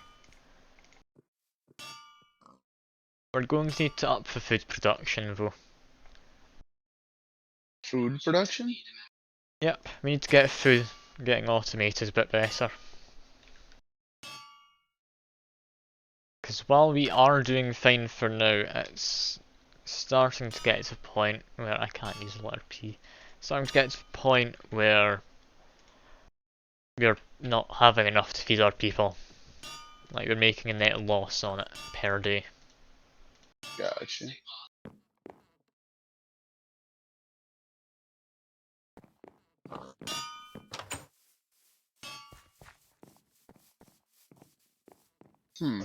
We're going to need to up the food production though. Food production? Yep, we need to get food getting automated a bit better. Because while we are doing fine for now, it's starting to get to a point where I can't use the letter P. Starting to get to a point where we're not having enough to feed our people. Like we're making a net loss on it per day. Gotcha. Hmm.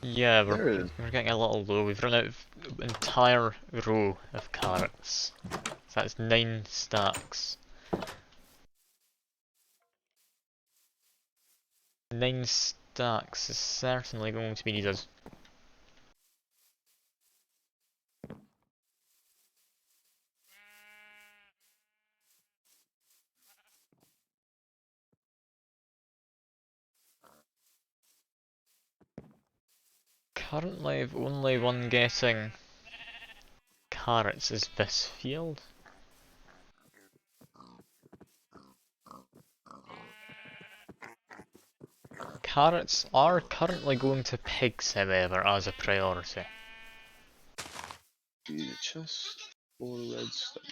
Yeah, There is. we're getting a little low. We've run out of an entire row of carrots. So that's 9 stacks. 9 stacks is certainly going to be needed. Currently, the only one getting carrots is this field. Carrots are currently going to pigs, however, as a priority. Need a chest for redstone.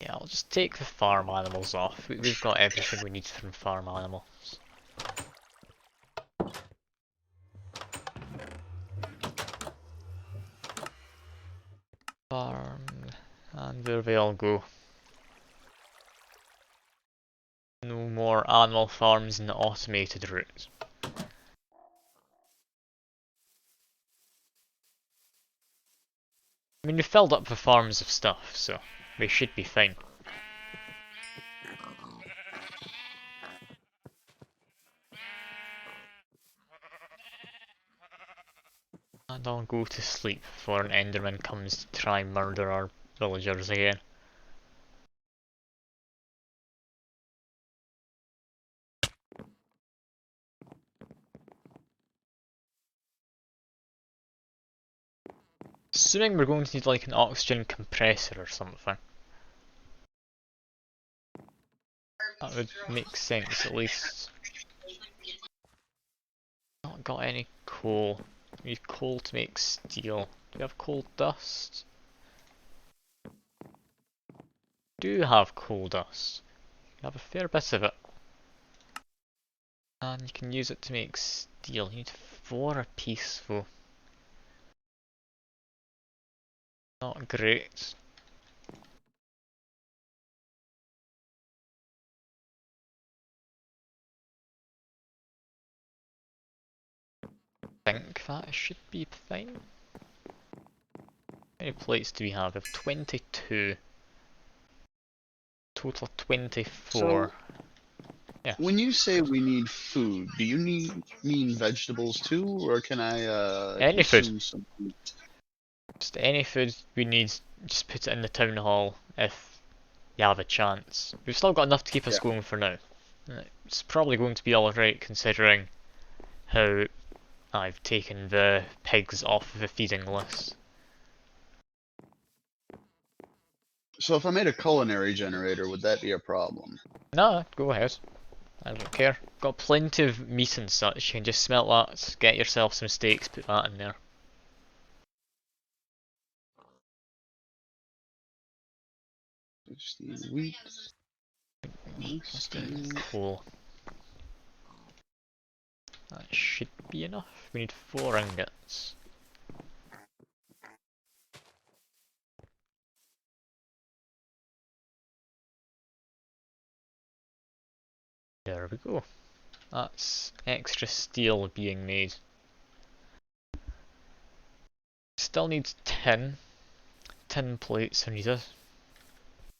Yeah, I'll just take the farm animals off. We've got everything we need from farm animals. Farm And there they all go. No more animal farms in the automated route. I mean, we filled up the farms of stuff, so they should be fine. And I'll go to sleep before an Enderman comes to try and murder our villagers again. Assuming we're going to need like an oxygen compressor or something. That would make sense at least. Not got any coal. We need coal to make steel. Do we have coal dust? Do have coal dust. We have a fair bit of it. And you can use it to make steel. You need 4 apiece though. Not great. I think that should be fine. How many plates do we have? We have 22. Total of 24. So, Yeah. when you say we need food, do you mean vegetables too, or can I Any food. consume some food? Just any food we need, just put it in the town hall if you have a chance. We've still got enough to keep us Yeah. going for now. It's probably going to be alright considering how I've taken the pigs off of the feeding list. So if I made a culinary generator, would that be a problem? No, go ahead. I don't care. Got plenty of meat and such. You can just smelt that, get yourself some steaks, put that in there. Just need wheat. Let's do coal. That should be enough. We need 4 ingots. There we go. That's extra steel being made. Still needs tin. Tin plates are needed.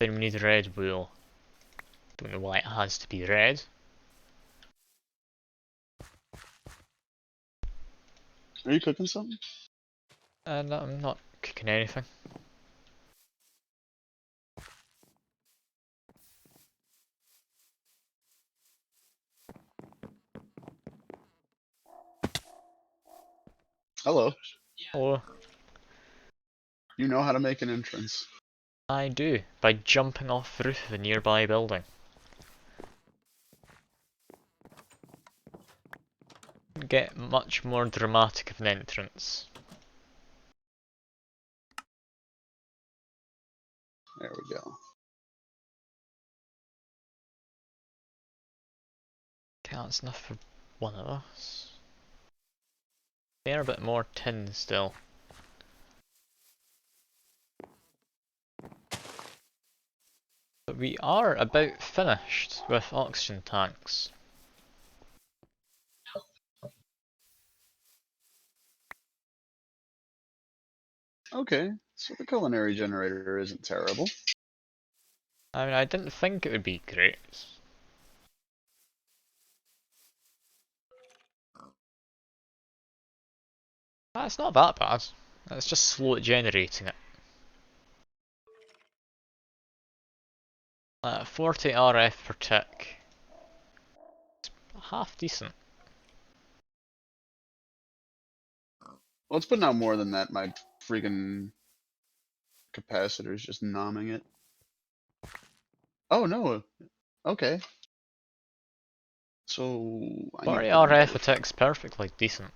Then we need red wool. Don't know why it has to be red. Are you cooking something? And I'm not cooking anything. Hello. Oh, You know how to make an entrance. I do, by jumping off the roof of a nearby building. Get much more dramatic of an entrance. There we go. Okay, that's enough for one of us. Fair a bit more tin still. But we are about finished with oxygen tanks. Okay, so the culinary generator isn't terrible. I mean, I didn't think it would be great. It's not that bad. It's just slow at generating it. 40 RF per tick. It's half decent. Well, it's putting out more than that. My freaking capacitor's just nomming it. Oh no. Okay. So I need 40 to put RF more a tick's perfectly decent.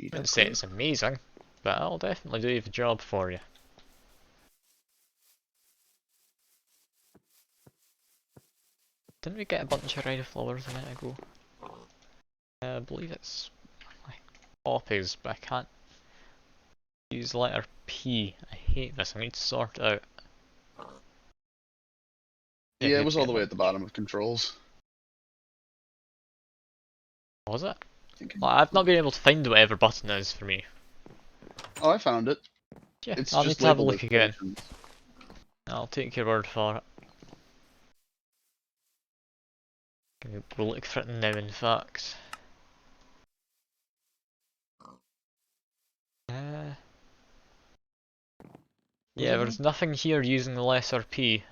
speed I wouldn't say upgrade. it's amazing, but it'll definitely do the job for you. Didn't we get a bunch of red flowers a minute ago? I believe it's poppies, but I can't use the letter P. I hate this. I need to sort it out. Yeah, it was all get the way at lunch. the bottom of controls. Was it? I think Well, I've not been able to find whatever button it is for me. Oh, I found it. Yeah, It's I'll need just to have a labeled look as again. stations. I'll take your word for it. We'll look for it now, in fact. Yeah, Was there's nothing here using the lesser P.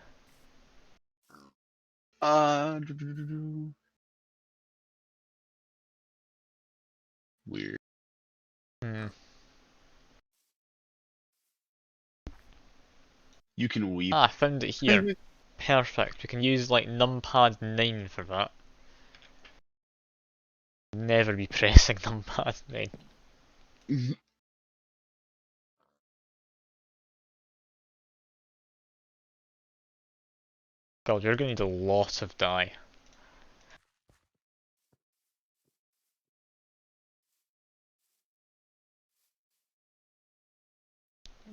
Weird. Hmm. You can weep. Ah, I found it here. Perfect. We can use like numpad 9 for that. Never be pressing numpad 9. God, you're gonna need a lot of dye.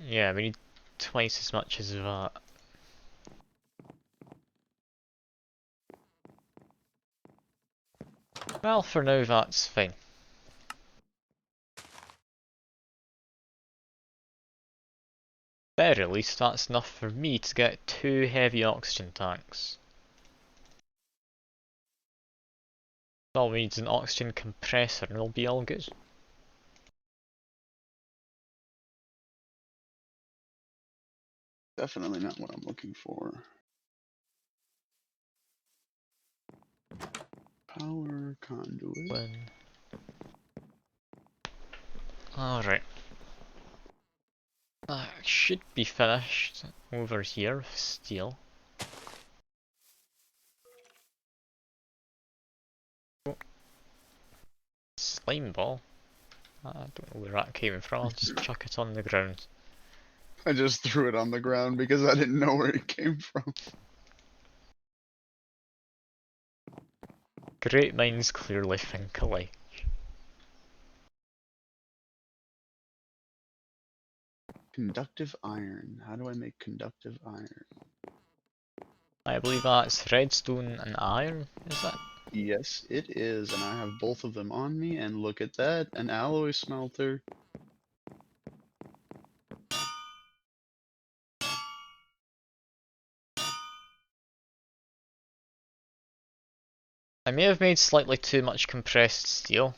Yeah, we need twice as much as that. Well, for now that's fine. Very least that's enough for me to get 2 heavy oxygen tanks. All we need is an oxygen compressor and we'll be all good. Definitely not what I'm looking for. Power conduit. Alright. That should be finished over here with steel. Oh. Slime ball? I don't know where that came from, I'll just chuck it on the ground. I just threw it on the ground because I didn't know where it came from. Great minds clearly think alike. Conductive iron. How do I make conductive iron? I believe that's redstone and iron, is it? Yes, it is, and I have both of them on me, and look at that, an alloy smelter. I may have made slightly too much compressed steel.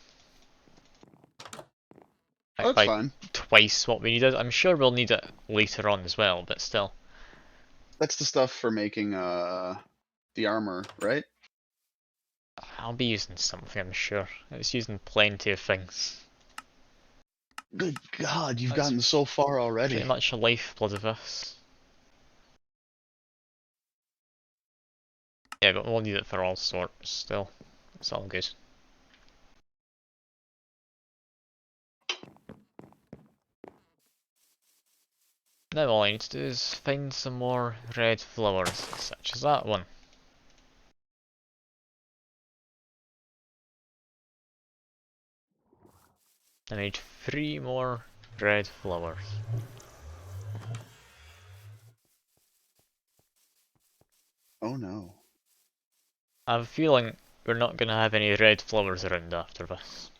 Oh, Like that's by fine. twice what we needed. I'm sure we'll need it later on as well, but still. That's the stuff for making the armor, right? I'll be using something, I'm sure. It's using plenty of things. Good God, you've That's gotten so far already. pretty much a lifeblood of this. Yeah, but we'll need it for all sorts still. It's all good. Now all I need to do is find some more red flowers, such as that one. I need 3 more red flowers. Oh no. I have a feeling we're not going to have any red flowers around after this.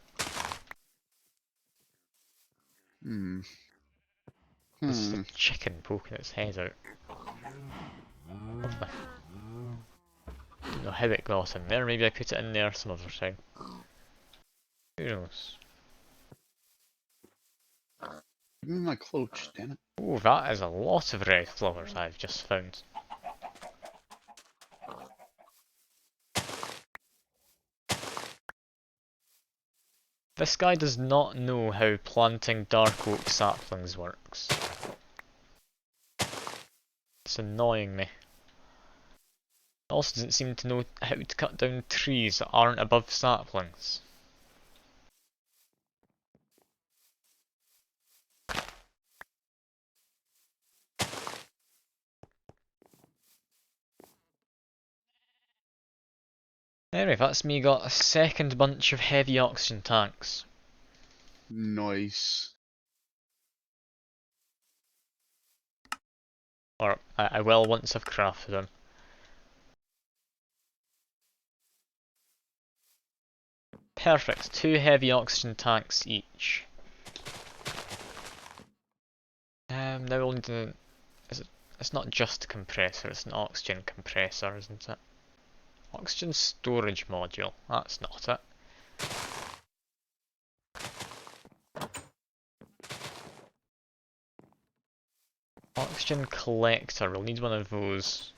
Hmm. This is a chicken poking its head out. Lovely. Don't know how it got in there, maybe I put it in there some other time. Who knows? Give me my cloche, damn it. Ooh, that is a lot of red flowers I've just found. This guy does not know how planting dark oak saplings works. It's annoying me. Also doesn't seem to know how to cut down trees that aren't above saplings. Anyway, that's me got a second bunch of heavy oxygen tanks. Nice. Or I will once I've crafted them. Perfect, 2 heavy oxygen tanks each. Now we'll need to... It's not just a compressor, it's an oxygen compressor, isn't it? Oxygen storage module, that's not it. Oxygen collector, we'll need one of those.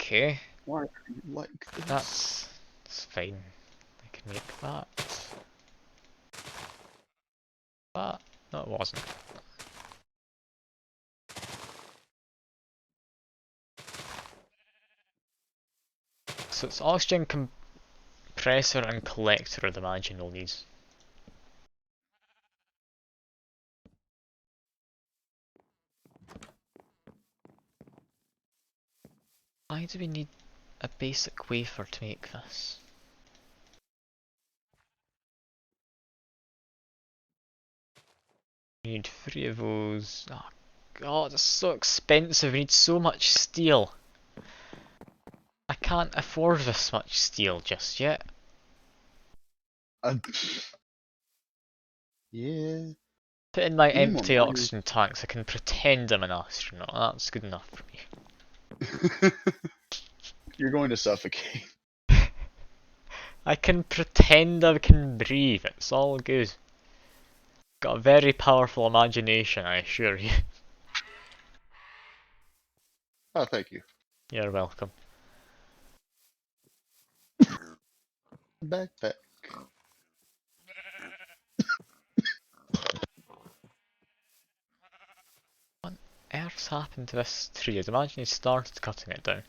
Okay, Why are you like this? that's fine. I can make that. That? No, it wasn't. So it's oxygen compressor and collector I'd imagine we'll need. Why do we need a basic wafer to make this? We need 3 of those. Oh god, it's so expensive, we need so much steel. I can't afford this much steel just yet. Yeah. Put in my You need more empty money. oxygen tanks, I can pretend I'm an astronaut, that's good enough for me. You're going to suffocate. I can pretend I can breathe, it's all good. Got a very powerful imagination, I assure you. Oh, thank you. You're welcome. Backpack. What on earth's happened to this tree? I'd imagine he started cutting it down,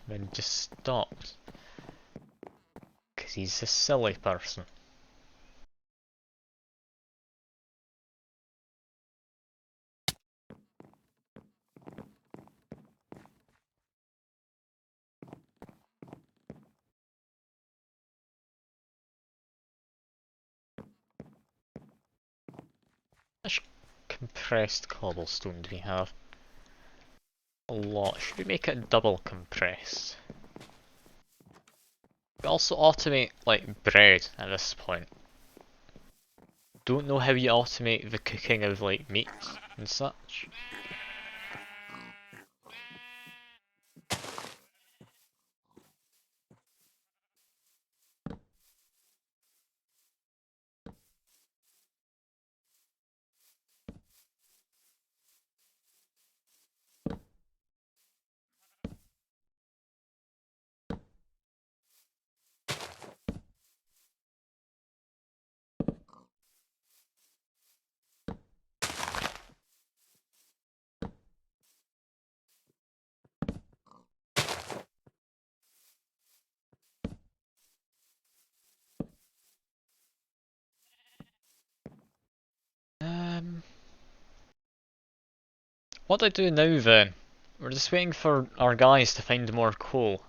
then just stopped. Because he's a silly person. How much compressed cobblestone do we have? A lot. Should we make it double compressed? We also automate, like, bread at this point. Don't know how you automate the cooking of, like, meat and such. What do I do now then? We're just waiting for our guys to find more coal.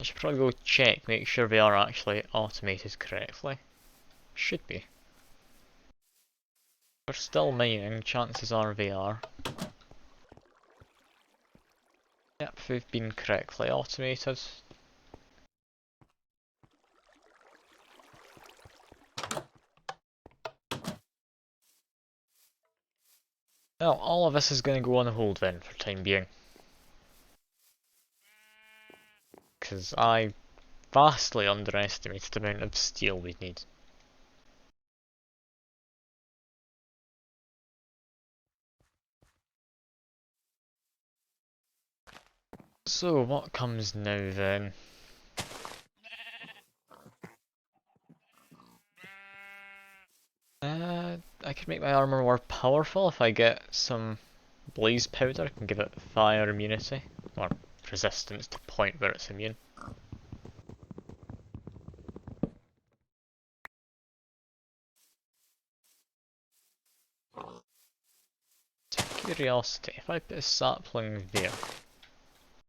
I should probably go check, make sure they are actually automated correctly. Should be. We're still mining, chances are they are. Yep, they've been correctly automated. Well, all of this is going to go on hold then for time being. Because I vastly underestimated the amount of steel we'd need. So what comes now then? I could make my armor more powerful if I get some blaze powder. I can give it fire immunity, or resistance to the point where it's immune. Curiosity, if I put a sapling there,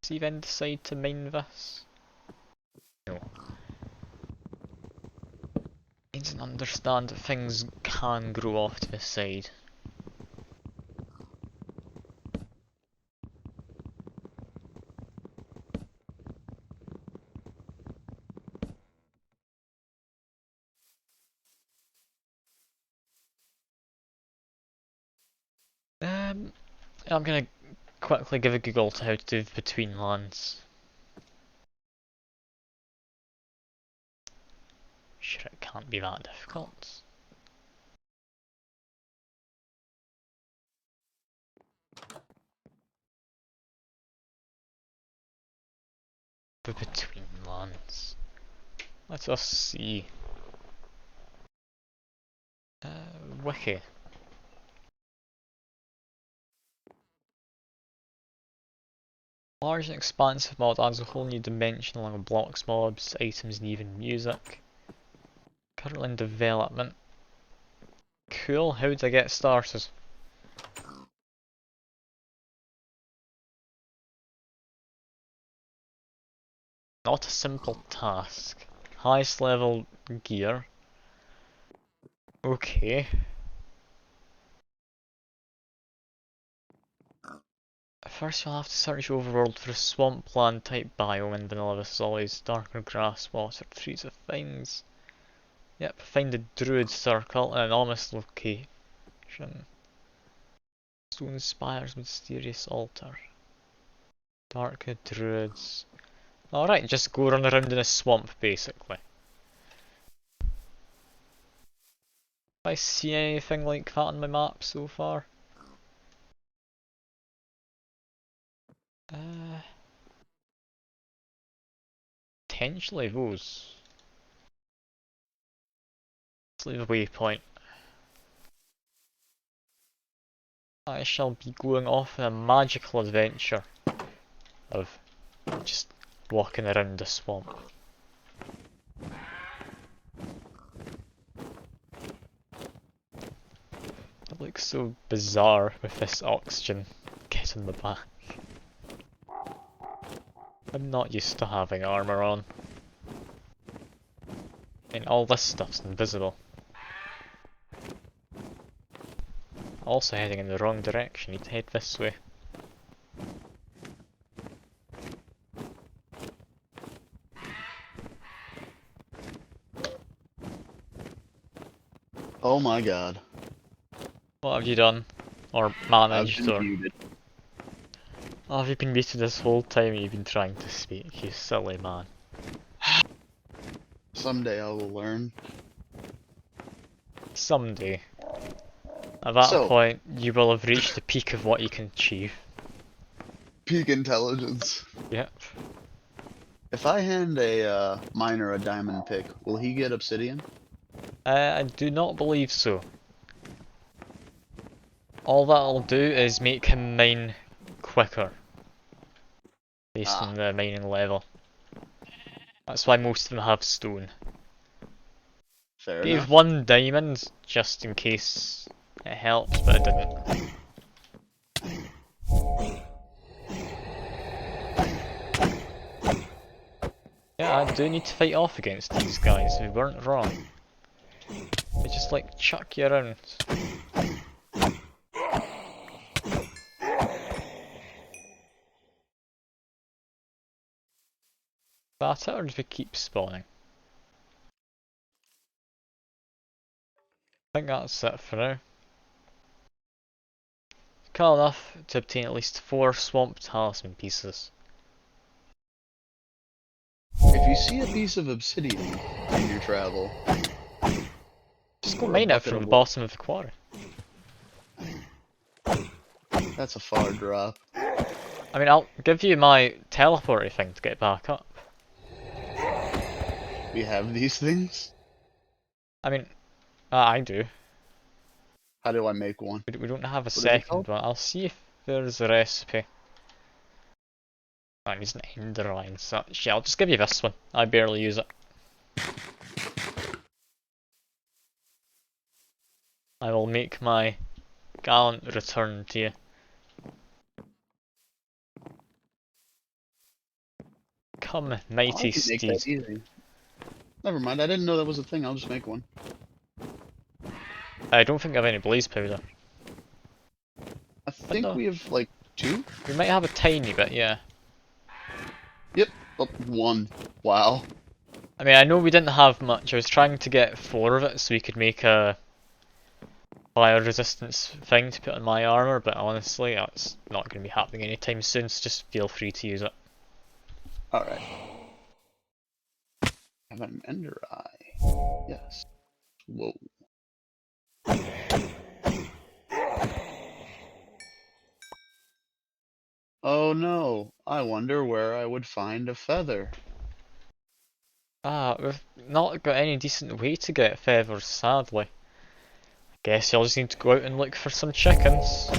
does he then decide to mine this? No. Needs an understand that things can grow off to the side. I'm gonna quickly give a Google to how to do the between lands. Sure, it can't be that difficult. The between lands. Let us see. Wiki. Large and expansive mod adds a whole new dimension along with blocks, mobs, items, and even music. Currently in development. Cool, how would I get started? Not a simple task. Highest level gear. Okay. First you'll have to search overworld for a swampland type biome in vanilla as always. Darker grass, water, trees of things. Yep, find the druid circle in an ominous location. Stone spires, mysterious altar. Dark druids. Alright, just go run around in a swamp basically. Have I seen anything like that on my map so far? Potentially those. Let's leave a waypoint. I shall be going off on a magical adventure of just walking around the swamp. It looks so bizarre with this oxygen kit in the back. I'm not used to having armour on. I mean, all this stuff's invisible. Also heading in the wrong direction, need to head this way. Oh my god. What have you done? Or managed, I've been or... muted. Oh, have you been muted this whole time you've been trying to speak, you silly man. Someday I will learn. Someday. At that So, point, you will have reached the peak of what you can achieve. peak intelligence. Yep. If I hand a miner a diamond pick, will he get obsidian? I do not believe so. All that'll do is make him mine quicker. Based on the mining level. That's why most of them have stone. Fair Gave enough. one diamond just in case it helps, but it didn't. Yeah, I do need to fight off against these guys, we weren't wrong. They just like chuck you around. That it, or do we keep spawning? I think that's it for now. Cool enough to obtain at least 4 swamp talisman pieces. If you see a piece of obsidian in your travel, Just go or a mine it bucket from of the water, bottom of the quarry. that's a far drop. I mean, I'll give you my teleporty thing to get back up. We have these things? I mean, I do. How do I make one? We don't have a What is it called? second one. I'll see if there's a recipe. I'm using ender line, so yeah, I'll just give you this one. I barely use it. I will make my gallant return to you. Come, Oh, I mighty can make that steed. easy. Never mind, I didn't know that was a thing, I'll just make one. I don't think I have any blaze powder. I But think no, we have like 2? we might have a tiny bit, yeah. Yep. Oh, 1. Wow. I mean, I know we didn't have much. I was trying to get 4 of it so we could make a fire resistance thing to put on my armor, but honestly, that's not going to be happening anytime soon, so just feel free to use it. Alright. Have an ender eye. Yes. Whoa. Oh no. I wonder where I would find a feather. Ah, we've not got any decent way to get feathers, sadly. Guess you'll just need to go out and look for some chickens.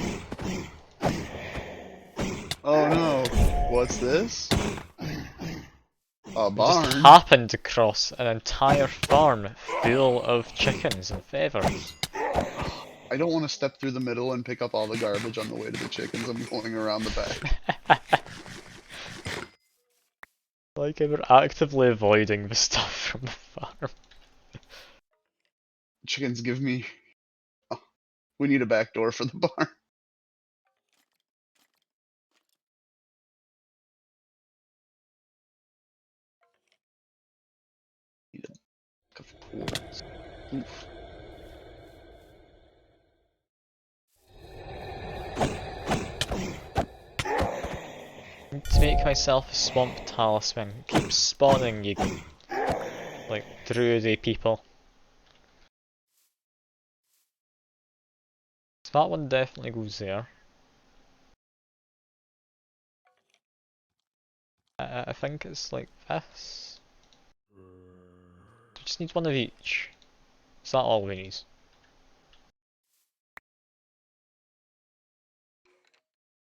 Oh no. What's this? A We just barn? happened across an entire farm full of chickens and feathers. I don't want to step through the middle and pick up all the garbage on the way to the chickens. I'm going around the back. Like, we're actively avoiding the stuff from the farm. Chickens give me... Oh, we need a back door for the barn. Need a book of quartz. Oof. Need to make myself a swamp talisman. Keep spawning, you like druidy people. So that one definitely goes there. I think it's like this. We just need one of each. Is that all we need?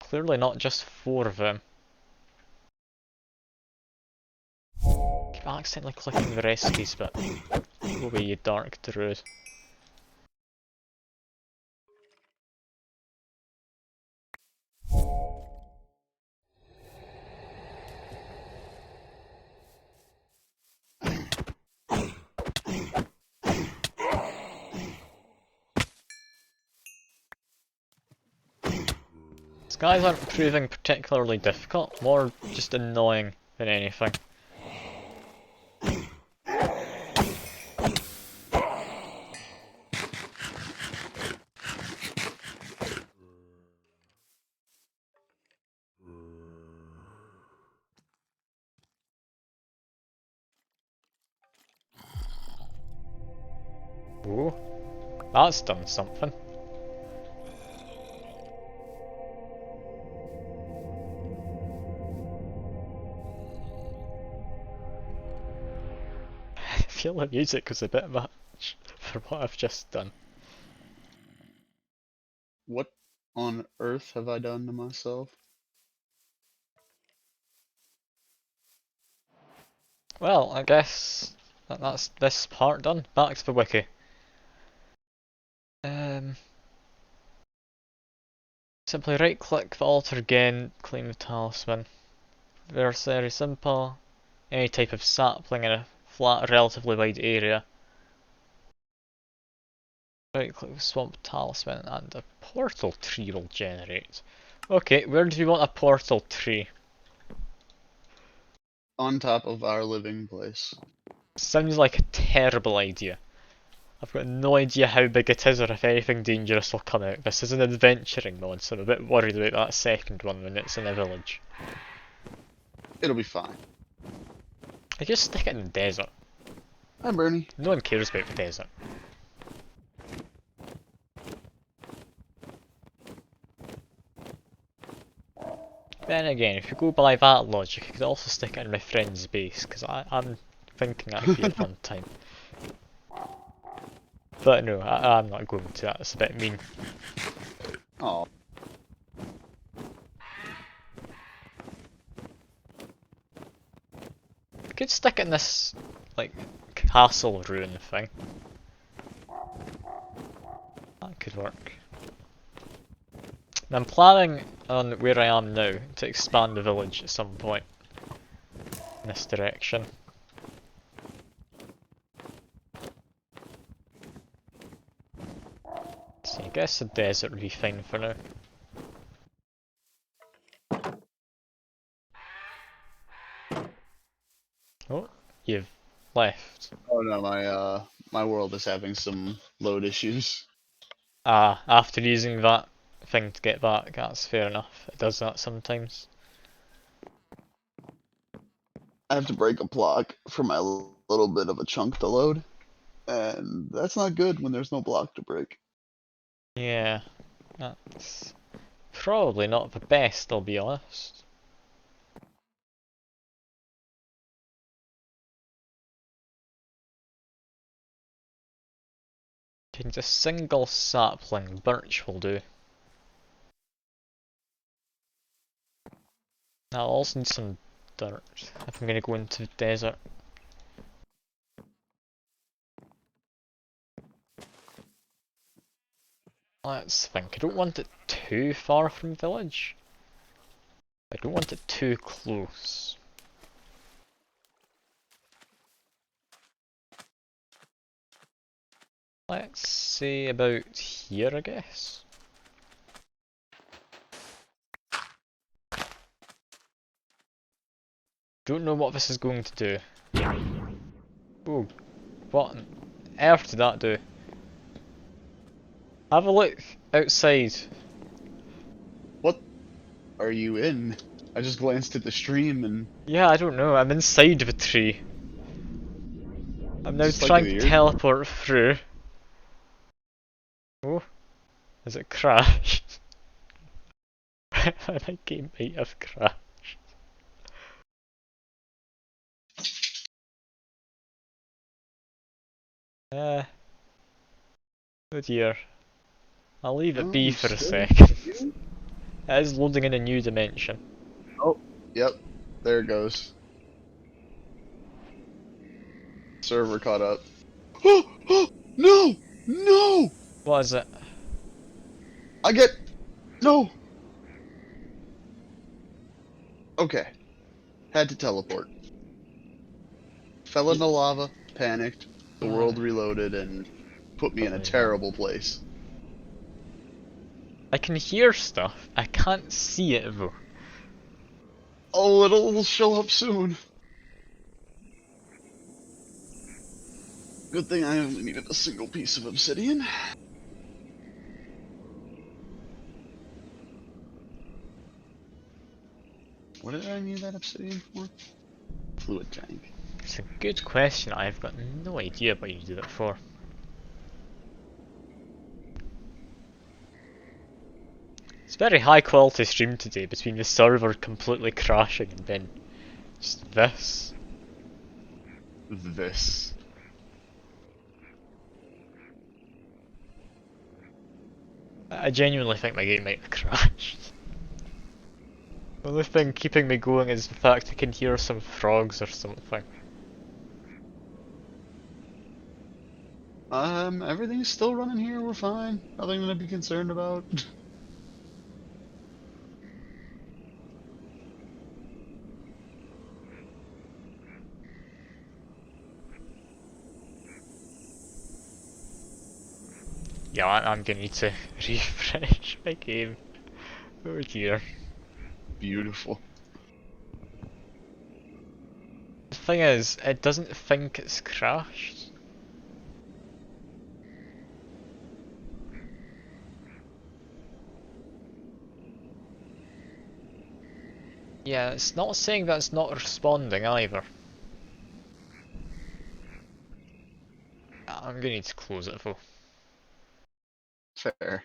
Clearly not just 4 of them. Keep accidentally clicking the recipes, but go away, you dark druid. These guys aren't proving particularly difficult, more just annoying than anything. Ooh, that's done something. I feel the music was a bit much for what I've just done. What on earth have I done to myself? Well, I guess that's this part done. Back to the wiki. Simply right click the altar again, claim the talisman. They're very simple. Any type of sapling in a flat, relatively wide area. Right click the swamp talisman and a portal tree will generate. Okay, where do we want a portal tree? On top of our living place. Sounds like a terrible idea. I've got no idea how big it is or if anything dangerous will come out. This is an adventuring mod, so I'm a bit worried about that second one when it's in a village. It'll be fine. I just stick it in the desert. Hi, Bernie. No one cares about the desert. Then again, if you go by that logic, I could also stick it in my friend's base, because I'm thinking that would be a fun time. But no, I'm not going to. That's a bit mean. Oh. I could stick it in this, like, castle ruin thing. That could work. And I'm planning on where I am now to expand the village at some point in this direction. guess the desert would be fine for now. Oh, you've left. Oh no, my world is having some load issues. Ah, after using that thing to get back, that's fair enough. It does that sometimes. I have to break a block for my little bit of a chunk to load, and that's not good when there's no block to break. Yeah, that's probably not the best, I'll be honest. Just a single sapling birch will do. Now I'll also need some dirt if I'm gonna go into the desert. Let's think. I don't want it too far from village. I don't want it too close. Let's say about here, I guess. Don't know what this is going to do. Oh, what on earth did that do? Have a look outside. What are you in? I just glanced at the stream and Yeah, I don't know. I'm inside of a tree. I'm now just like trying to the ear. teleport through. Oh, has it crashed? My game might have crashed. Uh, oh dear. I'll leave it Oh, be I'm for a still second. here. It is loading in a new dimension. Oh, yep, there it goes. Server caught up. Oh, no, no! What is it? I get no. Okay, had to teleport. Fell in the lava, panicked. The world reloaded and put me in a Probably not. terrible place. I can hear stuff. I can't see it though. Oh, it'll show up soon. Good thing I only needed a single piece of obsidian. What did I need that obsidian for? Fluid tank. It's a good question. I've got no idea what you do it for. It's a very high quality stream today between the server completely crashing and then just this. This. I genuinely think my game might have crashed. The only thing keeping me going is the fact I can hear some frogs or something. Everything's still running here. We're fine. Nothing to be concerned about. Yeah, I'm gonna need to refresh my game. Oh dear. Beautiful. The thing is, it doesn't think it's crashed. Yeah, it's not saying that it's not responding either. I'm gonna need to close it though. Fair.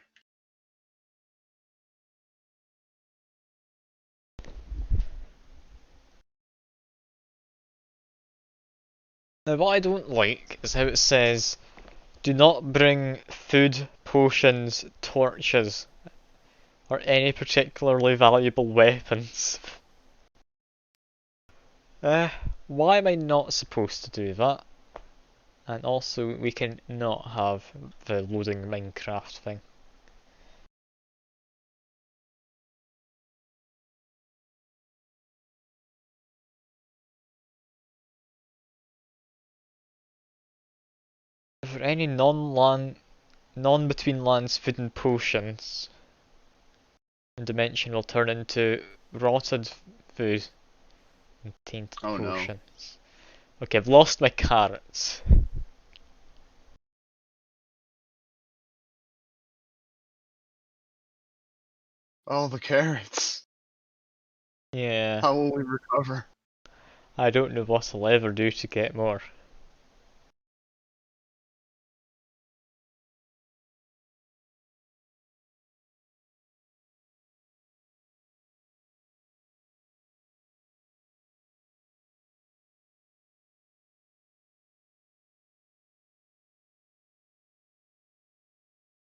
Now what I don't like is how it says, do not bring food, potions, torches, or any particularly valuable weapons. Why am I not supposed to do that? And also, we can not have the loading Minecraft thing. For any non-land non-between lands food and potions. And dimension will turn into rotted food and tainted Oh no. potions. Okay, I've lost my carrots. Oh, the carrots. Yeah, How will we recover? I don't know what I'll ever do to get more.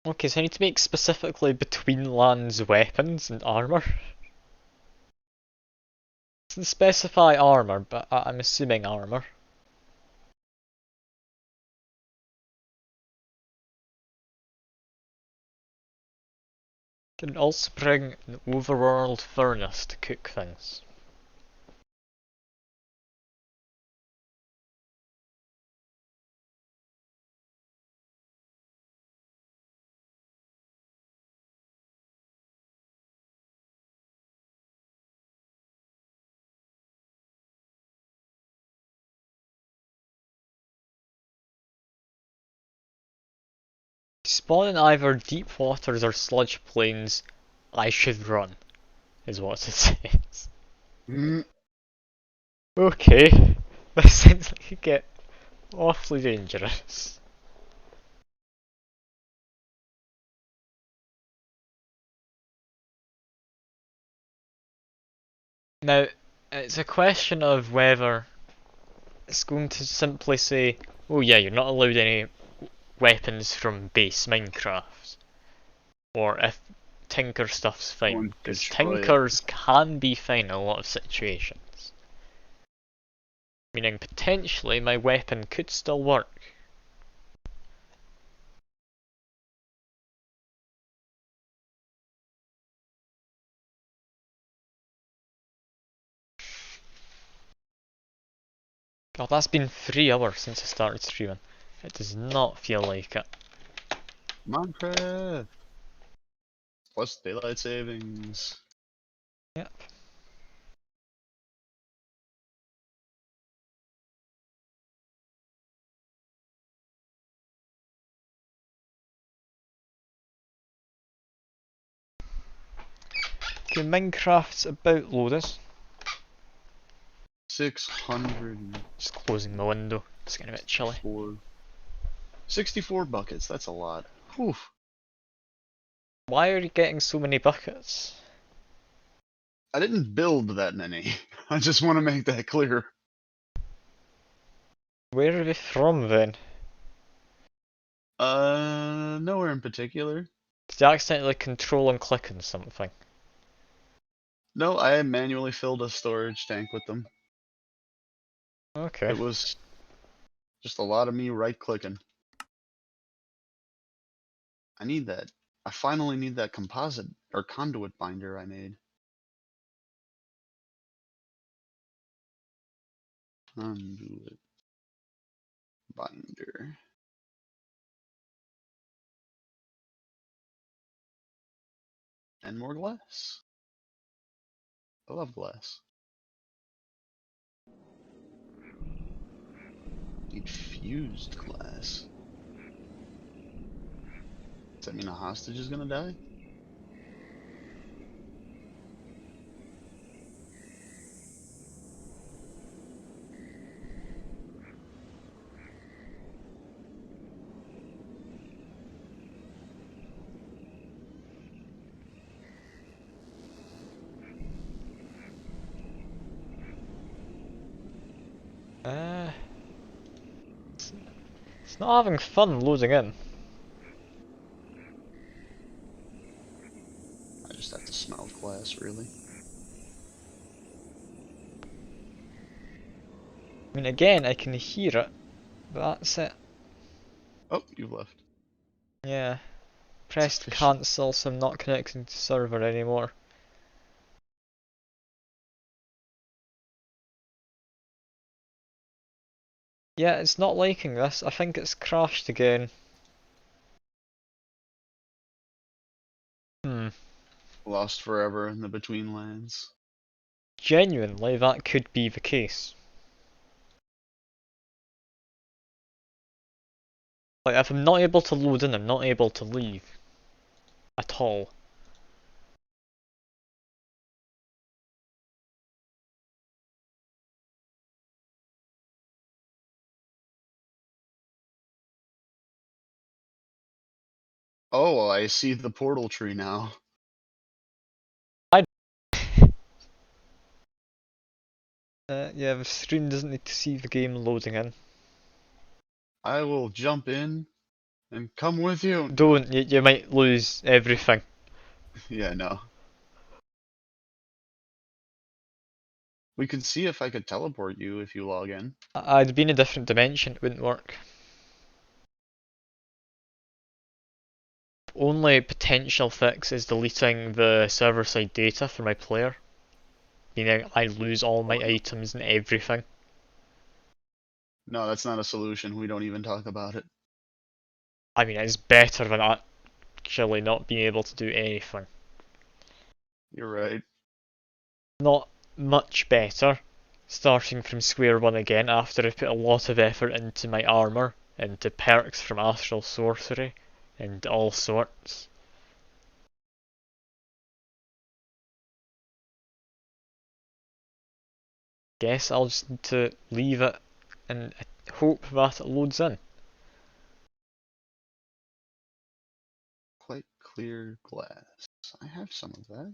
Okay, so I need to make specifically between lands weapons and armor. It doesn't specify armor, but I'm assuming armor. Can also bring an overworld furnace to cook things. Spawn in either deep waters or sludge plains, I should run, is what it says. Mm, Okay, this seems like it get awfully dangerous. Now, it's a question of whether it's going to simply say, oh yeah, you're not allowed any weapons from base Minecraft, or if Tinker stuff's go and fine, because destroy it. Tinkers can be fine in a lot of situations. Meaning potentially my weapon could still work. God, that's been 3 hours since I started streaming. It does not feel like it. Minecraft. Plus daylight savings. Yep. Okay, Minecraft's about loaded. 604. Just closing my window. It's getting a bit chilly. 64 buckets. That's a lot. Whew. Why are you getting so many buckets? I didn't build that many. I just want to make that clear. Where are they from then? Nowhere in particular. Did you accidentally control and click on something? No, I manually filled a storage tank with them. Okay. It was just a lot of me right clicking. I need that. I finally need that composite or conduit binder I made. Conduit binder. And more glass. I love glass. Need fused glass. Does that mean a hostage is gonna die? Uh, it's not having fun loading in. I just have to smell glass, really. I mean, again, I can hear it, but that's it. Oh, you've left. Yeah. It's Pressed official. cancel, so I'm not connecting to server anymore. Yeah, it's not liking this. I think it's crashed again. Lost forever in the between lands. Genuinely, that could be the case. Like, if I'm not able to load in, I'm not able to leave. At all. Oh, I see the portal tree now. Yeah, the stream doesn't need to see the game loading in. I will jump in and come with you. Don't, you might lose everything. Yeah, no. We could see if I could teleport you if you log in. I'd be in a different dimension, it wouldn't work. Only potential fix is deleting the server-side data for my player. Meaning I lose all my items and everything. No, that's not a solution. We don't even talk about it. I mean, it's better than actually not being able to do anything. You're right. Not much better, starting from square one again after I put a lot of effort into my armour, into perks from Astral Sorcery, and all sorts. Guess I'll just need to leave it and hope that it loads in. Quite clear glass. I have some of that.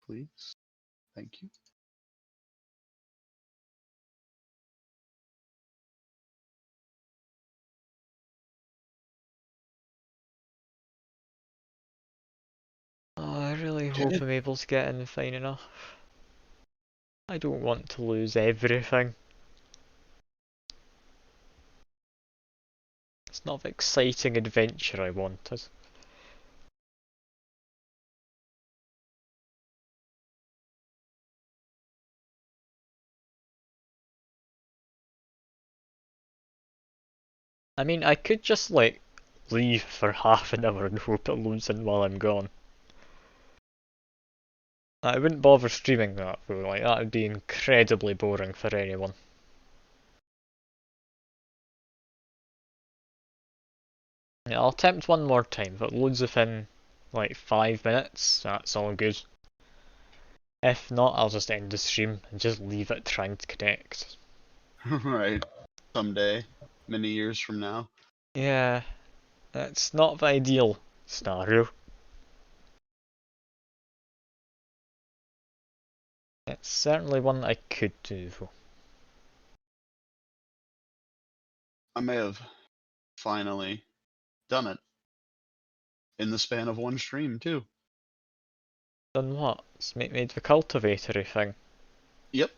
Please. Thank you. Oh, I really hope I'm able to get in fine enough. I don't want to lose everything. It's not the exciting adventure I wanted. I mean, I could just, like, leave for half an hour and hope it loads in while I'm gone. I wouldn't bother streaming that though, like, that would be incredibly boring for anyone. Yeah, I'll attempt one more time, if it loads within, like, 5 minutes, that's all good. If not, I'll just end the stream and just leave it trying to connect. Right. Someday. Many years from now. Yeah, that's not the ideal scenario. It's certainly one I could do though. I may have finally done it. In the span of one stream, too. Done what? Made the cultivatory thing. Yep.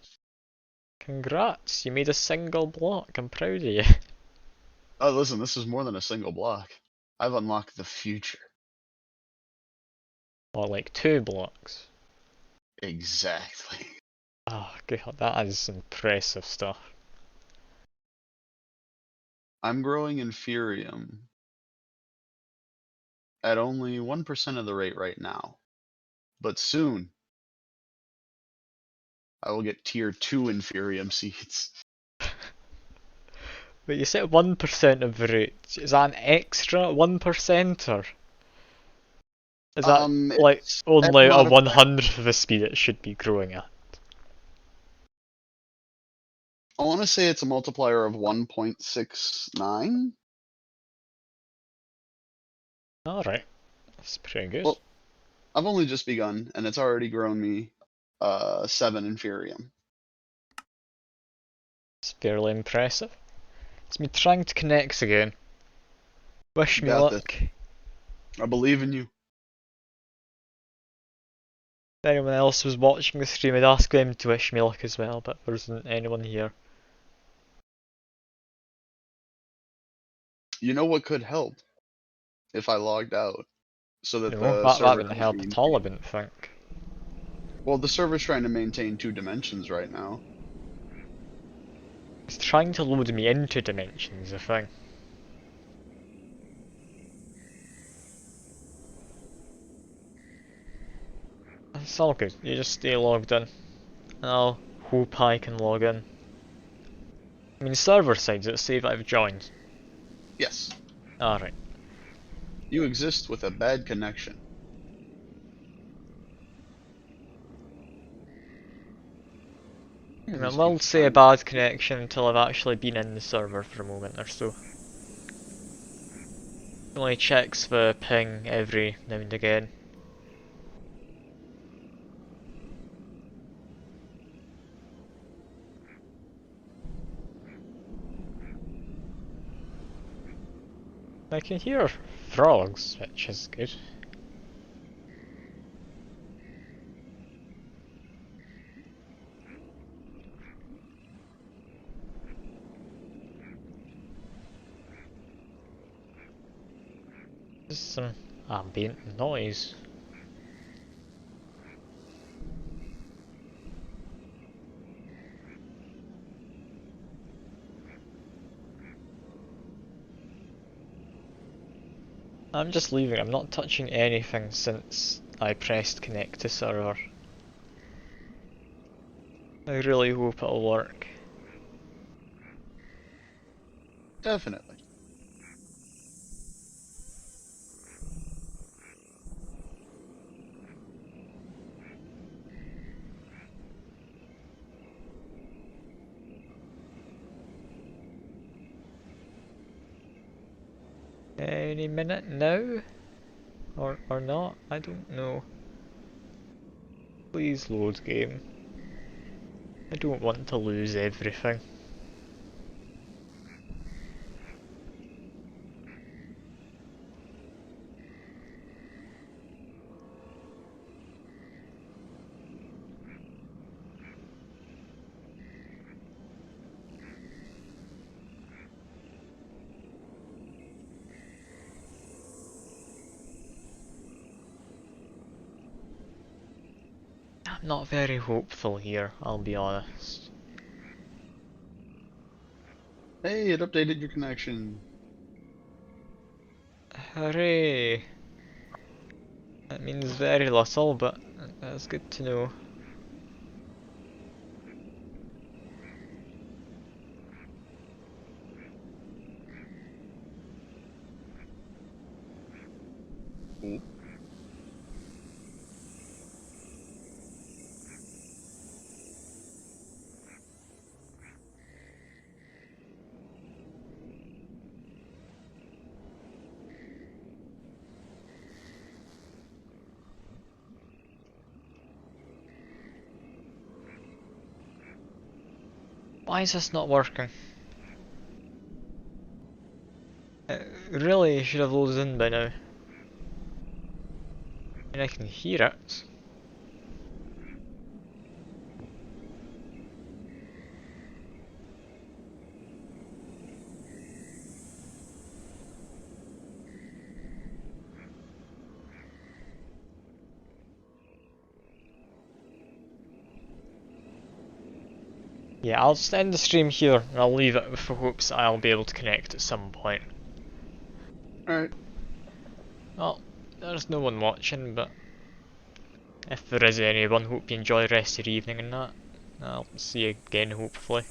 Congrats, you made a single block, I'm proud of you. Oh, listen, this is more than a single block. I've unlocked the future. Or like 2 blocks. Exactly. Oh god, that is impressive stuff. I'm growing Inferium at only 1% of the rate right now. But soon, I will get tier 2 Inferium seeds. But you said 1% of the rate. Is that an extra 1% or? Is that like It's at only a modified. 100th of the speed it should be growing at? I want to say it's a multiplier of 1.69. Alright, that's pretty good. Well, I've only just begun, and it's already grown me 7 Inferium. It's fairly impressive. It's me trying to connect again. Wish You me got this. luck. I believe in you. If anyone else was watching the stream, I'd ask them to wish me luck as well, but there isn't anyone here. You know what could help if I logged out so that No, the that server wouldn't can help at all, I maintain. wouldn't think. Well, the server's trying to maintain 2 dimensions right now. It's trying to load me into dimensions, I think. It's all good. You just stay logged in. And I'll hope I can log in. I mean, server side, does it say that I've joined? Yes. Alright. You exist with a bad connection. I mean, it will say a bad connection until I've actually been in the server for a moment or so. It only checks the ping every now and again. I can hear frogs, which is good. There's some ambient noise. I'm just leaving, I'm not touching anything since I pressed connect to server. I really hope it'll work. Definitely. Any minute now? Or not? I don't know. Please load game. I don't want to lose everything. I'm not very hopeful here, I'll be honest. Hey, it updated your connection. Hooray! That means very little, but that's good to know. Ooh. Why is this not working? It really should have loaded in by now. I mean, I can hear it. Yeah, I'll just end the stream here and I'll leave it with the hopes that I'll be able to connect at some point. Alright. Well, there's no one watching, but if there is anyone, hope you enjoy the rest of your evening and that. I'll see you again hopefully.